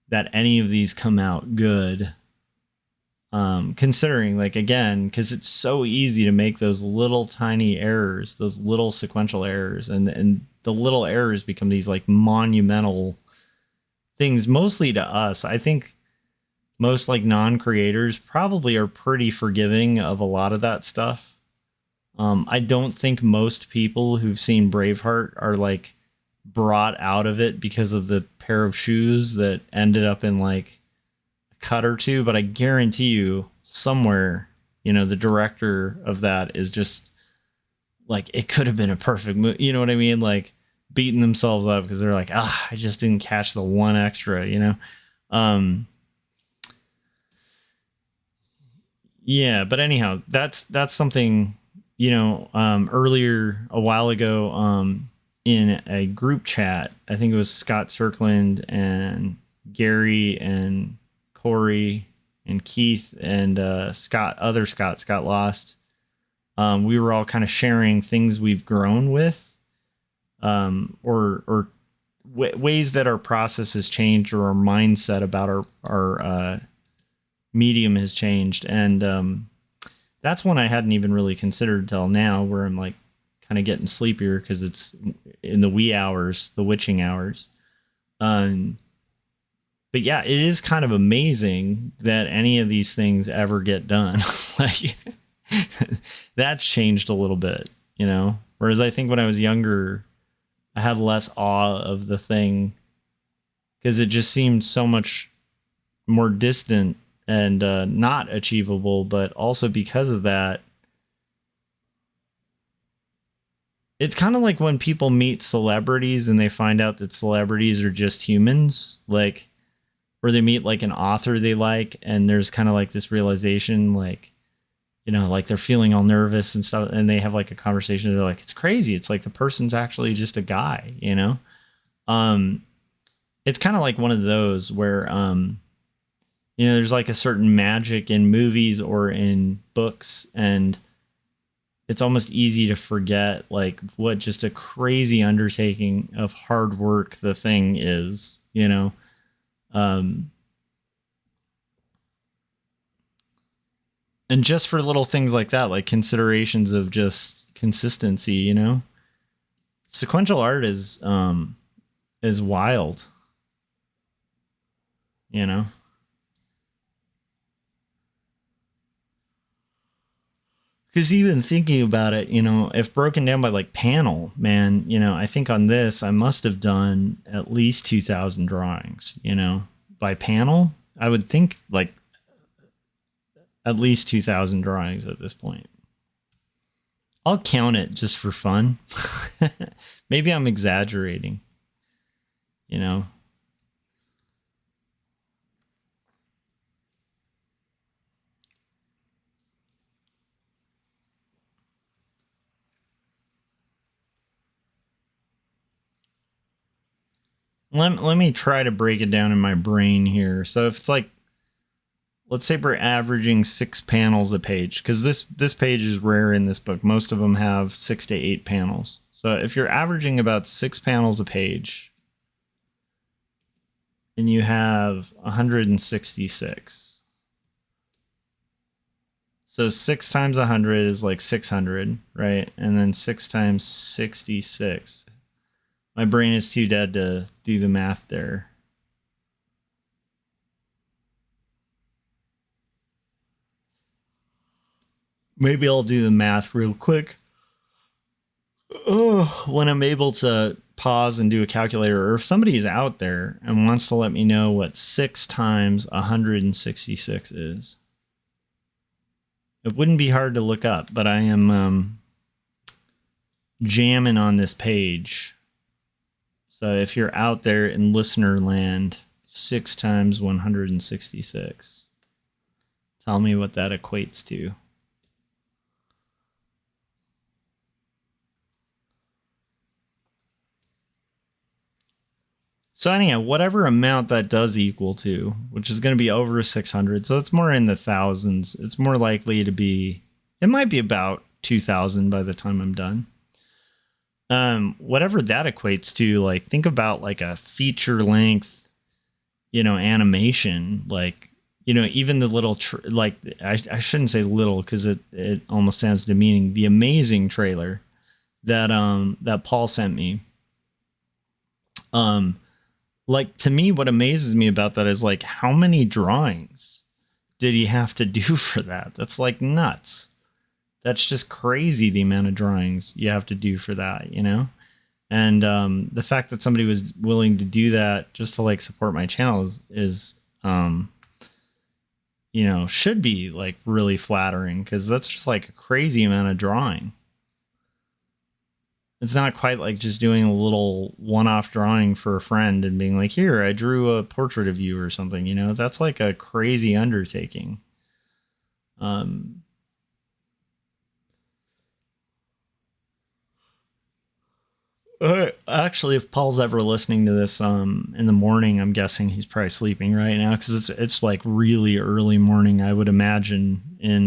that any of these come out good. Considering like, again, because it's so easy to make those little tiny errors, those little sequential errors, and the little errors become these like monumental things, mostly to us. I think most like non-creators probably are pretty forgiving of a lot of that stuff. I don't think most people who've seen Braveheart are like brought out of it because of the pair of shoes that ended up in like a cut or two, but I guarantee you somewhere, you know, the director of that is just like, it could have been a perfect movie. You know what I mean? Like beating themselves up because they're like, I just didn't catch the one extra, you know? Yeah, but anyhow, that's something, you know, earlier a while ago, in a group chat, I think it was Scott Circland and Gary and Corey and Keith and Scott Lost. We were all kind of sharing things we've grown with, or ways that our process has changed, or our mindset about our medium has changed. And that's one I hadn't even really considered till now, where I'm like kind of getting sleepier because it's in the wee hours, the witching hours. But yeah, it is kind of amazing that any of these things ever get done. Like that's changed a little bit, you know? Whereas I think when I was younger, I had less awe of the thing because it just seemed so much more distant and not achievable. But also because of that, it's kind of like when people meet celebrities and they find out that celebrities are just humans, like where they meet like an author they like, and there's kind of like this realization, like, you know, like they're feeling all nervous and stuff, and they have like a conversation, and they're like, it's crazy, it's like the person's actually just a guy, you know? It's kind of like one of those where you know, there's like a certain magic in movies or in books, and it's almost easy to forget like what just a crazy undertaking of hard work the thing is, you know? And just for little things like that, like considerations of just consistency, you know, sequential art is wild, you know? Because even thinking about it, you know, if broken down by like panel, man, you know, I think on this, I must have done at least 2,000 drawings, you know, by panel. I would think like at least 2,000 drawings at this point. I'll count it just for fun. Maybe I'm exaggerating, you know. Let me try to break it down in my brain here. So if it's like, let's say we're averaging 6 panels a page, because this page is rare in this book. Most of them have 6 to 8 panels. So if you're averaging about 6 panels a page, and you have 166. So 6 times 100 is like 600, right? And then 6 times 66. My brain is too dead to do the math there. Maybe I'll do the math real quick. When I'm able to pause and do a calculator, or if somebody is out there and wants to let me know what 6 times 166 is. It wouldn't be hard to look up, but I am jamming on this page. So if you're out there in listener land, 6 times 166. Tell me what that equates to. So anyhow, whatever amount that does equal to, which is going to be over 600, so it's more in the thousands. It's more likely to be, it might be about 2,000 by the time I'm done. Whatever that equates to, like, think about like a feature length, you know, animation, like, you know, even the little, like, I shouldn't say little because it almost sounds demeaning. The amazing trailer that that Paul sent me. Like, to me, what amazes me about that is, like, how many drawings did he have to do for that? That's, like, nuts. That's just crazy, the amount of drawings you have to do for that, you know? And the fact that somebody was willing to do that just to, like, support my channel is you know, should be, like, really flattering, because that's just, like, a crazy amount of drawing. It's not quite like just doing a little one-off drawing for a friend and being like, here, I drew a portrait of you or something, you know? That's like a crazy undertaking. Actually, if Paul's ever listening to this in the morning, I'm guessing he's probably sleeping right now, because it's like really early morning, I would imagine, in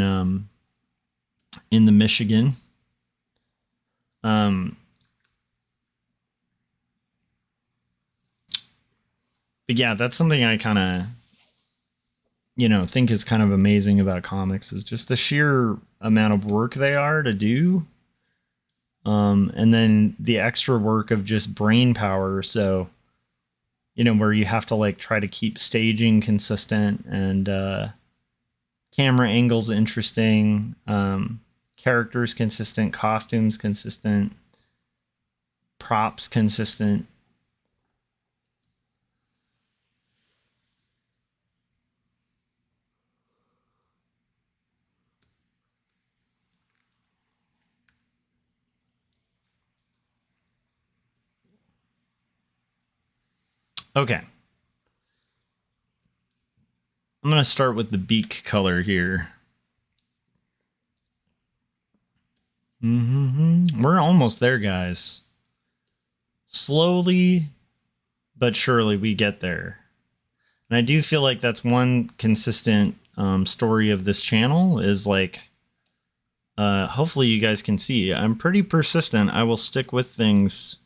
the Michigan. But yeah, that's something I kind of, you know, think is kind of amazing about comics, is just the sheer amount of work they are to do. And then the extra work of just brain power. So, you know, where you have to, like, try to keep staging consistent and camera angles interesting, characters consistent, costumes consistent, props consistent. Okay. I'm going to start with the beak color here. We're almost there, guys. Slowly but surely we get there. And I do feel like that's one consistent story of this channel is, like, hopefully you guys can see, I'm pretty persistent. I will stick with things.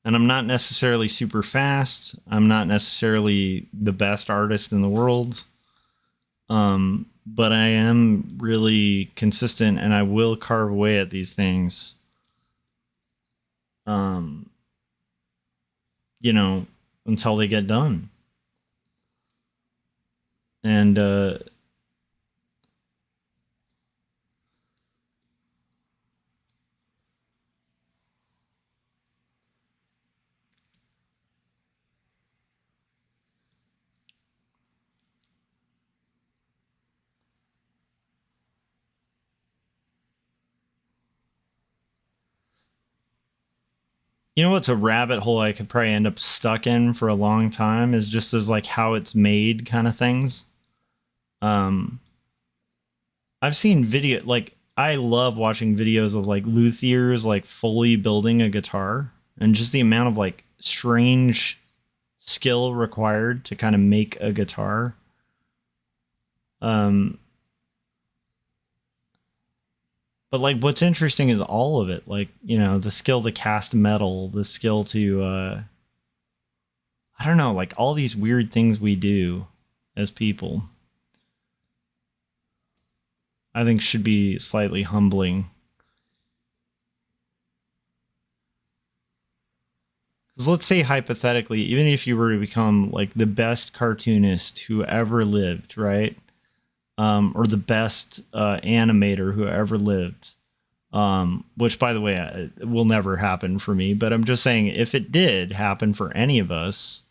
And I'm not necessarily super fast. I'm not necessarily the best artist in the world. But I am really consistent, and I will carve away at these things. You know, until they get done. And you know what's a rabbit hole I could probably end up stuck in for a long time is just as, like, how it's made kind of things. I've seen video, like, I love watching videos of, like, luthiers, like, fully building a guitar, and just the amount of, like, strange skill required to kind of make a guitar. But, like, what's interesting is all of it. Like, you know, the skill to cast metal, the skill to, I don't know, like, all these weird things we do as people, I think should be slightly humbling. Because let's say, hypothetically, even if you were to become, like, the best cartoonist who ever lived, right? Or the best animator who ever lived, which, by the way, will never happen for me. But I'm just saying, if it did happen for any of us,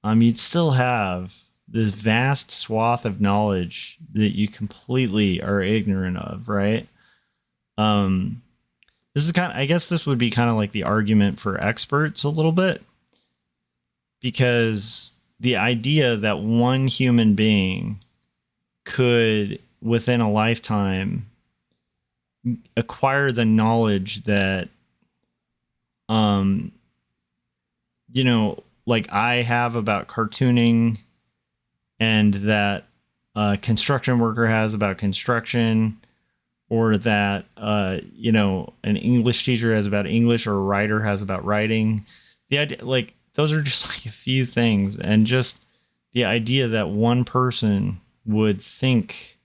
you'd still have this vast swath of knowledge that you completely are ignorant of, right? This is I guess this would be kind of like the argument for experts a little bit, because the idea that one human being could, within a lifetime, acquire the knowledge that, like I have about cartooning, and that a construction worker has about construction, or that, an English teacher has about English, or a writer has about writing. The idea, like, those are just like a few things. And just the idea that one person would think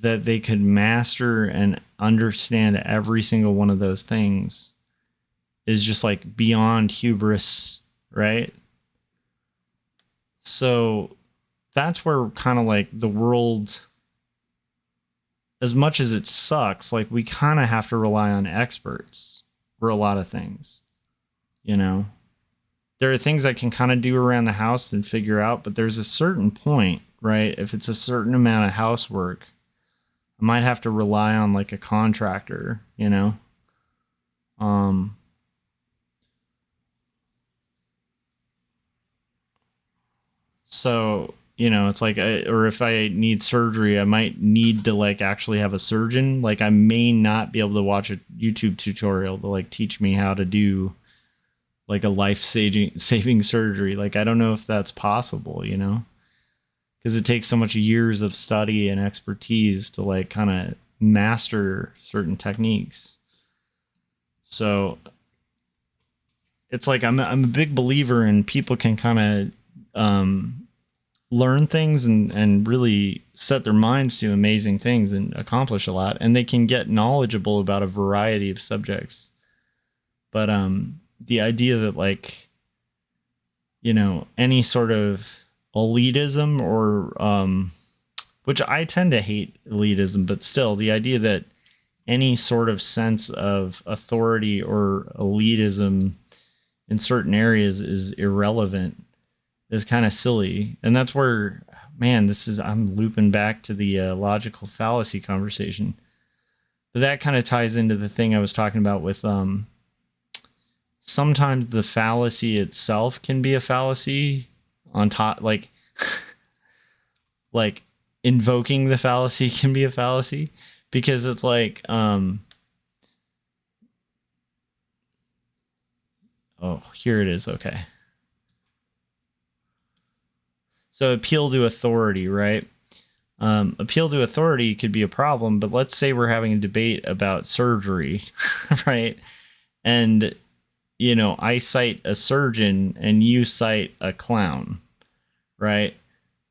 that they could master and understand every single one of those things is just like beyond hubris, right? So that's where kind of like the world, as much as it sucks, like we kind of have to rely on experts for a lot of things. There are things I can kind of do around the house and figure out, but there's a certain point, right? If it's a certain amount of housework, I might have to rely on like a contractor, So, it's like, or if I need surgery, I might need to like actually have a surgeon. Like I may not be able to watch a YouTube tutorial to like teach me how to do like a life-saving surgery. Like, I don't know if that's possible, because it takes so much years of study and expertise to like kind of master certain techniques. So it's like, I'm a big believer in people can kind of, learn things and really set their minds to amazing things and accomplish a lot, and they can get knowledgeable about a variety of subjects. But the idea that like, any sort of elitism or which I tend to hate elitism, but still the idea that any sort of sense of authority or elitism in certain areas is irrelevant is kind of silly. And that's where, man, I'm looping back to the logical fallacy conversation. But that kind of ties into the thing I was talking about with sometimes the fallacy itself can be a fallacy on top, like like invoking the fallacy can be a fallacy, because it's like oh, here it is. Okay. So appeal to authority, right? Appeal to authority could be a problem, but let's say we're having a debate about surgery, right? And, I cite a surgeon and you cite a clown, right?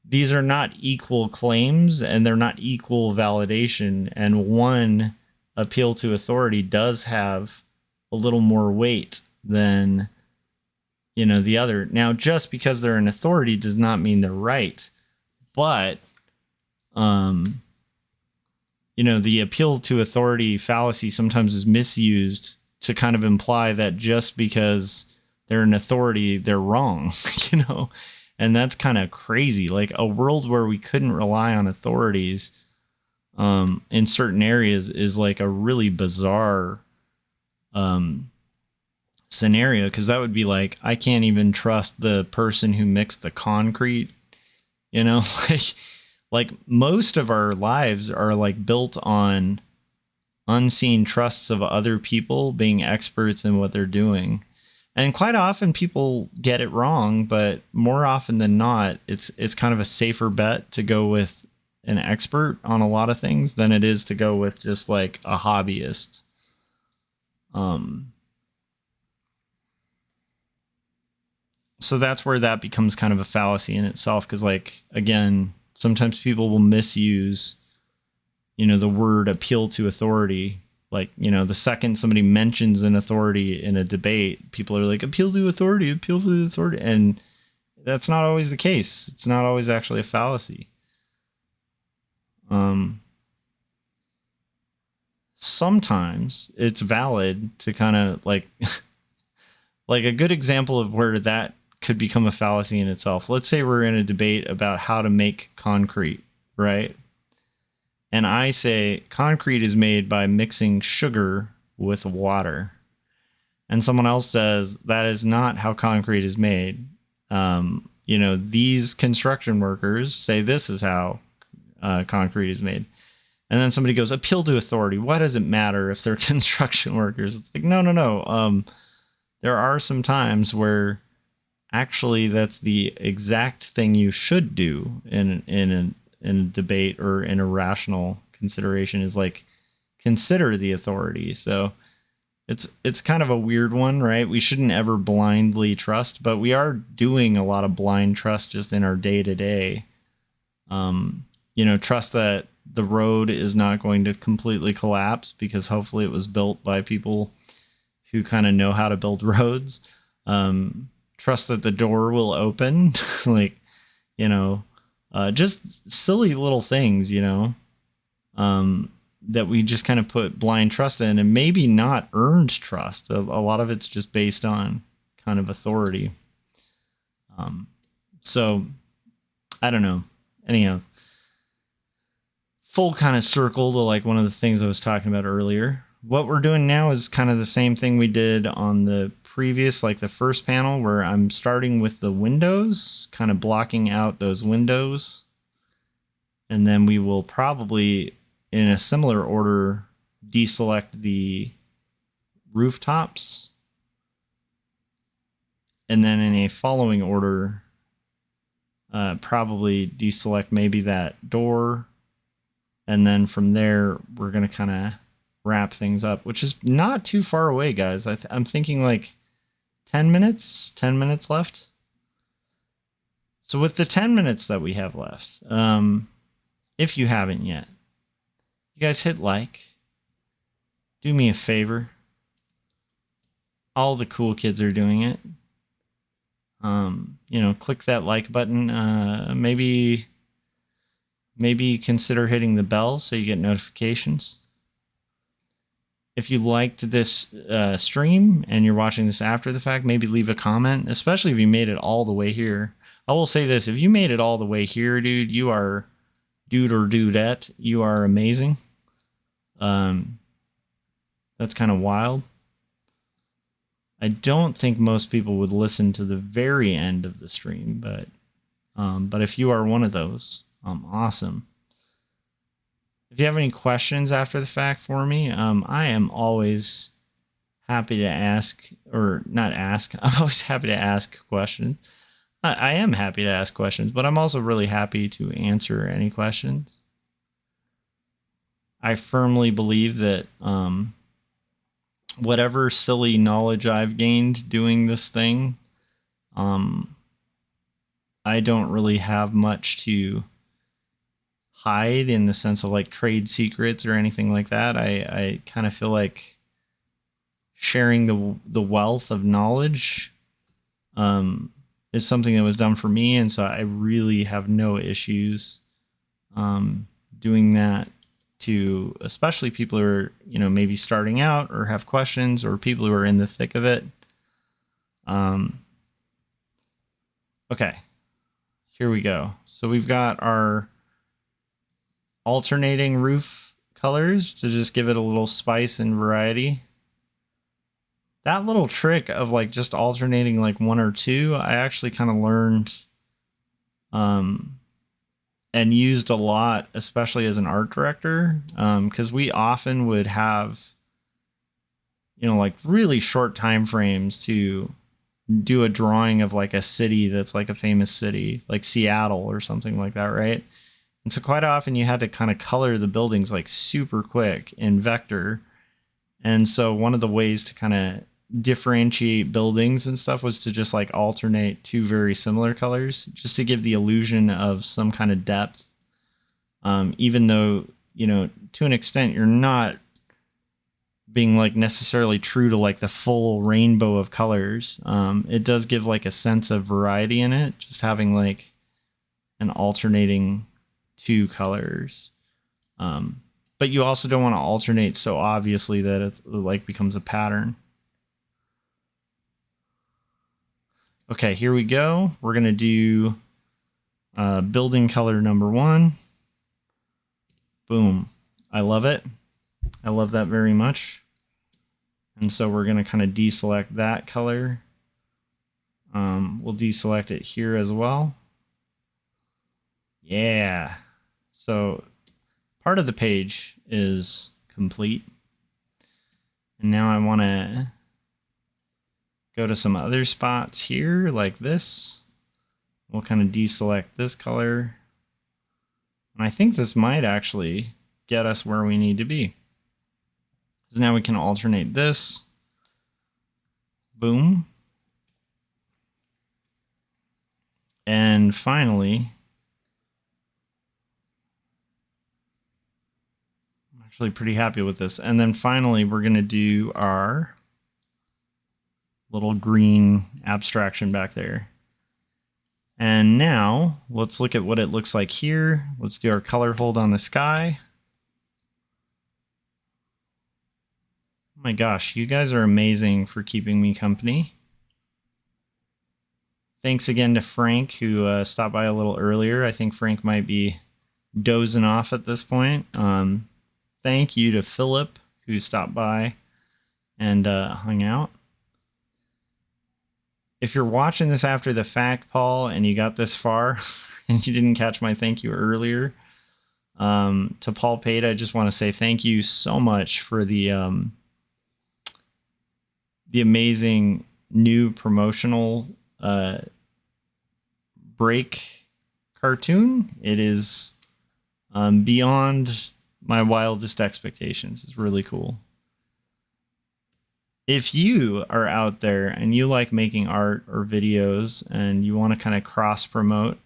These are not equal claims and they're not equal validation. And one appeal to authority does have a little more weight than the other. Now, just because they're an authority does not mean they're right. But, the appeal to authority fallacy sometimes is misused to kind of imply that just because they're an authority, they're wrong, and that's kind of crazy. Like a world where we couldn't rely on authorities, in certain areas is like a really bizarre, scenario, because that would be like, I can't even trust the person who mixed the concrete, like most of our lives are like built on unseen trusts of other people being experts in what they're doing. And quite often people get it wrong, but more often than not, it's kind of a safer bet to go with an expert on a lot of things than it is to go with just like a hobbyist. So that's where that becomes kind of a fallacy in itself. Because like, again, sometimes people will misuse, the word appeal to authority. Like, the second somebody mentions an authority in a debate, people are like, appeal to authority. And that's not always the case. It's not always actually a fallacy. Sometimes it's valid to kind of like, like a good example of where that could become a fallacy in itself. Let's say we're in a debate about how to make concrete, right? And I say concrete is made by mixing sugar with water. And someone else says that is not how concrete is made. You know, these construction workers say this is how concrete is made. And then somebody goes, appeal to authority. Why does it matter if they're construction workers? It's like, no. There are some times where actually that's the exact thing you should do in a debate or in a rational consideration, is like consider the authority. So it's kind of a weird one, right? We shouldn't ever blindly trust, but we are doing a lot of blind trust just in our day-to-day. You know, trust that the road is not going to completely collapse because hopefully it was built by people who kind of know how to build roads. Trust that the door will open. Like, you know, just silly little things, you know, that we just kind of put blind trust in, and maybe not earned trust. A lot of it's just based on kind of authority. So I don't know. Anyhow, full kind of circle to like one of the things I was talking about earlier. What we're doing now is kind of the same thing we did on the previous, like the first panel, where I'm starting with the windows, kind of blocking out those windows. And then we will probably, in a similar order, deselect the rooftops. And then in a following order, probably deselect maybe that door. And then from there, we're going to kind of wrap things up, which is not too far away, guys. I'm thinking like 10 minutes left. So with the 10 minutes that we have left, if you haven't yet, you guys hit like. Do me a favor. All the cool kids are doing it. You know, click that like button. Maybe consider hitting the bell so you get notifications. If you liked this stream and you're watching this after the fact, maybe leave a comment, especially if you made it all the way here. I will say this, if you made it all the way here, dude, you are, dude or dudette, you are amazing. That's kind of wild. I don't think most people would listen to the very end of the stream, but if you are one of those, awesome. If you have any questions after the fact for me, I am always happy to ask, or not ask. I'm always happy to ask questions. I am happy to ask questions, but I'm also really happy to answer any questions. I firmly believe that whatever silly knowledge I've gained doing this thing, I don't really have much to hide in the sense of like trade secrets or anything like that. I kind of feel like sharing the wealth of knowledge is something that was done for me, and so I really have no issues doing that to especially people who are, you know, maybe starting out or have questions, or people who are in the thick of it. Okay, here we go. So we've got our alternating roof colors to just give it a little spice and variety. That little trick of like just alternating like one or two, I actually kind of learned and used a lot, especially as an art director, because we often would have, you know, like really short time frames to do a drawing of like a city that's like a famous city, like Seattle or something like that, right? And so quite often you had to kind of color the buildings like super quick in vector. And so one of the ways to kind of differentiate buildings and stuff was to just like alternate two very similar colors, just to give the illusion of some kind of depth. Even though, you know, to an extent you're not being like necessarily true to like the full rainbow of colors. It does give like a sense of variety in it, just having like an alternating two colors. But you also don't want to alternate so obviously that it like becomes a pattern. Okay, here we go. We're going to do building color number 1. Boom. I love it. I love that very much. And so we're going to kind of deselect that color. We'll deselect it here as well. Yeah. So part of the page is complete. And now I want to go to some other spots here like this. We'll kind of deselect this color. And I think this might actually get us where we need to be. So now we can alternate this. Boom. And finally, I'm actually pretty happy with this. And then finally, we're going to do our little green abstraction back there. And now let's look at what it looks like here. Let's do our color hold on the sky. Oh my gosh, you guys are amazing for keeping me company. Thanks again to Frank, who stopped by a little earlier. I think Frank might be dozing off at this point. Thank you to Philip, who stopped by and hung out. If you're watching this after the fact, Paul, and you got this far and you didn't catch my thank you earlier, to Paul Pate, I just want to say thank you so much for the amazing new promotional break cartoon. It is beyond my wildest expectations. It's really cool. If you are out there and you like making art or videos and you want to kind of cross promote,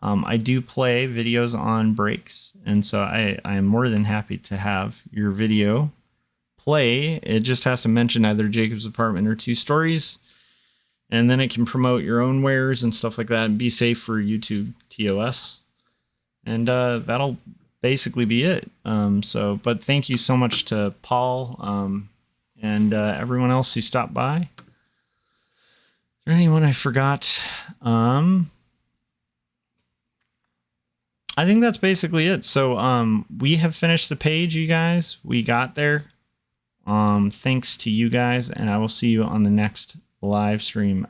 I do play videos on breaks. And so I am more than happy to have your video play. It just has to mention either Jacob's Apartment or 2 Stories. And then it can promote your own wares and stuff like that and be safe for YouTube TOS. And that'll basically be it. But thank you so much to Paul and everyone else who stopped by. Is there anyone I forgot? I think that's basically it. So we have finished the page, you guys. We got there. Thanks to you guys, and I will see you on the next live stream.